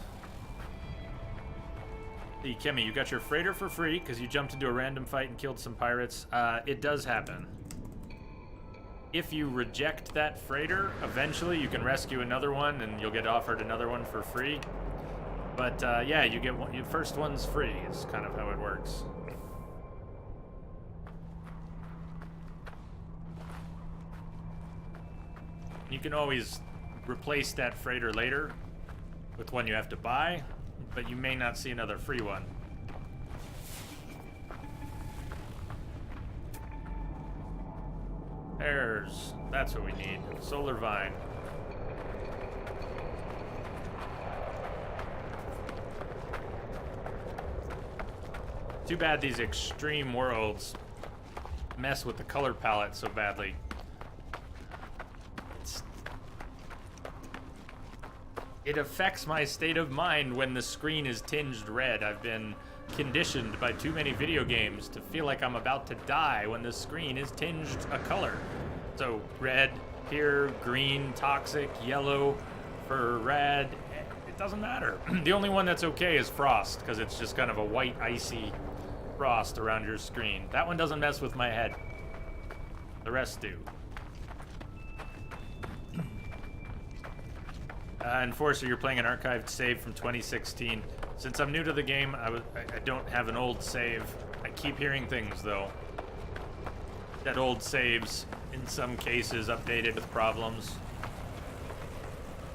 Hey, Kemi, you got your freighter for free because you jumped into a random fight and killed some pirates. It does happen. If you reject that freighter, eventually you can rescue another one and you'll get offered another one for free. But yeah, you get one. Your first one's free. Is kind of how it works. You can always replace that freighter later with one you have to buy, but you may not see another free one. That's what we need. Solar Vine. Too bad these extreme worlds mess with the color palette so badly. It affects my state of mind when the screen is tinged red. I've been conditioned by too many video games to feel like I'm about to die when the screen is tinged a color. So red here, green, toxic, yellow for red. It doesn't matter. The only one that's okay is frost, because it's just kind of a white, icy frost around your screen. That one doesn't mess with my head. The rest do. Enforcer, you're playing an archived save from 2016. Since I'm new to the game, I don't have an old save. I keep hearing things, though, that old saves, in some cases, updated with problems.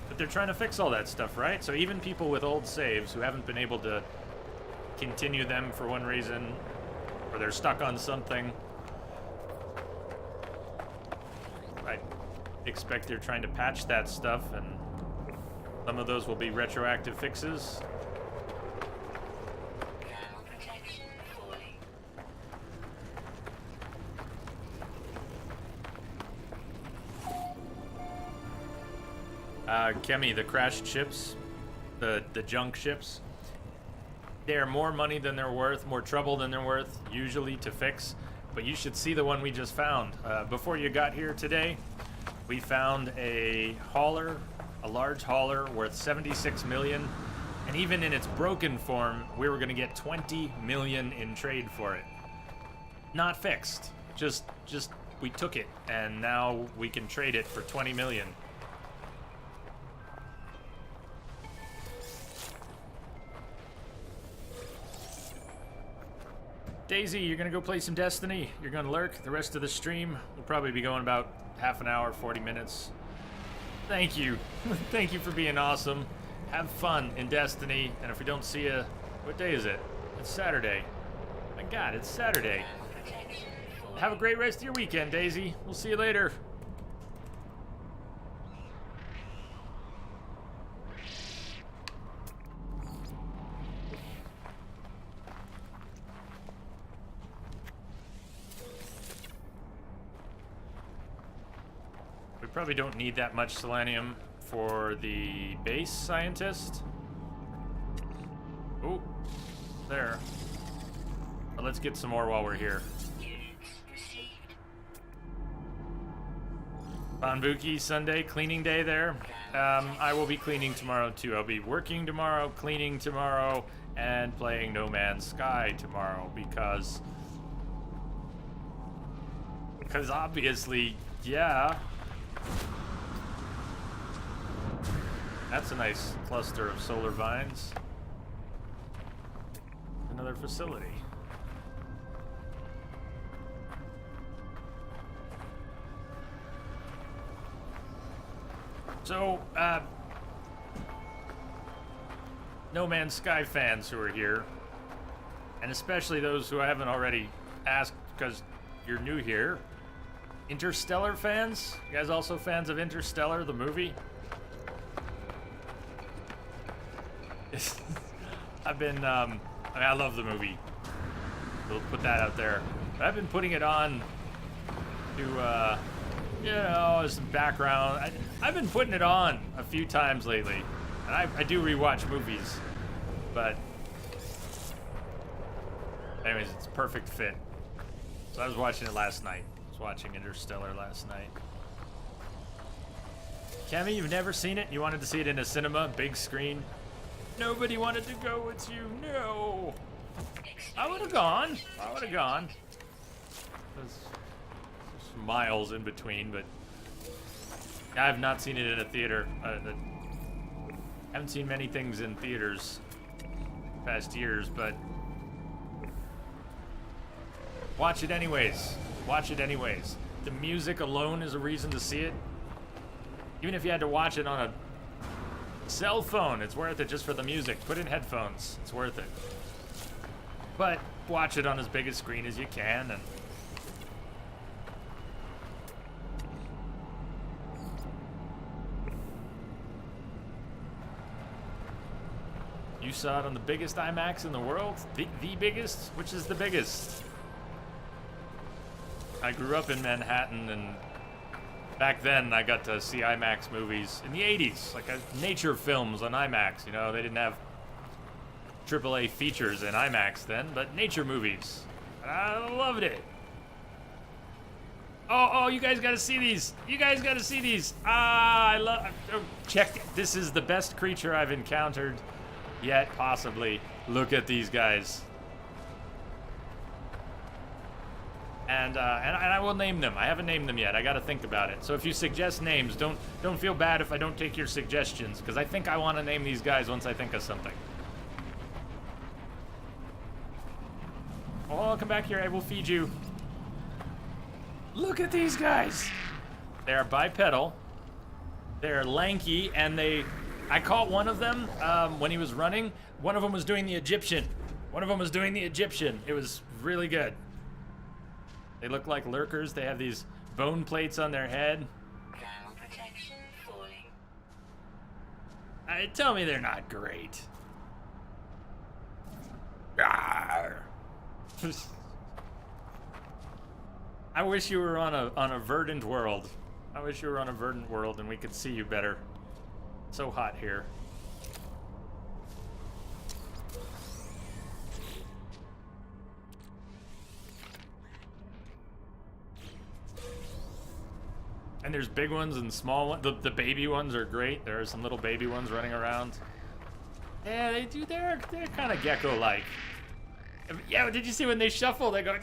But they're trying to fix all that stuff, right? So even people with old saves who haven't been able to continue them for one reason, or they're stuck on something, I expect they're trying to patch that stuff, and some of those will be retroactive fixes. Now protection fully. Kemi, the crashed ships, the junk ships, they're more money than they're worth, more trouble than they're worth, usually to fix. But you should see the one we just found. Before you got here today, we found a hauler, a large hauler worth 76 million, and even in its broken form, we were gonna get 20 million in trade for it. Not fixed, just we took it, and now we can trade it for 20 million. Daisy, you're gonna go play some Destiny? You're gonna lurk the rest of the stream? We'll probably be going about half an hour, 40 minutes. Thank you. Thank you for being awesome. Have fun in Destiny, and if we don't see you, what day is it? It's Saturday. My God, it's Saturday. Now protection fully. Have a great rest of your weekend, Daisy. We'll see you later. We probably don't need that much selenium for the base scientist. Oh, there. But let's get some more while we're here. Units received. Banbuki Sunday, cleaning day there. I will be cleaning tomorrow too. I'll be working tomorrow, cleaning tomorrow, and playing No Man's Sky tomorrow because obviously, yeah. That's a nice cluster of solar vines. Another facility. So, No Man's Sky fans who are here, and especially those who I haven't already asked because you're new here. Interstellar fans? You guys also fans of Interstellar, the movie? I've been, I mean, I love the movie. We'll put that out there. But I've been putting it on to, you know, some background. I've been putting it on a few times lately, and I do rewatch movies, but anyways, it's a perfect fit. So I was watching it last night. I was watching Interstellar last night. Cammy, you've never seen it? You wanted to see it in a cinema, big screen? Nobody wanted to go with you. No. I would have gone. I would have gone. There's miles in between, but I have not seen it in a theater. I haven't seen many things in theaters past years, but watch it anyways. Watch it anyways. The music alone is a reason to see it. Even if you had to watch it on a cell phone, it's worth it just for the music. Put in headphones. It's worth it. But watch it on as big a screen as you can. And you saw it on the biggest IMAX in the world? The biggest? Which is the biggest? I grew up in Manhattan, and back then I got to see IMAX movies in the 80s, like nature films on IMAX. You know, they didn't have AAA features in IMAX then, but nature movies. I loved it. Oh, you guys gotta see these. You guys gotta see these. I love, check, this is the best creature I've encountered yet, possibly. Look at these guys. And I will name them. I haven't named them yet. I gotta think about it. So if you suggest names, don't feel bad if I don't take your suggestions, because I think I want to name these guys once I think of something. Oh, come back here. I will feed you. Look at these guys. They are bipedal. They're lanky, and I caught one of them when he was running. One of them was doing the Egyptian. It was really good. They look like lurkers. They have these bone plates on their head. Thermal protection falling. Tell me they're not great. Arr. I wish you were on a verdant world. I wish you were on a verdant world and we could see you better. So hot here. And there's big ones and small ones. The baby ones are great. There are some little baby ones running around. Yeah, they do. They're kind of gecko-like. Yeah, did you see when they shuffle? They go.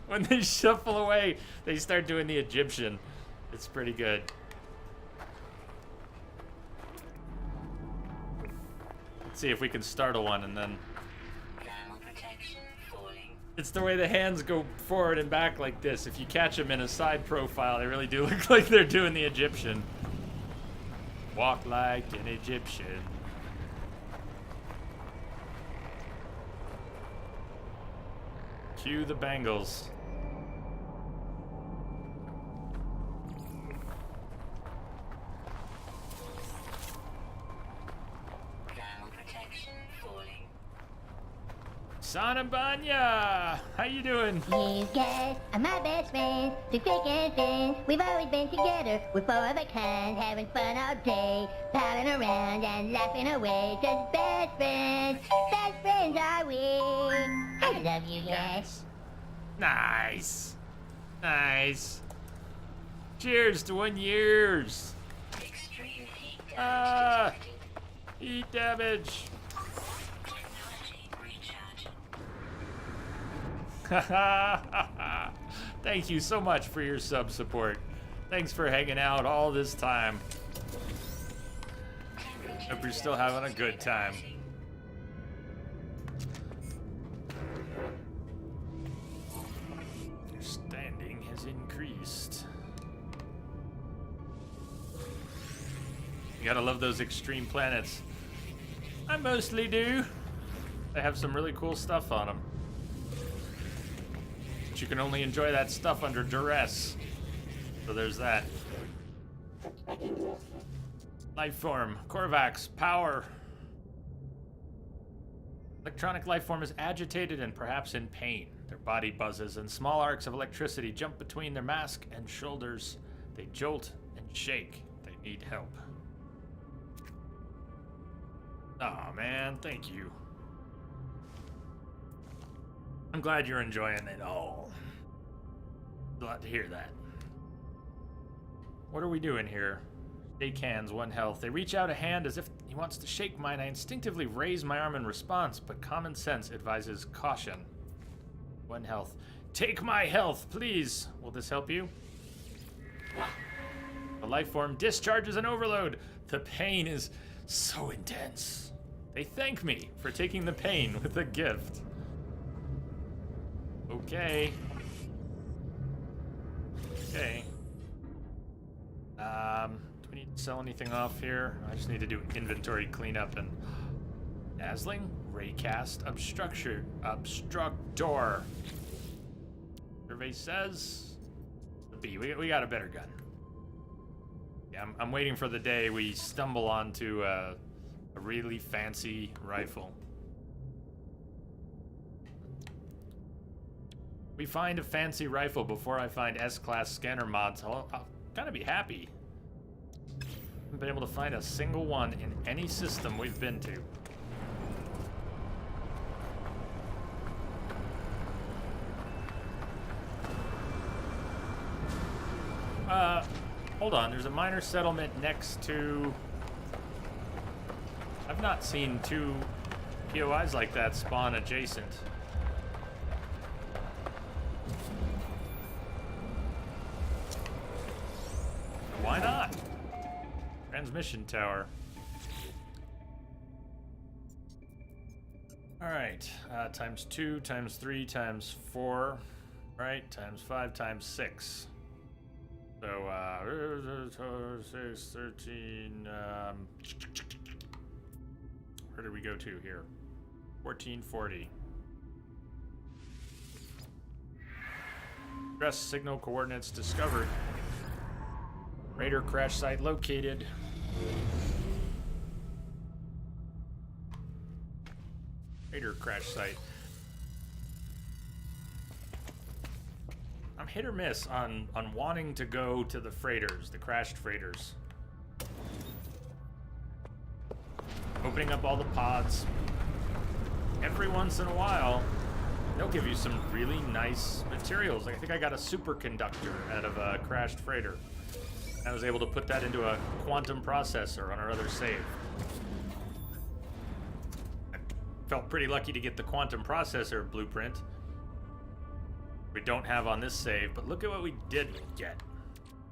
When they shuffle away, they start doing the Egyptian. It's pretty good. Let's see if we can startle one and then. Thermal protection falling. It's the way the hands go forward and back like this. If you catch them in a side profile, they really do look like they're doing the Egyptian. Walk like an Egyptian. Cue the bangles. Thermal protection falling. Sanabanya! How you doing? These guys are my best friends, through thick and thin. We've always been together, we're four of a kind, having fun all day, palling around and laughing away. Just best friends are we. I love you guys. Nice. Nice. Cheers to 1 years. Extreme heat Ah. damage detected. Heat damage. Technology recharging. Thank you so much for your sub support. Thanks for hanging out all this time. Hope you're still having a good time. Your standing has increased. You gotta love those extreme planets. I mostly do. They have some really cool stuff on them. But you can only enjoy that stuff under duress. So there's that. Life form, Korvax, power. Electronic life form is agitated and perhaps in pain. Their body buzzes, and small arcs of electricity jump between their mask and shoulders. They jolt and shake. They need help. Aw, man, thank you. I'm glad you're enjoying it all. Glad to hear that. What are we doing here? Shake hands, 1 health. They reach out a hand as if he wants to shake mine. I instinctively raise my arm in response, but common sense advises caution. 1 health. Take my health, please. Will this help you? The life form discharges an overload. The pain is so intense. They thank me for taking the pain with a gift. Okay. Okay. Do we need to sell anything off here? I just need to do inventory cleanup and dazzling raycast obstructor. Survey says the B. We got a better gun. Yeah, I'm waiting for the day we stumble onto a really fancy rifle. We find a fancy rifle before I find S-class scanner mods. I'll kind of be happy. Haven't been able to find a single one in any system we've been to. Hold on. There's a minor settlement next to... I've not seen 2 POIs like that spawn adjacent. Why not? Transmission tower. Alright, times 2, times 3, times 4, right? Times 5, times 6. So, 6, 13, where did we go to here? 1440. Stress signal coordinates discovered. Raider crash site located. Raider crash site. I'm hit or miss on wanting to go to the freighters, the crashed freighters. Opening up all the pods. Every once in a while, they'll give you some really nice materials. Like I think I got a superconductor out of a crashed freighter. I was able to put that into a quantum processor on our other save. I felt pretty lucky to get the quantum processor blueprint. We don't have on this save, but look at what we did get.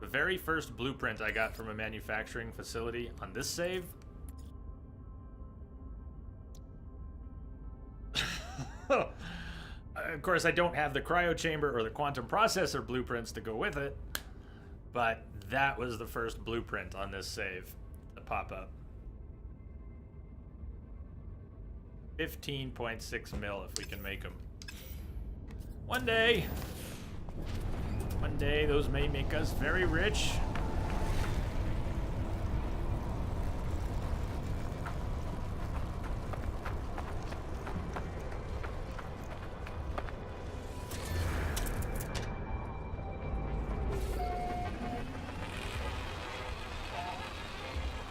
The very first blueprint I got from a manufacturing facility on this save. Of course, I don't have the cryo chamber or the quantum processor blueprints to go with it, but that was the first blueprint on this save to pop up. 15.6 mil if we can make them. One day, those may make us very rich.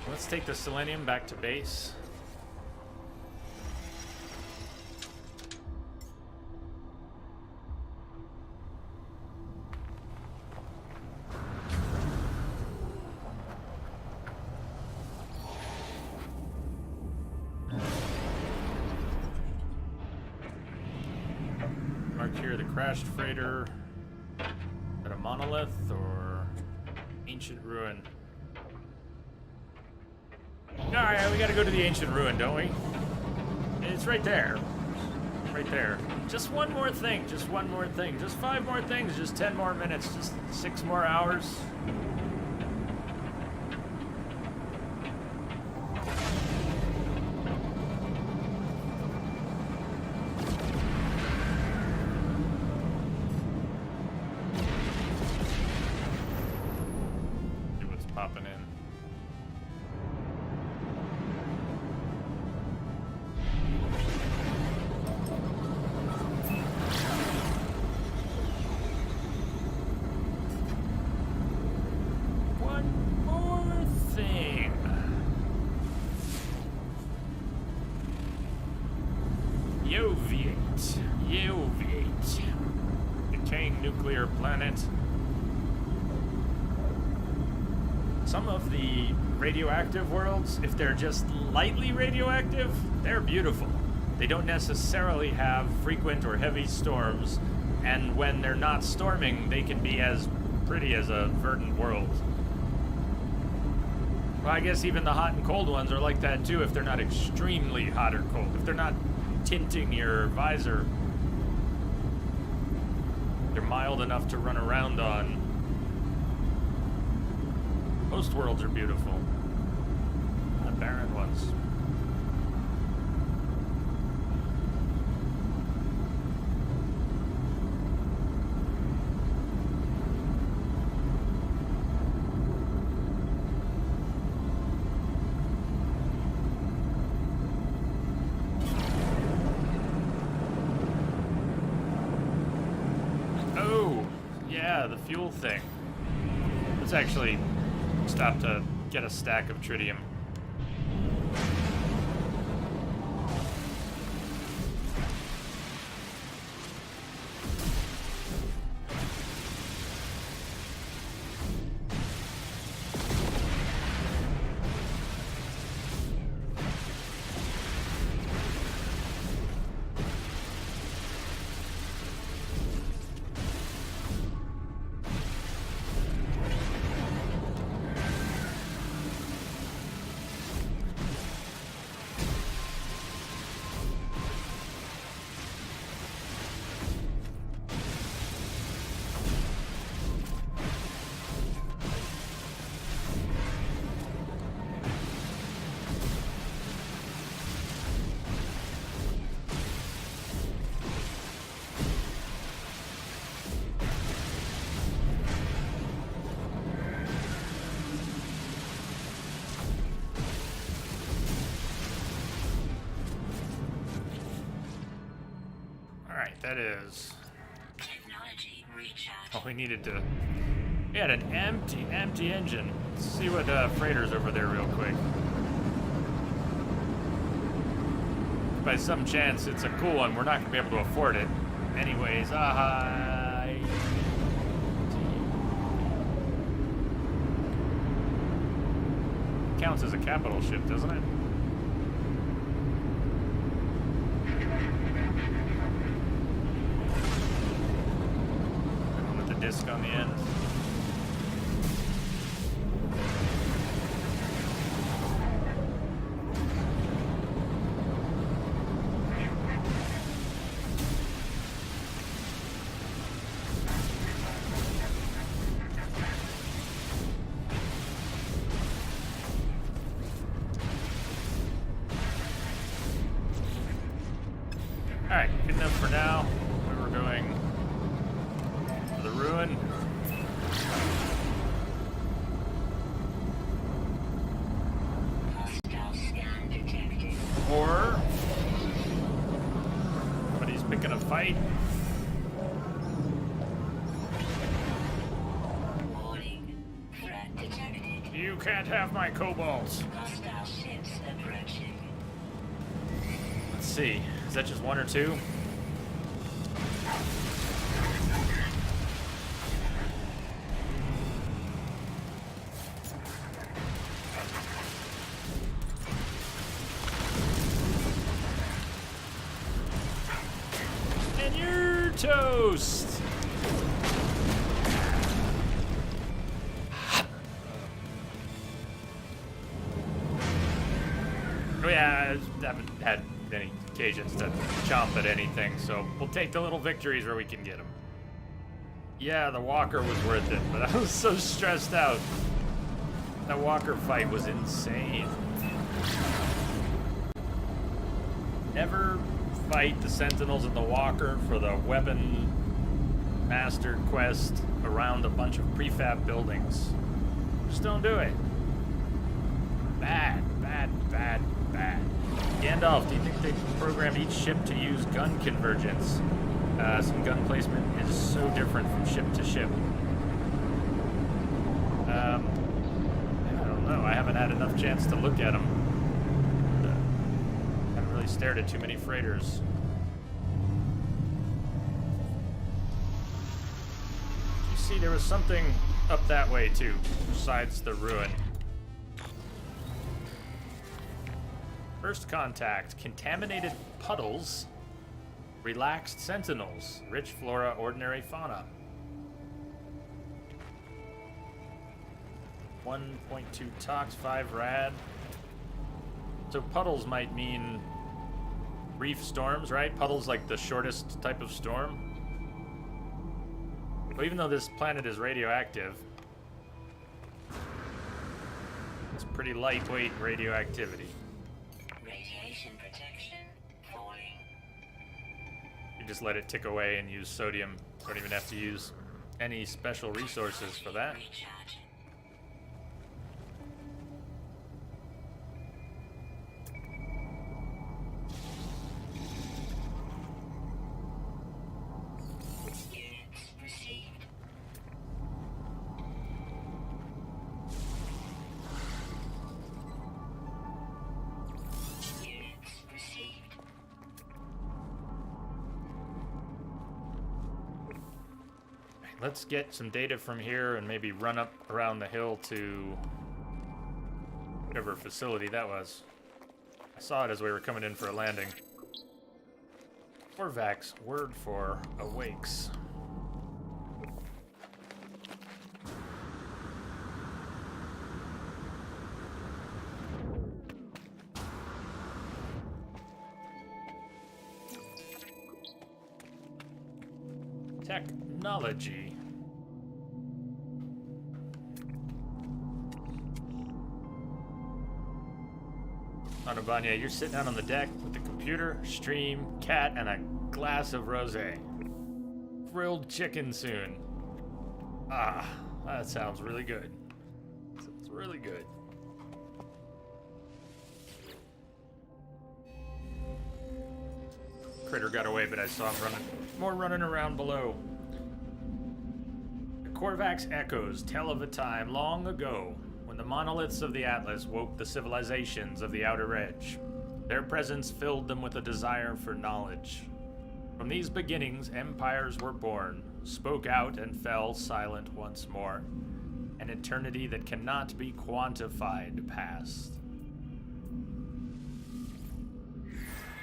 Let's take the selenium back to base. Mark here the crashed freighter. Is that a monolith or ancient ruin? Alright, we gotta go to the ancient ruin, don't we? It's right there. Right there. Just one more thing, just one more thing. Just 5 more things, just 10 more minutes, just 6 more hours. See what's popping in. nuclear planet. Some of the radioactive worlds, if they're just lightly radioactive, they're beautiful. They don't necessarily have frequent or heavy storms, and when they're not storming, they can be as pretty as a verdant world. Well, I guess even the hot and cold ones are like that too if they're not extremely hot or cold. If they're not tinting your visor, they're mild enough to run around on. Most worlds are beautiful. The barren ones. Oh, yeah, the fuel thing. Let's actually stop to get a stack of tritium. That is Technology recharge. all we needed to. We had an empty engine. Let's see what freighter's over there real quick. By some chance, it's a cool one. We're not gonna be able to afford it. Anyways, counts as a capital ship, doesn't it? Disc on the end. Alright, good enough for now. We were going the ruin. Hostile scan detected. Or somebody's picking a fight. Warning. Threat detected. You can't have my kobolds. Hostile ships approaching. Let's see. Is that just one or two? And you're toast. Oh yeah, I haven't had any occasions to chomp at anything, so we'll take the little victories where we can get them. Yeah, the walker was worth it, but I was so stressed out. That walker fight was insane. Never fight the sentinels and the walker for the weapon master quest around a bunch of prefab buildings. Just don't do it. Bad, bad, bad, bad. Gandalf, do you think they programmed each ship to use gun convergence? Some gun placement is so different from ship to ship. I don't know. I haven't had enough chance to look at them. Haven't really stared at too many freighters. see, there was something up that way too, besides the ruin. First contact, contaminated puddles, relaxed sentinels, rich flora, ordinary fauna. 1.2 tox, 5 rad. So puddles might mean reef storms, right? Puddles like the shortest type of storm. But even though this planet is radioactive, it's pretty lightweight radioactivity. Radiation protection falling. You just let it tick away and use sodium. Don't even have to use any special resources for that. Recharge. Units received. Units received. Let's get some data from here and maybe run up around the hill to whatever facility that was. I saw it as we were coming in for a landing. Korvax, word for awakes. Technology. Anubanya, you're sitting out on the deck with the computer, stream, cat, and a glass of rosé. Grilled chicken soon. Ah, that sounds really good. Sounds really good. Critter got away, but I saw him running around below. The Korvax echoes tell of a time long ago when the monoliths of the Atlas woke the civilizations of the Outer Edge. Their presence filled them with a desire for knowledge. From these beginnings, empires were born, spoke out and fell silent once more. An eternity that cannot be quantified passed.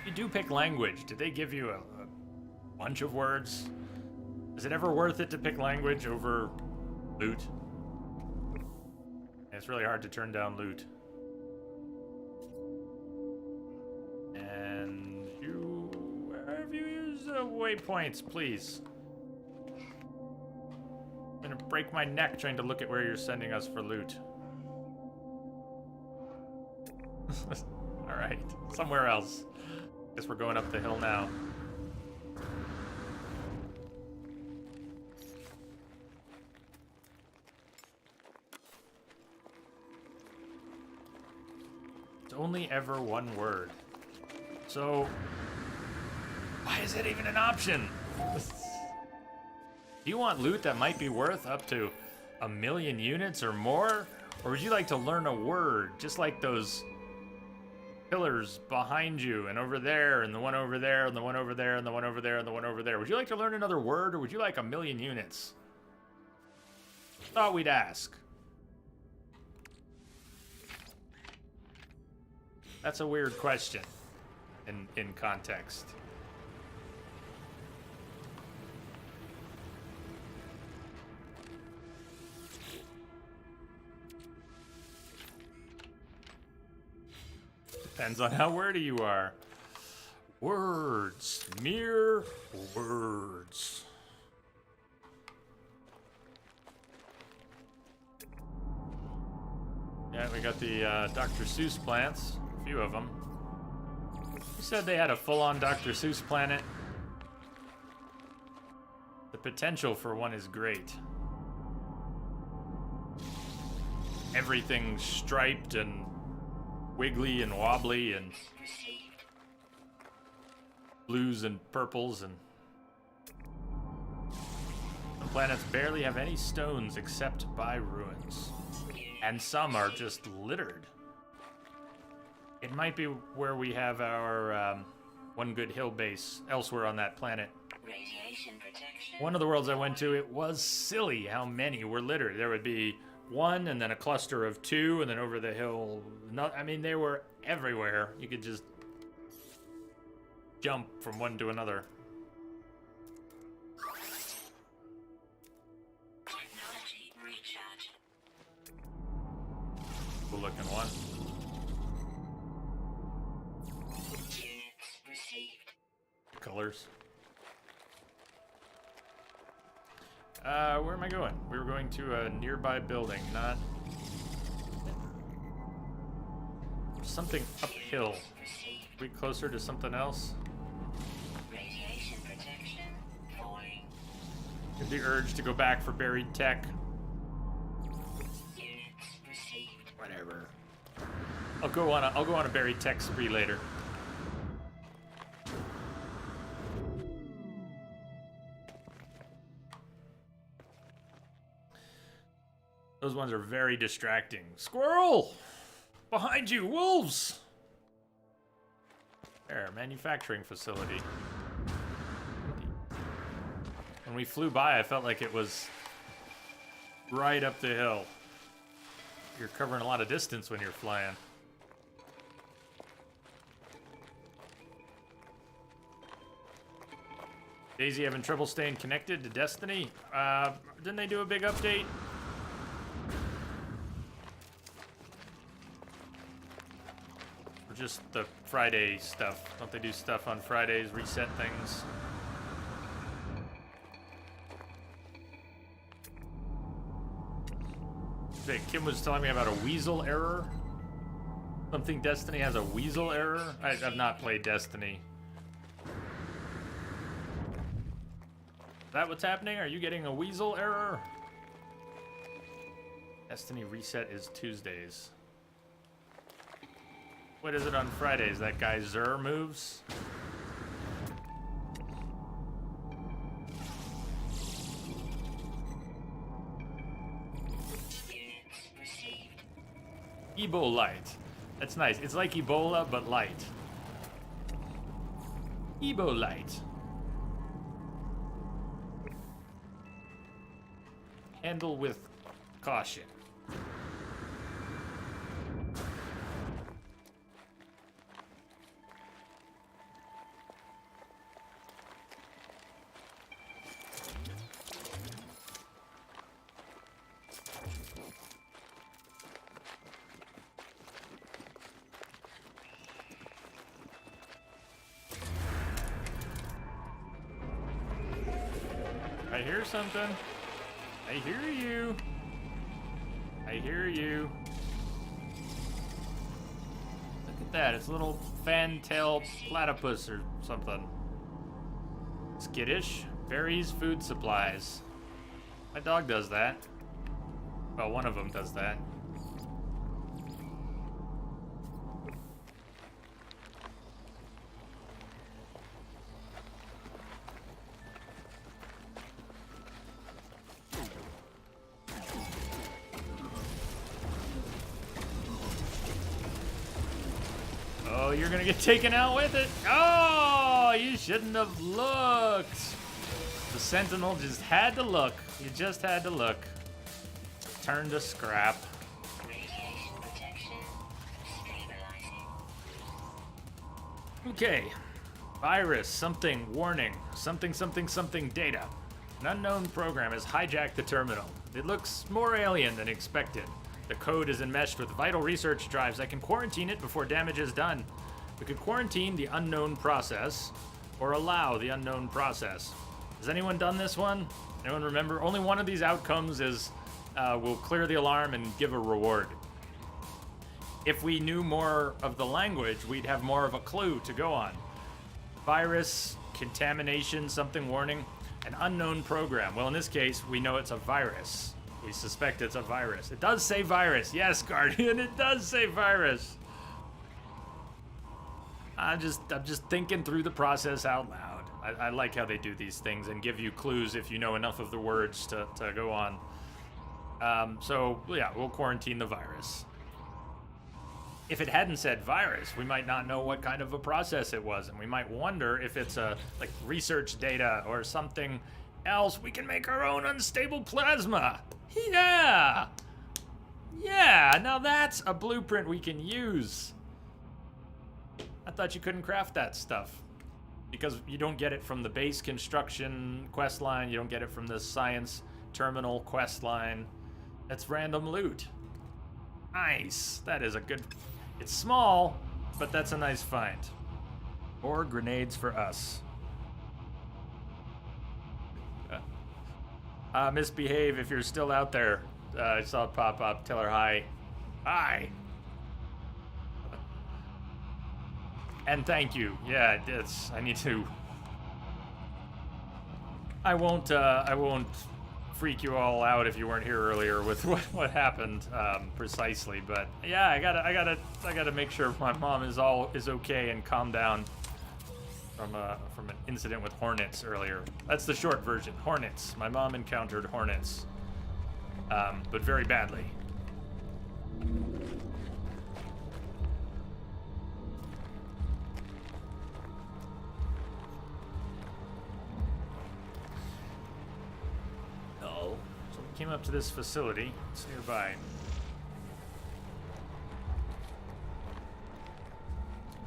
You do pick language. Did they give you a bunch of words? Is it ever worth it to pick language over loot? It's really hard to turn down loot. And you... where have you used waypoints, please? I'm gonna break my neck trying to look at where you're sending us for loot. Alright, somewhere else. Guess we're going up the hill now. It's only ever one word. So, why is it even an option? Do you want loot that might be worth up to 1,000,000 units or more? Or would you like to learn a word, just like those pillars behind you, and over there, and the one over there, and the one over there, and the one over there, and the one over there? Would you like to learn another word, or would you like 1,000,000 units? Thought we'd ask. That's a weird question in context. Depends on how wordy you are. Words. Mere words. Yeah, we got the Dr. Seuss plants. A few of them. You said they had a full-on Dr. Seuss planet. The potential for one is great. Everything striped and wiggly and wobbly and blues and purples, and the planets barely have any stones except by ruins, and some are just littered. It might be where we have our One Good Hill base elsewhere on that planet. Radiation protection. One of the worlds I went to, it was silly how many were littered. There would be one, and then a cluster of two, and then over the hill. I mean, they were everywhere. You could just jump from one to another. Technology recharge. Cool looking one. Units received. Colors. Where am I going? We were going to a nearby building, not something uphill. Received. Are we closer to something else? Radiation protection. Falling. Get the urge to go back for buried tech. Units received. Whatever. I'll go on a buried tech spree later. Those ones are very distracting. Squirrel! Behind you, wolves! There, manufacturing facility. When we flew by, I felt like it was right up the hill. You're covering a lot of distance when you're flying. Daisy having trouble staying connected to Destiny? Didn't they do a big update? Or just the Friday stuff? Don't they do stuff on Fridays, reset things? Kim was telling me about a weasel error. Something Destiny has a weasel error? I've not played Destiny. Is that what's happening? Are you getting a weasel error? Destiny reset is Tuesdays. What is it on Fridays? That guy Zur moves? Ebo Light. That's nice. It's like Ebola, but light. Ebo Light. Handle with caution. I hear something. I hear you. I hear you. Look at that. It's a little fantail platypus or something. Skittish. Berries, food supplies. My dog does that. Well, one of them does that. Oh, you're gonna get taken out with it. Oh, you shouldn't have looked. The Sentinel just had to look. You just had to look. Turn to scrap. Radiation protection. Stabilizing. Okay. Virus, something, warning, something, data. An unknown program has hijacked the terminal. It looks more alien than expected. The code is enmeshed with vital research drives that can quarantine it before damage is done. We could quarantine the unknown process, or allow the unknown process. Has anyone done this one? Anyone remember? Only one of these outcomes is we'll clear the alarm and give a reward. If we knew more of the language, we'd have more of a clue to go on. Virus, contamination, something warning, an unknown program. Well, in this case, we know it's a virus. We suspect it's a virus. It does say virus. Yes, Guardian, it does say virus. I'm just thinking through the process out loud. I like how they do these things and give you clues if you know enough of the words to go on. So, yeah, we'll quarantine the virus. if it hadn't said virus, we might not know what kind of a process it was, and we might wonder if it's a like research data or something else. We can make our own unstable plasma. Yeah. Yeah, now that's a blueprint we can use. I thought you couldn't craft that stuff because you don't get it from the base construction quest line. You don't get it from the science terminal quest line. That's random loot. Nice. That is a good... It's small, but that's a nice find. Or grenades for us. Misbehave if you're still out there. I saw it pop up. Tell her hi. Hi. And thank you. Yeah, it's... I need to... I won't freak you all out if you weren't here earlier with what happened precisely, but yeah, I gotta make sure my mom is okay and calm down from an incident with hornets earlier. That's the short version. Hornets. My mom encountered hornets, but very badly. Came up to this facility. It's nearby.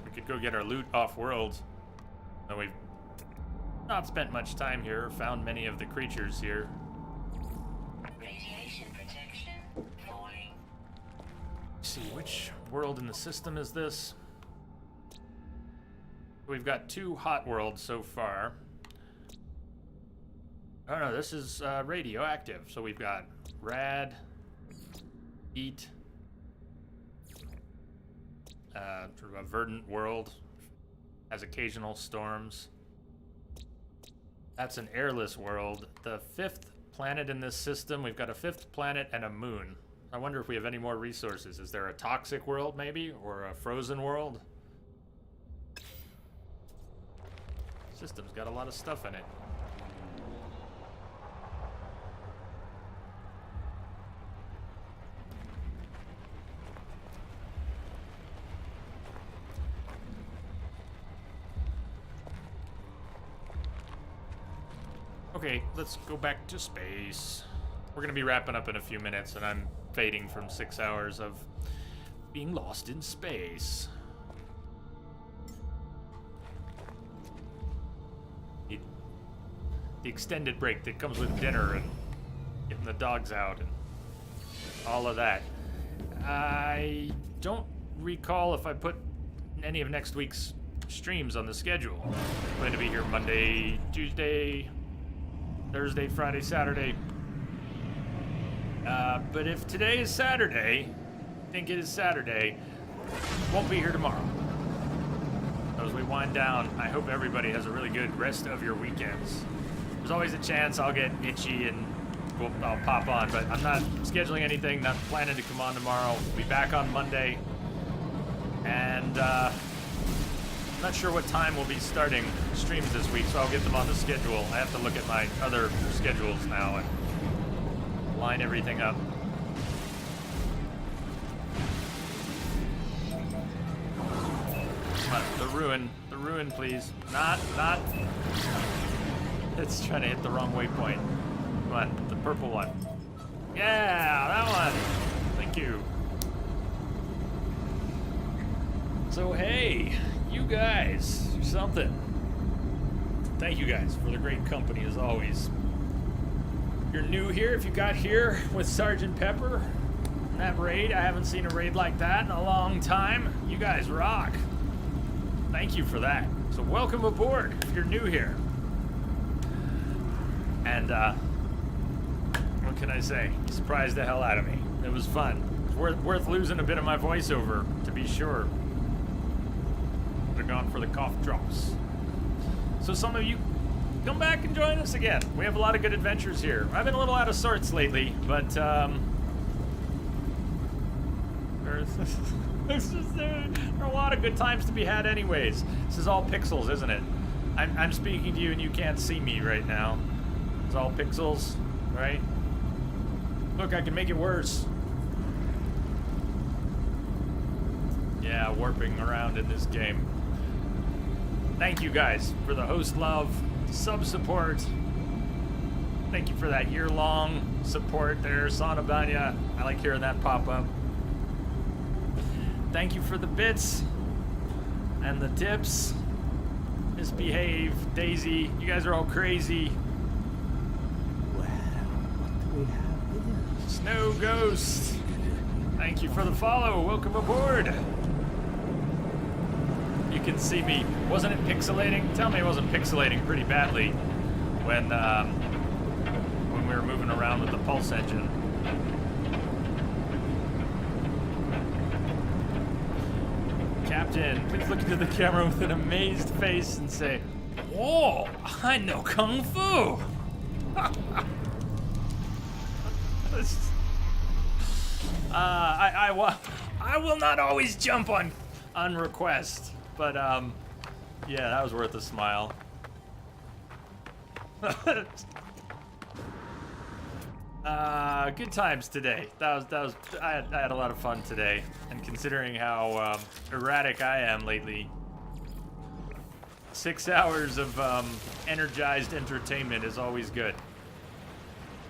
We could go get our loot off-world. Though we've not spent much time here, found many of the creatures here. Radiation protection falling. Let's see, which world in the system is this? We've got 2 hot worlds so far. Oh no, this is radioactive. So we've got rad, heat, sort of a verdant world, has occasional storms. That's an airless world. The 5th planet in this system, we've got a 5th planet and a moon. I wonder if we have any more resources. Is there a toxic world maybe, or a frozen world? System's got a lot of stuff in it. Okay, let's go back to space. We're gonna be wrapping up in a few minutes, and I'm fading from 6 hours of being lost in space. The extended break that comes with dinner and getting the dogs out and all of that. I don't recall if I put any of next week's streams on the schedule. I'm going to be here Monday, Tuesday, Thursday, Friday, Saturday. But if today is Saturday, I think it is Saturday, won't be here tomorrow. As we wind down, I hope everybody has a really good rest of your weekends. There's always a chance I'll get itchy and I'll pop on, but I'm not scheduling anything, not planning to come on tomorrow. I'll be back on Monday. And I'm not sure what time we'll be starting streams this week, so I'll get them on the schedule. I have to look at my other schedules now and line everything up. Come on, the ruin, please. Not. It's trying to hit the wrong waypoint. Come on, the purple one. Yeah, that one. Thank you. So hey, you guys, something. Thank you guys for the great company as always. You're new here. If you got here with Sergeant Pepper, that raid, I haven't seen a raid like that in a long time. You guys rock. Thank you for that. So welcome aboard if you're new here. And what can I say? You surprised the hell out of me. It was fun. It's worth losing a bit of my voiceover, to be sure. Would have gone for the cough drops. So some of you, come back and join us again. We have a lot of good adventures here. I've been a little out of sorts lately, but there are a lot of good times to be had anyways. This is all pixels, isn't it? I'm speaking to you and you can't see me right now. It's all pixels, right? Look, I can make it worse. Yeah, warping around in this game. Thank you guys for the host love, sub support. Thank you for that year-long support there, Sanabanya. I like hearing that pop up. Thank you for the bits and the tips. Misbehave, Daisy, you guys are all crazy. Well, what do we have here? Snow Ghost, thank you for the follow. Welcome aboard. You can see me. Wasn't it pixelating? Tell me it wasn't pixelating pretty badly when we were moving around with the pulse engine. Captain, please look into the camera with an amazed face and say, "Whoa, I know Kung Fu!" I will not always jump on request, but yeah, that was worth a smile. Good times today. I had a lot of fun today, and considering how erratic I am lately, 6 hours of energized entertainment is always good.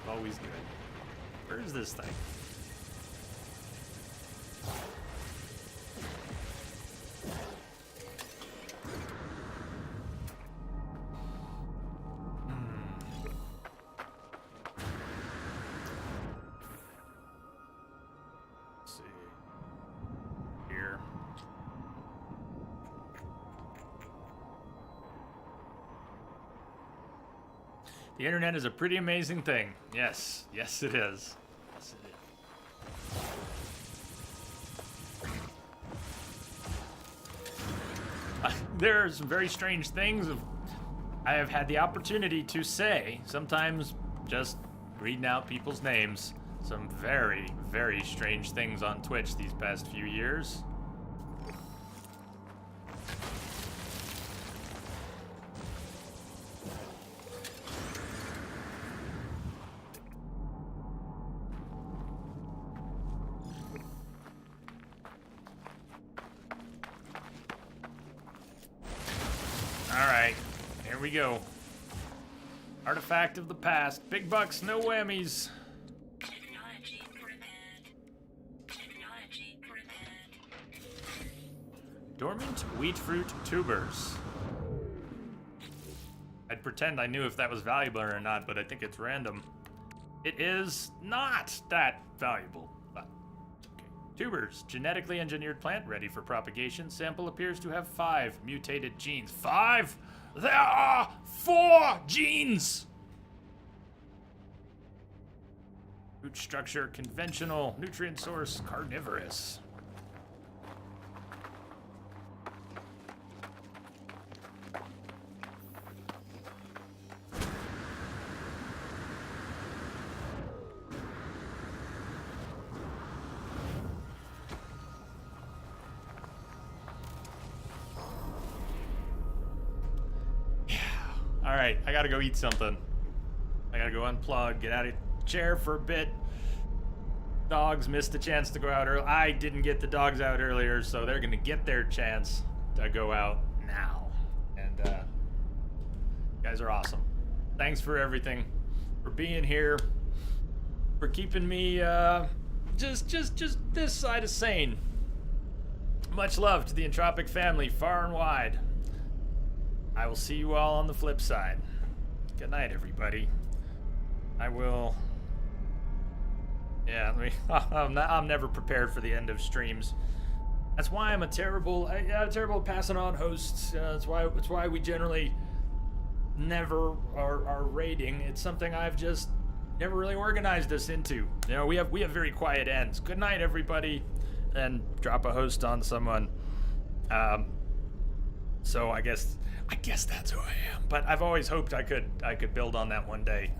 Always good. Where is this thing? The internet is a pretty amazing thing. Yes, yes it is. Yes it is. There are some very strange things I have had the opportunity to say, sometimes just reading out people's names. Some very, very strange things on Twitch these past few years. We go. Artifact of the past. Big bucks, no whammies. Technology prepared. Technology prepared. Dormant wheat fruit tubers. I'd pretend I knew if that was valuable or not, but I think it's random. It is not that valuable, but okay. Tubers, genetically engineered plant ready for propagation. Sample appears to have 5 mutated genes. 5? There are 4 genes! Root structure, conventional. Nutrient source, carnivorous. Alright, I gotta go eat something. I gotta go unplug, get out of the chair for a bit. Dogs missed a chance to go out early. I didn't get the dogs out earlier, so they're gonna get their chance to go out now. And you guys are awesome. Thanks for everything. For being here. For keeping me just this side of sane. Much love to the Entropic family, far and wide. I will see you all on the flip side. Good night, everybody. I will... Yeah, I'm never prepared for the end of streams. That's why I'm terrible at passing on hosts. That's why we generally never are raiding. It's something I've just never really organized us into. You know, we have very quiet ends. Good night, everybody, and drop a host on someone. So I guess that's who I am. But I've always hoped I could build on that one day.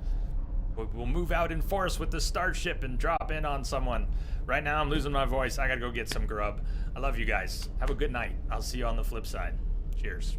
We'll move out in force with the starship and drop in on someone. Right now I'm losing my voice. I gotta go get some grub. I love you guys. Have a good night. I'll see you on the flip side. Cheers.